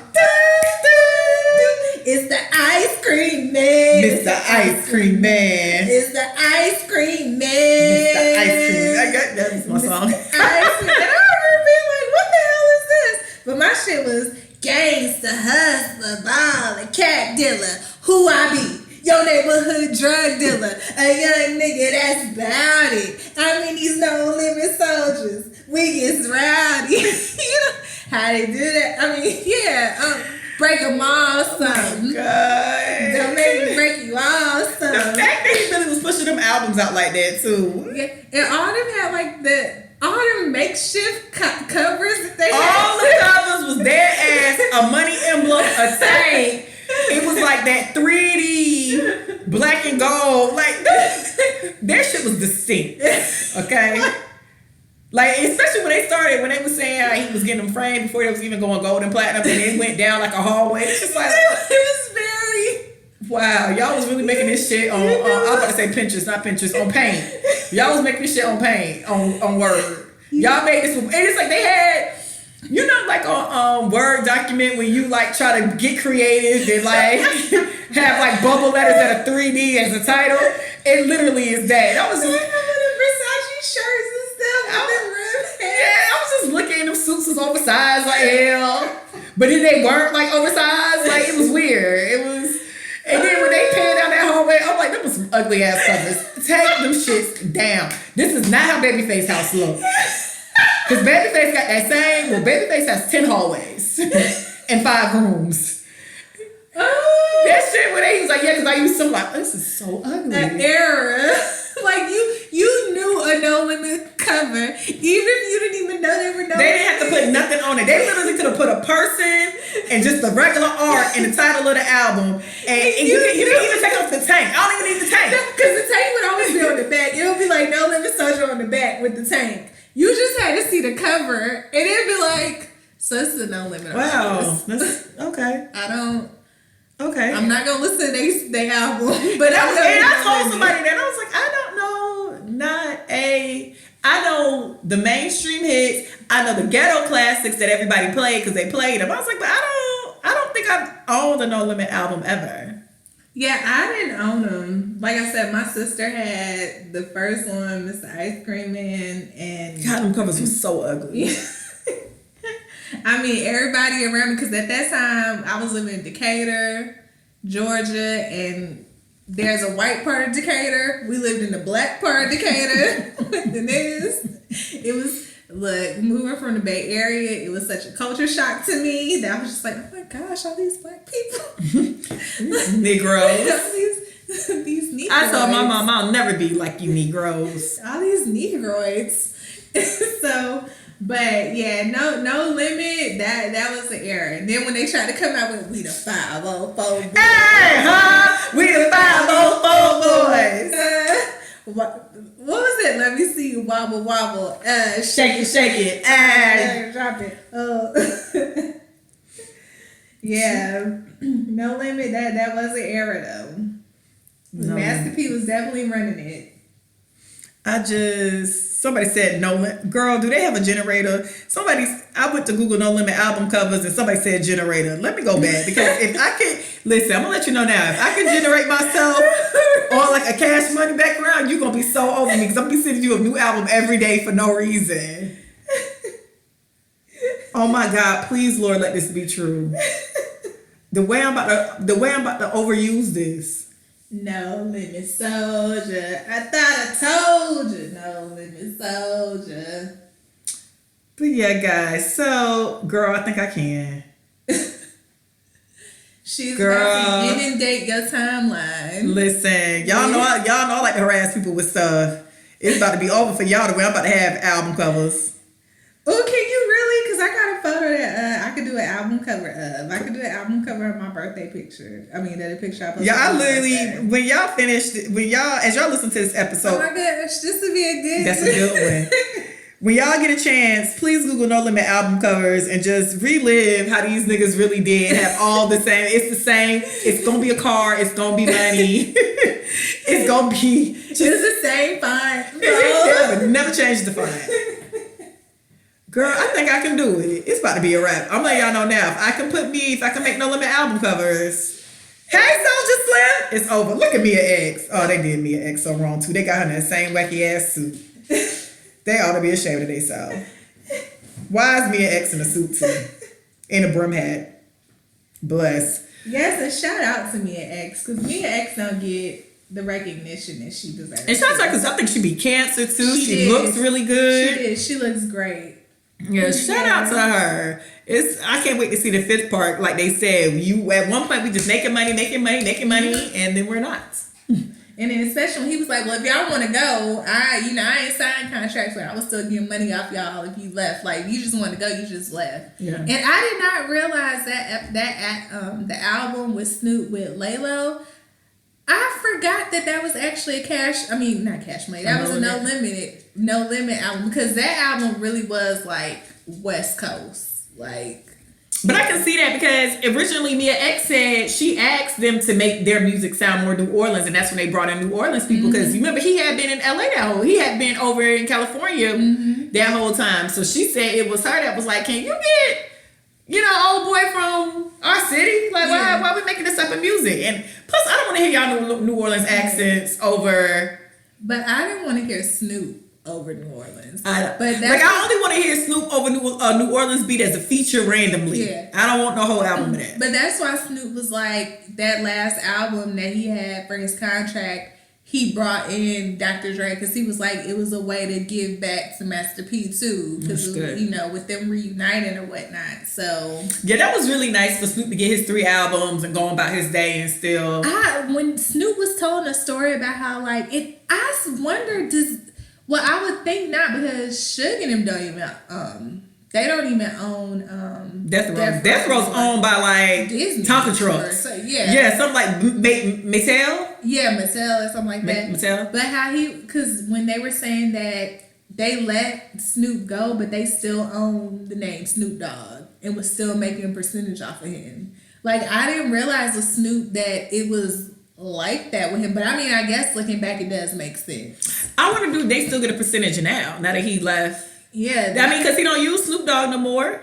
It's the ice cream man. Mr. Ice Cream Man. It's the ice cream man. Mr. Ice Cream. I got that's my song. Ice cream. And I remember being like, what the hell is this? But my shit was gangsta, hustler, baller, cat dealer, who I be. Your neighborhood drug dealer, a young nigga that's about it. I mean, these no limit soldiers, we get rowdy. You know how they do that? I mean, yeah, break them all something. Oh God. Don't make me break you all something. The fact that he really was pushing them albums out like that too. Yeah, and all them had like all them makeshift covers that they had. All the covers was dead ass, a money emblem, a tank. It was like that 3D black and gold. Like, that shit was distinct. Okay? Like, especially when they were saying he was getting them framed before they was even going gold and platinum, and it went down like a hallway. It's just like, it was very... Wow, y'all was really making this shit on, I was about to say Pinterest, not Pinterest, on Paint. Y'all was making this shit on Paint, on Word. Y'all made this, and it's like they had... You know, like on Word document when you like try to get creative and like have like bubble letters that are 3D as a title. It literally is that. I was just Versace shirts and stuff. I was just looking. Them suits was oversized like hell, but then they weren't like oversized. Like it was weird. It was. And then when they panned down that hallway, I'm like, them was some ugly ass covers. Take them shits down. This is not how Babyface house looks. Because Babyface got that same, well, Babyface has 10 hallways and 5 rooms. Oh. That shit when he was like, yeah, because I used some like, this is so ugly. That era. Like, you knew a No Limit cover, even if you didn't even know they were No Limit. They didn't have to put nothing on it. They literally could have put a person and just the regular art in the title of the album. And you didn't even take off the tank. I don't even need the tank. Because the tank would always be on the back. It would be like No Limit Soldier on the back with the tank. You just had to see the cover, and it'd be like, so it's a No Limit. Wow, that's okay. Okay. I'm not gonna listen to their album, but I told somebody that I was like, I know the mainstream hits. I know the ghetto classics that everybody played because they played them. I was like, but I don't think I've owned a No Limit album ever. Yeah, I didn't own them. like I said, my sister had the first one, Mr. Ice Cream Man, and God, them covers were so ugly. I mean, everybody around me, because at that time I was living in Decatur, Georgia, and there's a white part of Decatur. We lived in the black part of Decatur with the niggas. It was, look, moving from the Bay Area, it was such a culture shock to me that I was just like, oh my gosh, all these black people. Negroes. these Negroids. I told my mom, I'll never be like you Negroes. All these Negroids. So, but yeah, no limit. That was the era. And then when they tried to come out with "We the 504 Boys," Hey, huh? We the 504 Boys. What was it? Let me see. Wobble wobble. Shake it. Drop it. Yeah. No limit. That was an era though. No. Master P was definitely running it. Somebody said No Limit. Girl, do they have a generator? I went to Google No Limit album covers and somebody said generator. Let me go back because if I can, listen, I'm gonna let you know now. If I can generate myself or like a Cash Money background, you're gonna be so over me because I'm gonna be sending you a new album every day for no reason. Oh my God, please Lord, let this be true. The way I'm about to overuse this. No limit soldier. I thought I told you. No limit soldier. But yeah, guys. So, girl, I think I can. She's girl, about to inundate your timeline. Listen, y'all know I like to harass people with stuff. It's about to be over for y'all the way I'm about to have album covers. Oh, can you really? Because I got a photo that I could do an album cover of. I could do an album cover of my birthday picture. I mean, that picture I posted. Yeah, I literally, when y'all as y'all listen to this episode. Oh my gosh, this would be a good. That's a good one. When y'all get a chance, please Google No Limit album covers and just relive how these niggas really did. Have all the same. It's the same. It's gonna be a car. It's gonna be money. It's gonna be just the same font. Never change the font. Girl, I think I can do it. It's about to be a wrap. I'm letting y'all know now. If I can make No Limit album covers. Hey, Soulja Slim, it's over. Look at Mia X. Oh, they did Mia X so wrong too. They got her in that same wacky ass suit. They ought to be ashamed of themselves. Why is Mia X in a suit too? In a brim hat. Bless. Yes, and shout out to Mia X because Mia X don't get the recognition that she deserves. And shout out because I think she be cancer too. She looks really good. She did. She looks great. Yeah, shout out to her. I can't wait to see the fifth part. Like they said, at one point we just making money, and then we're not. And then especially when he was like, well, if y'all want to go, I ain't signed contracts, but I was still getting money off y'all if you left. Like, you just wanted to go, you just left. Yeah. And I did not realize that the album with Snoop with Laylo, I forgot that was actually not Cash Money. That was a No Limit album because that album really was like West Coast. Like, but I can see that because originally Mia X said she asked them to make their music sound more New Orleans, and that's when they brought in New Orleans people. Because you remember he had been in LA he had been over in California that whole time. So she said it was her that was like, "Can you get, old boy from our city? Like, why are we making this up in music?" And plus, I don't want to hear y'all New Orleans accents over. But I didn't want to hear Snoop over New Orleans. I only want to hear Snoop over New Orleans beat as a feature randomly. Yeah. I don't want no whole album of that. But that's why Snoop was like, that last album that he had for his contract, he brought in Dr. Dre because he was like, it was a way to give back to Master P too. Because, with them reuniting or whatnot. So. Yeah, that was really nice for Snoop to get his 3 albums and going about his day and still. When Snoop was telling a story about how, like, I wonder, well, I would think not because Suge and them don't even they don't even own Death Row. Death Row's owned by like Disney Tonka trucks. So, yeah, something like Mattel. Yeah, Mattel or something like that. Mattel. But because when they were saying that they let Snoop go, but they still own the name Snoop Dogg and was still making a percentage off of him. Like, I didn't realize with Snoop that it was like that with him, but I mean, I guess looking back, it does make sense. I wonder, do they still get a percentage now that he left? Yeah, I mean, because he don't use Snoop Dogg no more.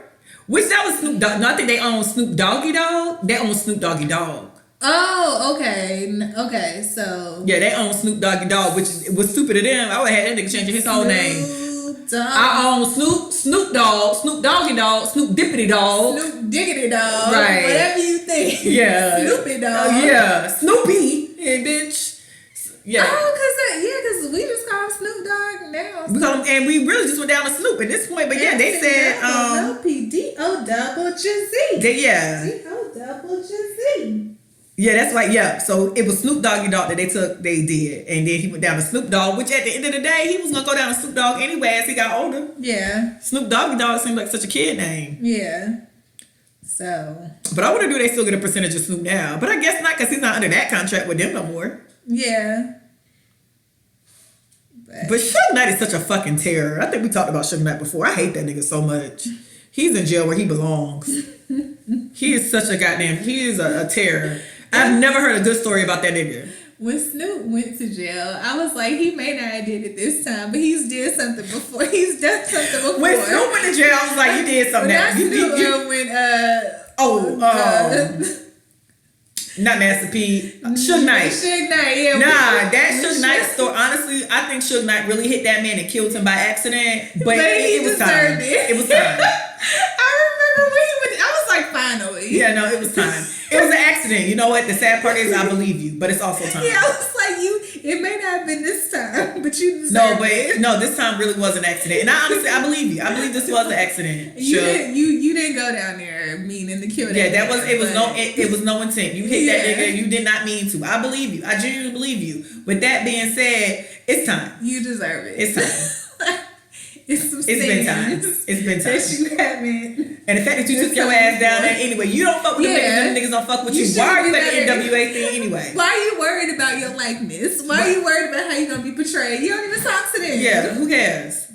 Which that was Snoop Dogg. No, I think they own Snoop Doggy Dogg. They own Snoop Doggy Dogg. Oh, okay. Okay, so. Yeah, they own Snoop Doggy Dogg, which was stupid of them. I would have had that nigga changing his whole name. Dog. I own Snoop Dogg, Snoop Doggy Dog, Snoop Dippity Dog. Snoop Diggity Dog. Right. Whatever you think. Yeah. Snoopy Dog. Yeah. Snoopy. Hey, bitch. Yeah. Oh, because we just call him Snoop Dogg now. We call him, and we really just went down to Snoop at this point. But yeah, they said D-O-double-G-Z. Yeah. D-O-double-G-Z. Yeah, that's right. Yeah. So it was Snoop Doggy Dogg that they did. And then he went down to Snoop Dogg, which at the end of the day, he was going to go down to Snoop Dogg anyway as he got older. Yeah. Snoop Doggy Dogg seemed like such a kid name. Yeah. So. But I wonder, do they still get a percentage of Snoop now? But I guess not, because he's not under that contract with them no more. Yeah. But Suge Knight is such a fucking terror. I think we talked about Suge Knight before. I hate that nigga so much. He's in jail where he belongs. He is such a goddamn, he is a terror. I've never heard a good story about that nigga. When Snoop went to jail, I was like, he may not have did it this time, but he's did something before. He's done something before. When Snoop went to jail, I was like, you did something. Not Master P. Suge Knight. Suge Knight, yeah. Nah, that Suge Knight story, honestly, I think Suge Knight really hit that man and killed him by accident. But it was time. It was time. I remember when he went, I was like, finally. Yeah, no, it was time. It was an accident. You know what? The sad part is I believe you, but it's also time. Yeah, I was like, it may not have been this time, but you deserved it. No, this time really was an accident. And I believe you. I believe this was an accident. You didn't go down there meaning to kill that. Yeah, it was no intent. You hit that nigga, you did not mean to. I believe you. I genuinely believe you. With that being said, it's time. You deserve it. It's time. It's been time. It's been time. That you haven't. And the fact that you took your ass down there anyway, you don't fuck with them niggas, them niggas don't fuck with you. Why are you at the NWA thing anyway? Why are you worried about your likeness? Why are you worried about how you're gonna be portrayed? You don't even talk to them. Yeah, who cares?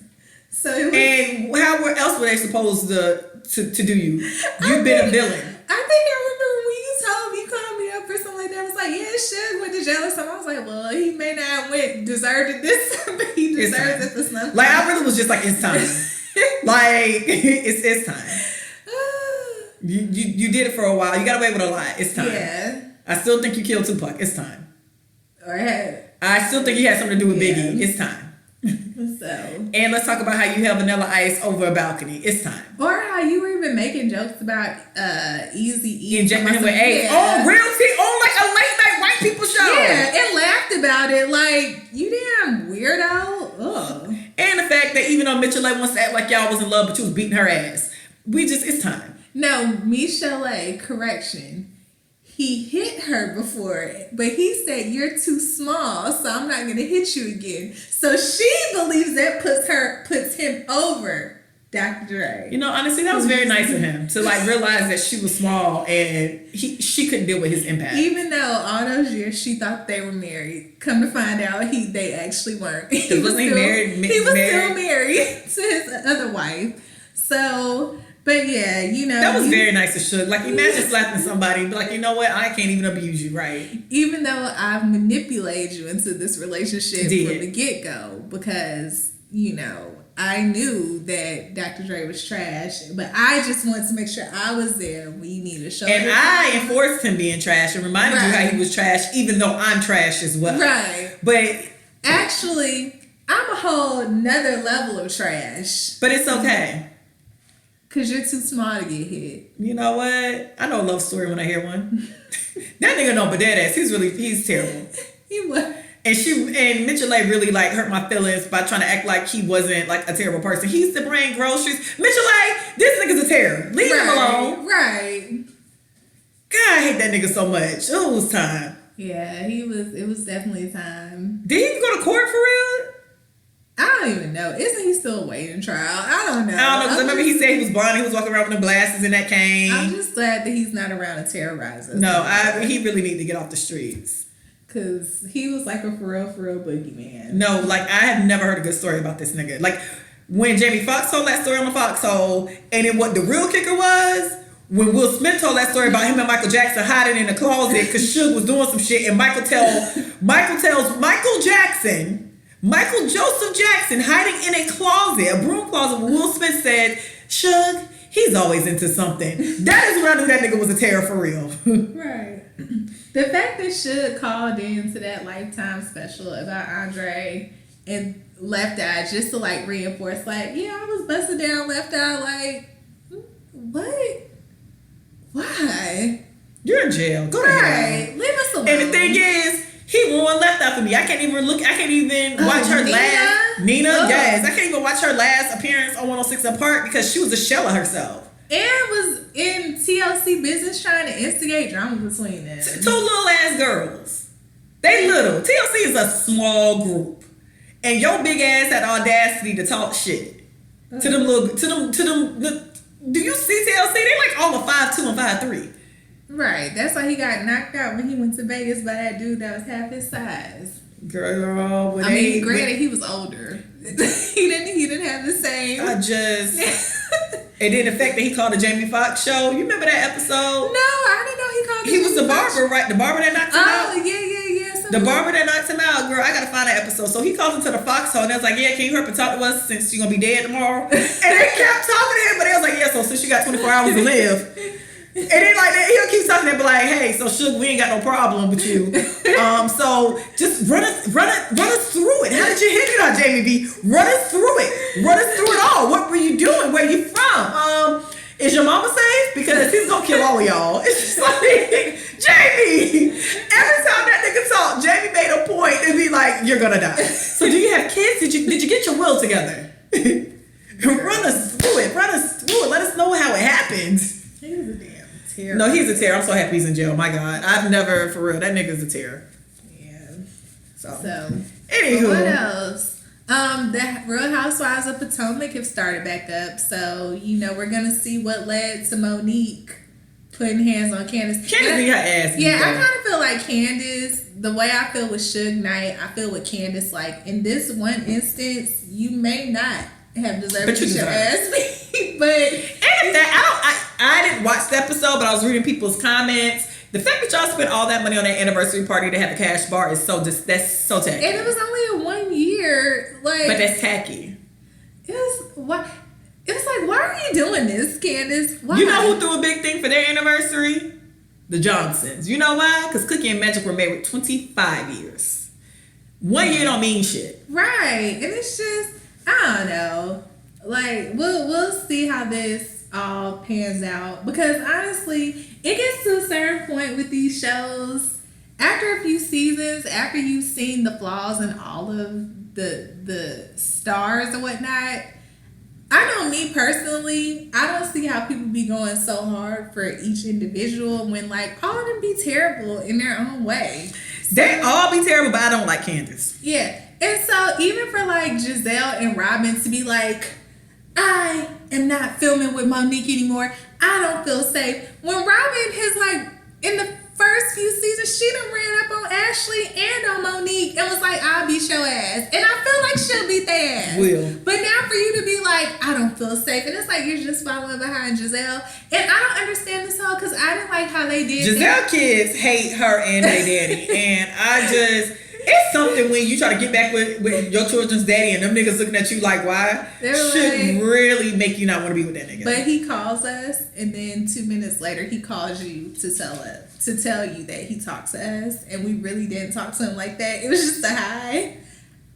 So and how else were they supposed to do you? You've been a villain. I think I remember when you told me, you called me up or something like that. I was like, yeah, Suge went to jail or something. I was like, well, he may not have deserved it this time, but he deserves it for something. Like, I really was just like, it's time. Like, it's time. You did it for a while. You got away with a lot. It's time. Yeah. I still think you killed Tupac. It's time. I still think he had something to do with Biggie. It's time. So. And let's talk about how you held Vanilla Ice over a balcony. It's time. Or how you were even making jokes about Eazy-E injecting him with AIDS. Oh, realty on like a late night white people show. Yeah, and laughed about it like, you damn weirdo. Ugh. And the fact that even though Mitchell wants to act like y'all was in love, but you was beating her ass. It's time. No, Michelle, correction. He hit her before, but he said, you're too small, so I'm not going to hit you again. So she believes that puts him over Dr. Dre. You know, honestly, that was very nice of him to realize that she was small and she couldn't deal with his impact. Even though all those years she thought they were married, come to find out they actually weren't. He was still married to his other wife. So... But yeah, that was very nice of Suge. Like, imagine slapping somebody and be like, you know what, I can't even abuse you, right? Even though I've manipulated you into this relationship from the get-go because, I knew that Dr. Dre was trash, but I just wanted to make sure I was there when you needed to show. And I enforced him being trash and reminded you how he was trash, even though I'm trash as well. Right. But actually, I'm a whole nother level of trash. But it's okay. Because you're too small to get hit. You know what? I know a love story when I hear one. That nigga know, but that ass, he's terrible. He was. And Mitchell really hurt my feelings by trying to act like he wasn't a terrible person. He used to bring groceries. Mitchell this nigga's a terror. Leave him alone. Right. God, I hate that nigga so much. Oh, it was time. Yeah, it was definitely time. Did he even go to court for real? I don't even know. Isn't he still awaiting trial? I don't know. Because I remember he said he was blind. He was walking around with the glasses in that cane. I'm just glad that he's not around to terrorize us. No, he really need to get off the streets. Because he was a for real boogeyman. No, I have never heard a good story about this nigga. When Jamie Foxx told that story on the Foxhole, and then what the real kicker was, when Will Smith told that story about him and Michael Jackson hiding in the closet because Suge was doing some shit, and Michael tells Michael Joseph Jackson hiding in a closet, a broom closet, where Will Smith said, Suge, he's always into something. That is when I knew that nigga was a terror for real. Right. The fact that Suge called in to that Lifetime special about Andre and Left Eye just to like reinforce, like, yeah, I was busted down Left Eye, like, what? Why? You're in jail. Go to hell. Right. Leave us alone. And the thing is, he ruined Left Eye for me. I can't even watch her Nina? last. Nina, Oh. yes. I can't even watch her last appearance on 106 & Park because she was a shell of herself. And was in TLC business trying to instigate drama between them. Two little ass girls. They little. TLC is a small group. And your big ass had the audacity to talk shit. To them. Do you see TLC? They like all of 5'2" and 5'3". Right. That's why he got knocked out when he went to Vegas by that dude that was half his size. Girl, Granted, he was older. he didn't have the same. And then the fact that he called the Jamie Foxx show. You remember that episode? No, I didn't know he called. He was the barber, right? The barber that knocked him out. Oh yeah. The barber that knocked him out, girl. I gotta find that episode. So he calls into the foxhole and I was like, "Yeah, can you hurry up and talk to us since you're gonna be dead tomorrow?" And they kept talking to him, but they was like, "Yeah, so since you got 24 hours to live." And then like he'll keep talking to him, be like, "Hey, so Suge, we ain't got no problem with you. So just run us through it. How did you hit it on Jamie B? Run us through it. Run us through it all. What were you doing? Where you from? Is your mama safe? Because he's gonna kill all of y'all." It's just like, Jamie. Every time that nigga talk, Jamie made a point to be like, "You're gonna die. So do you have kids? Did you get your will together? Run us through it. Run us through it. Let us know how it happened." He was a damn terror. No, he's a terror. I'm so happy he's in jail. My God, I've never, for real, that nigga's a terror. Yeah. So Anywho, what else? The Real Housewives of Potomac have started back up, so we're gonna see what led to Monique putting hands on Candace. Candace beat her ass. Yeah, I kind of feel like Candace. The way I feel with Suge Knight, I feel with Candace. Like in this one instance, you may not have deserved to get your ass beat, but and that I didn't watch the episode, but I was reading people's comments. The fact that y'all spent all that money on that anniversary party to have a cash bar is that's so tacky. And it was only a 1 year, like. But that's tacky. It was what. It was like, why are you doing this, Candace? Why? You know who threw a big thing for their anniversary? The Johnsons. You know why? Because Cookie and Magic were married 25 years. 1 year don't mean shit. Right. And it's just, I don't know. Like, we'll see how this all pans out. Because honestly, it gets to a certain point with these shows. After a few seasons, after you've seen the flaws in all of the stars and whatnot, I know me personally, I don't see how people be going so hard for each individual when like all of them be terrible in their own way. So, they all be terrible, but I don't like Candace. Yeah. And so even for like Giselle and Robin to be like, I am not filming with Monique anymore, I don't feel safe. When Robin has like in the first few seasons, she done ran up on Ashley and on Monique and was like, I'll beat your ass. And I feel like she'll beat their ass. Will. But now for you to be like, I don't feel safe. And it's like you're just following behind Giselle. And I don't understand this whole, because I didn't like how they did Giselle kids hate her and their daddy. And it's something when you try to get back with your children's daddy and them niggas looking at you like, why? Should really make you not want to be with that nigga. But he calls us, and then 2 minutes later, he calls you to tell you that he talks to us, and we really didn't talk to him like that. It was just a hi.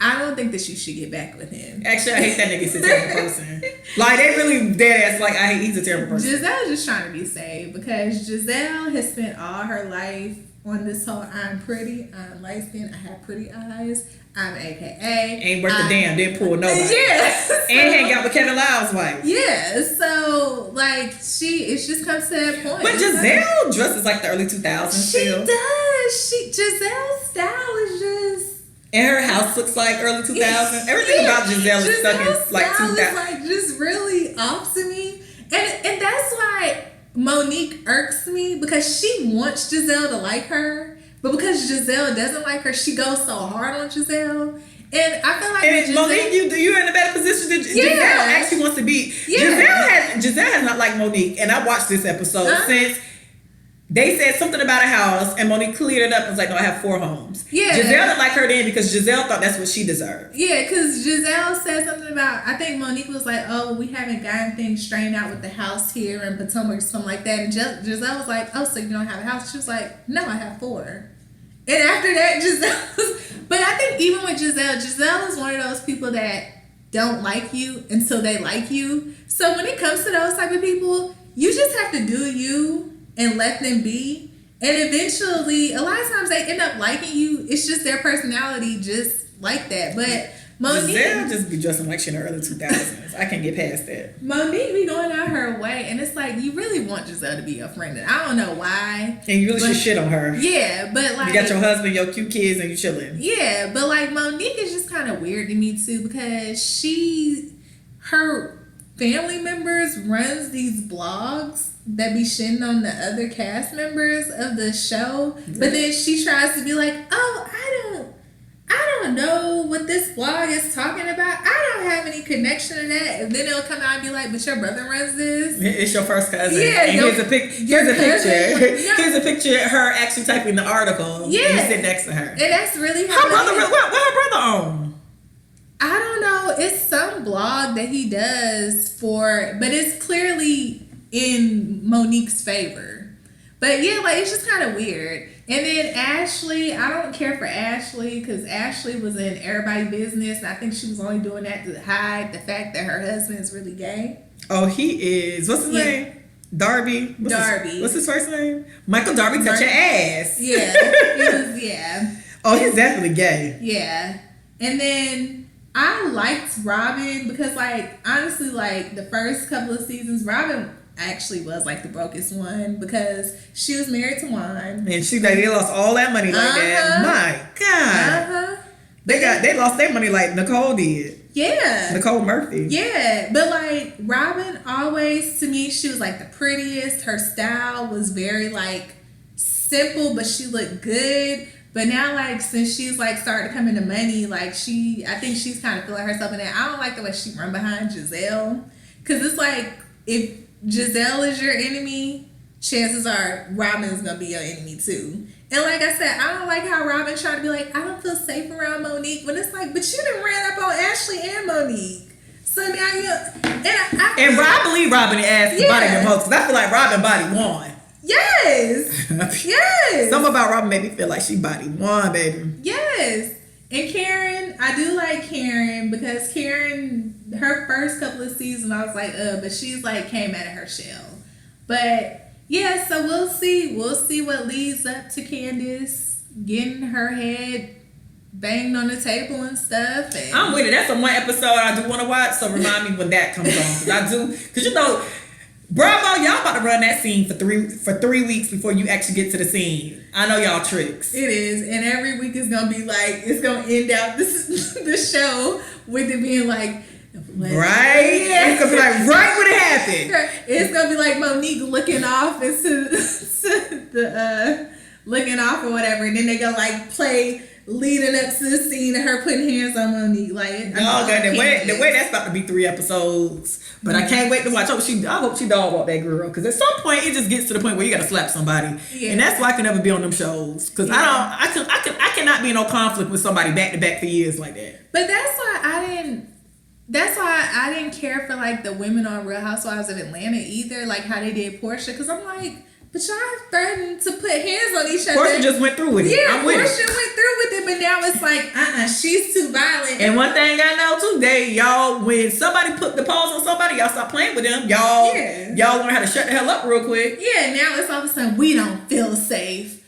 I don't think that you should get back with him. Actually, I hate that nigga. He's a terrible person. Like, they really dead ass like, he's a terrible person. Giselle's just trying to be saved, because Giselle has spent all her life on this whole I'm pretty, I'm light skinned, I have pretty eyes, I'm AKA. Ain't worth a damn, didn't pull nobody. Yeah. And hang out with Kevin Lyle's wife. Yeah, so like it just comes to that point. But Giselle dresses like the early 2000s still. She does. Giselle's style is just. And her house looks like early 2000s. Everything about Giselle is stuck in like 2000. Is like just really off to me, and that's why Monique irks me, because she wants Giselle to like her, but because Giselle doesn't like her, she goes so hard on Giselle. And I feel like Monique, you're in a better position than Giselle actually wants to be. Yeah. Giselle has not liked Monique, and I watched this episode since They said something about a house, and Monique cleared it up and was like, no, I have 4 homes. Yeah. Giselle didn't like her then because Giselle thought that's what she deserved. Yeah, because Giselle said something about, I think Monique was like, oh, we haven't gotten things straightened out with the house here in Potomac or something like that. And Giselle was like, oh, so you don't have a house? She was like, no, I have 4. And after that, Giselle, but I think even with Giselle is one of those people that don't like you until they like you. So when it comes to those type of people, you just have to do you and let them be. And eventually, a lot of times they end up liking you. It's just their personality just like that. But Monique... Giselle just be dressing like she in the early 2000s. I can't get past that. Monique be going out her way. And it's like, you really want Giselle to be your friend. And I don't know why. And you really should shit on her. Yeah, but like... You got your husband, your cute kids, and you chilling. Yeah, but like Monique is just kind of weird to me too. Because her family members runs these blogs that be shitting on the other cast members of the show, but then she tries to be like, oh, I don't know what this blog is talking about. I don't have any connection to that. And then it'll come out and be like, but your brother runs this. It's your first cousin. Yeah, and here's a picture. Here's a picture of her actually typing the article. Yeah, and you sit next to her. And that's really her brother. What her brother on? I don't know. It's some blog that he does for, but it's clearly in Monique's favor. But yeah, like it's just kind of weird. And then Ashley, I don't care for Ashley because Ashley was in Everybody's Business. And I think she was only doing that to hide the fact that her husband is really gay. Oh, he is. What's his name? Darby. What's his first name? Michael Darby. Touch your ass. Yeah. Yeah. Oh, he's definitely gay. Yeah. And then I liked Robin because, like, honestly, like the first couple of seasons, Robin actually was like the brokest one because she was married to Juan. And she like they lost all that money like that. My God. They lost their money like Nicole did. Yeah. Nicole Murphy. Yeah. But like Robin always, to me, she was like the prettiest. Her style was very like simple, but she looked good. But now, like, since she's like started coming to money, like I think she's kind of feeling herself in that. I don't like the way she run behind Giselle. Cause it's like, if Giselle is your enemy, chances are Robin is gonna be your enemy too. And like I said, I don't like how Robin tried to be like, I don't feel safe around Monique. When it's like, but you done ran up on Ashley and Monique. So now I believe Robin asked to body them hoes. Cause I feel like Robin body won. Yes. Yes. Something about Robin made me feel like she body won, baby. Yes. And Karen, I do like Karen because Karen, her first couple of seasons, I was like, but she's like came out of her shell. But yeah, so we'll see. We'll see what leads up to Candace getting her head banged on the table and stuff. And I'm with it. That's the one episode I do want to watch. So remind me when that comes on. Because you know, Bravo, y'all about to run that scene for 3 weeks before you actually get to the scene. I know y'all tricks. It is, and every week is gonna be like it's gonna end out the show with it being like right. Yeah. It's gonna be like right when it happened. It's gonna be like Monique looking off into the looking off or whatever, and then they go like play leading up to the scene of her putting hands on Monique. Like the way that's about to be 3 episodes. But I can't wait to watch. I hope she dog walk that girl. Because at some point it just gets to the point where you gotta slap somebody. Yeah. And that's why I can never be on them shows. Because I cannot be in no conflict with somebody back to back for years like that. But that's why I didn't care for like the women on Real Housewives of Atlanta either. Like how they did Portia. Because I'm like, but y'all threatened to put hands on each other. Portia just went through with it. Yeah, Portia went through with it, but now it's like, she's too violent. And one thing I know too, y'all, when somebody put the paws on somebody, y'all stop playing with them. Y'all learn how to shut the hell up real quick. Yeah, now it's all of a sudden we don't feel safe.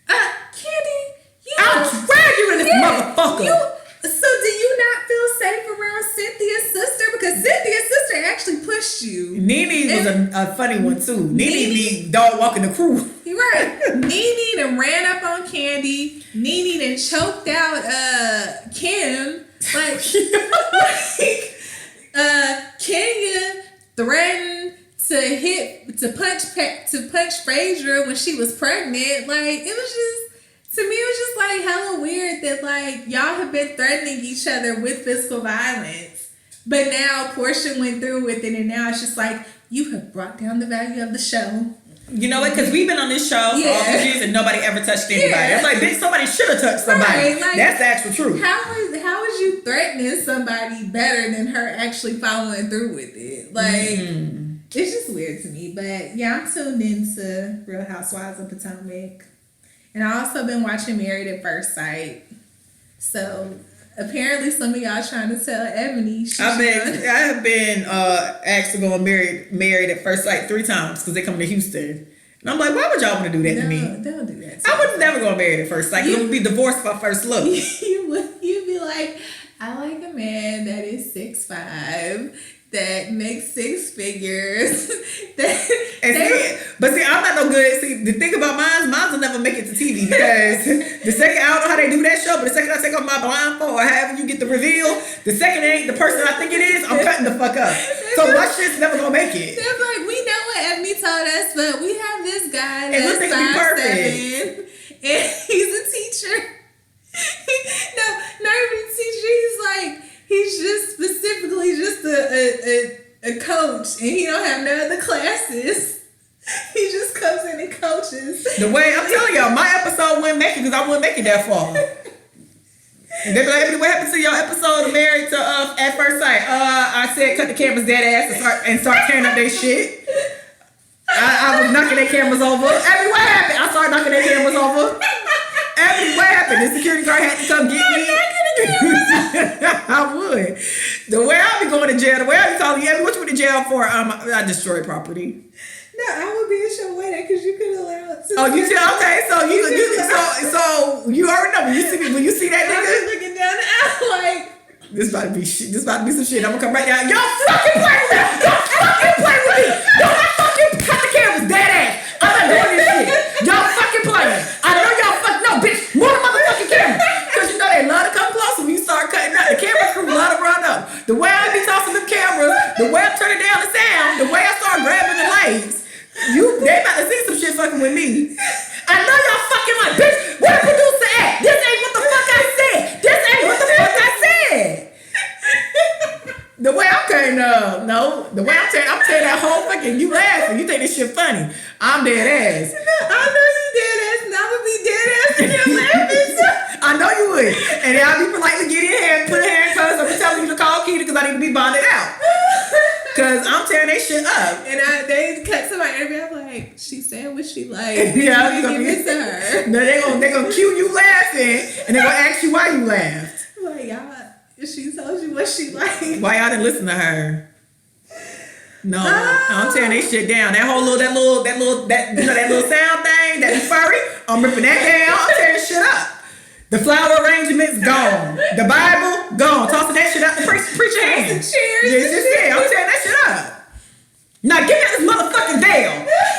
Candy, I'll drag you in this motherfucker. So do you not feel safe around Cynthia's sister? Because Cynthia's sister actually pushed you. Nene was a funny one too. Nene dog walking the crew. You're right. Nene done ran up on Candy. Nene done choked out Kim. Kenya threatened to punch Phaedra when she was pregnant. Like it was just. To me, it was just like hella weird that like y'all have been threatening each other with physical violence, but now Portia went through with it, and now it's just like you have brought down the value of the show. You know what? Because we've been on this show for all these years and nobody ever touched anybody. Yeah. I'm like, bitch, somebody should have touched somebody. Right, like, that's the actual truth. How is you threatening somebody better than her actually following through with it? Like, it's just weird to me. But yeah, I'm tuned into Real Housewives of Potomac. And I also been watching Married at First Sight. So apparently some of y'all trying to tell Ebony I have been asked to go on married at First Sight 3 times because they come to Houston. And I'm like, why would y'all want to do that to me? Don't do that. I would never go on Married at First Sight. It would be divorced by first look. You'd be like, I like a man that is 6'5", that makes 6 figures. But I'm not no good. See, the thing about mine will never make it to TV because the second, I don't know how they do that show, but the second I take off my blindfold or however you get the reveal, the second it ain't the person I think it is, I'm cutting the fuck up. So my shit's never gonna make it. They're like, we know what Ebony told us, but we have this guy that's 5'7", and he's a teacher. Not even a teacher. He's just specifically just a coach, and he don't have no other classes. He just comes in and coaches. The way I'm telling y'all, my episode wouldn't make it because I wouldn't make it that far. And they be like, what happened to your episode of Married to at First Sight? I said cut the cameras dead ass and start tearing up their shit. I was knocking their cameras over. Abby, what happened? I started knocking their cameras over. Abby, what happened? The security guard had to come get me. I would. The way I be going to jail, the way I be calling you, Abby, what you went to jail for? I destroyed property. No, I would be in your way that because you could allow it to. Oh, you tell? Okay, so you already know when you see that nigga. I'm looking down the aisle like. This about to be shit. This about to be some shit. I'm gonna come right down. Y'all fucking play with me. Y'all fucking play with me. Y'all fucking cut the cameras dead ass. I'm not doing this shit. Y'all fucking playing. I know y'all fucking no, bitch. More the motherfucking camera. Cause you know they love to come close when you start cutting out. The camera crew love to run up. The way I be tossing them cameras, the way I'm turning down the sound, the way I start grabbing the legs. They about to see some shit fucking with me. I know y'all fucking like, bitch, where the producer at? This ain't what the fuck I said. This ain't what the fuck I said. The way I'm cutting up, no. The way I'm tearing that whole fucking, you laughing. You think this shit funny. I'm dead ass. I know you dead ass, and I would be dead ass and you're laughing. I know you would. And then I'll be politely get in here and put a hand in close. I'm telling you to call Keita because I need to be bonded out. Cause I'm tearing that shit up. And they cut to my interview. I'm like, she said what she like. Yeah, you give it to her. No, they gonna cue you laughing, and they gonna ask you why you laughed. Like, y'all, she told you what she like. Why y'all didn't listen to her? No, I'm tearing that shit down. That little sound thing, that furry. I'm ripping that down. I'm tearing shit up. The flower arrangements gone. The Bible gone. Tossing that shit out the preacher hand. Cheers. I'm tearing that shit up. Now give me this motherfucking veil.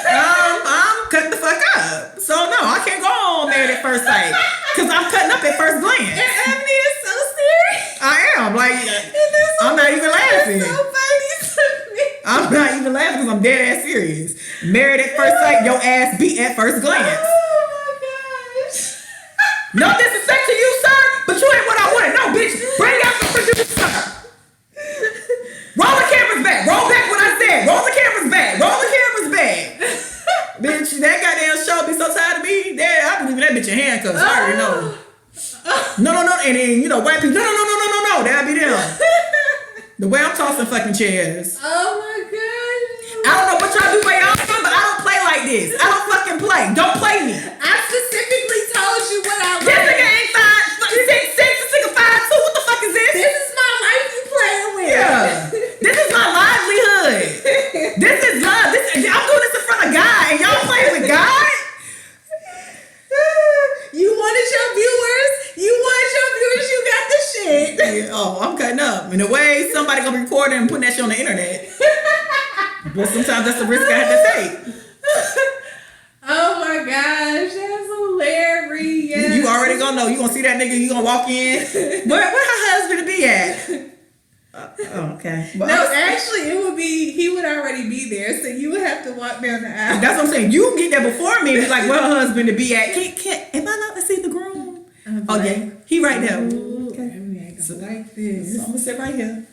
I'm cutting the fuck up. So no, I can't go on Married at First Sight because I'm cutting up at first glance. And Ebony is so serious. I am like, I'm not even laughing. So funny to me. I'm not even laughing because I'm dead ass serious. Married at First Sight, your ass beat at first glance. No disrespect to you, sir, but you ain't what I wanted. No, bitch, bring out the producer. Roll the cameras back. Roll back what I said. Roll the cameras back. Roll the cameras back. Bitch, that goddamn show be so tired of me. I believe that bitch in handcuffs. I already know. No. And then, white people, no. That'll be them. The way I'm tossing fucking chairs. Oh my God. I don't know what y'all do where y'all from, but I don't play like this. I don't fucking play. Don't play me. I specifically told you what I like. This nigga ain't 5'6", this nigga 5'2". What the fuck is this? This is my life you playing with. Yeah. This is my livelihood. This is love. I'm doing this in front of God, and y'all playing with God? You wanted your viewers. You got the shit. Yeah, I'm cutting up. In a way, somebody gonna be recording and putting that shit on the internet. But sometimes that's the risk I have to take. Oh my gosh, that's hilarious. You already gonna know. You gonna see that nigga, you gonna walk in. Where her husband to be at? Okay. But no, actually, he would already be there, so you would have to walk down the aisle. That's what I'm saying. You get there before me. It's like, where her husband to be at? Am I not to see the groom? Yeah, he right there. Ooh, okay. I so like this. So I'm gonna sit right here.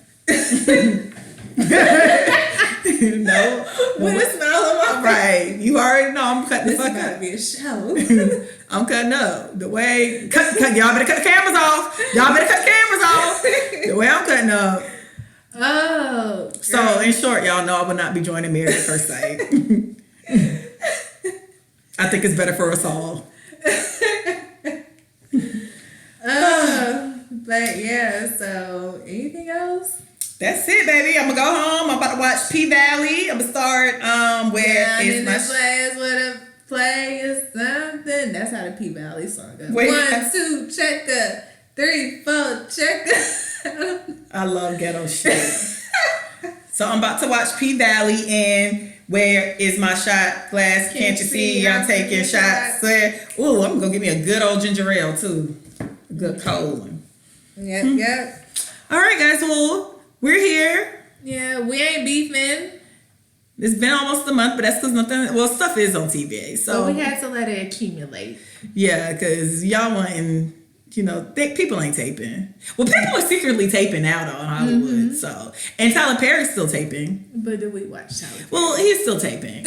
No. With a smile on my All right. You already know I'm cutting the fuck This up. might be a show. I'm cutting up. The way... y'all better cut the cameras off. Y'all better cut the cameras off. The way I'm cutting up. Oh. So, in short, y'all know I will not be joining Married at First Sight. I think it's better for us all. But yeah, so anything else? That's it, baby. I'm gonna go home. I'm about to watch P-Valley. I'm gonna start where Down is in my the place with a play or something. That's how the P-Valley song goes. Wait. 1, 2, checker. 3, 4, checker. I love ghetto shit. So I'm about to watch P-Valley and Where Is My Shot Glass? Can't you see I'm taking shots? Ooh, I'm gonna give me a good old ginger ale too. A good cold one. Yep. All right, guys. Well, we're here. Yeah, we ain't beefing. It's been almost a month, but that's because nothing. Well, stuff is on TVA, so But we had to let it accumulate. yeah, because y'all wanting, people ain't taping. Well, people are secretly taping out on Hollywood, so and Tyler Perry's still taping. But do we watch Tyler Perry? Well, he's still taping.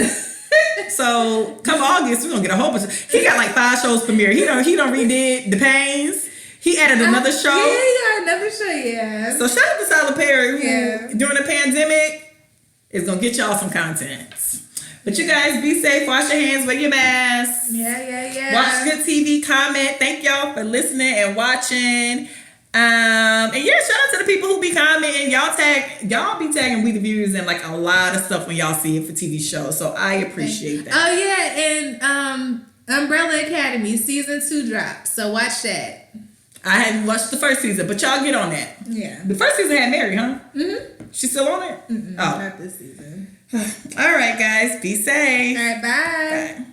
So come August, we're gonna get a whole bunch. He got like 5 shows premiere. He done redid The Pains. He added another show. Yeah, he got another show. Yeah. So shout out to Tyler Perry, who Yeah. during the pandemic is gonna get y'all some content. But you guys be safe, wash your hands, wear your masks. Yeah. Watch good TV, comment. Thank y'all for listening and watching. And yeah, shout out to the people who be commenting. Y'all be tagging We the Viewers in like a lot of stuff when y'all see it for TV shows. So I appreciate that. Oh yeah, and Umbrella Academy season 2 dropped. So watch that. I hadn't watched the first season, but y'all get on that. Yeah. The first season had Mary, huh? Mm-hmm. She's still on it? Not this season. All right, guys. Be safe. All right, bye. Bye.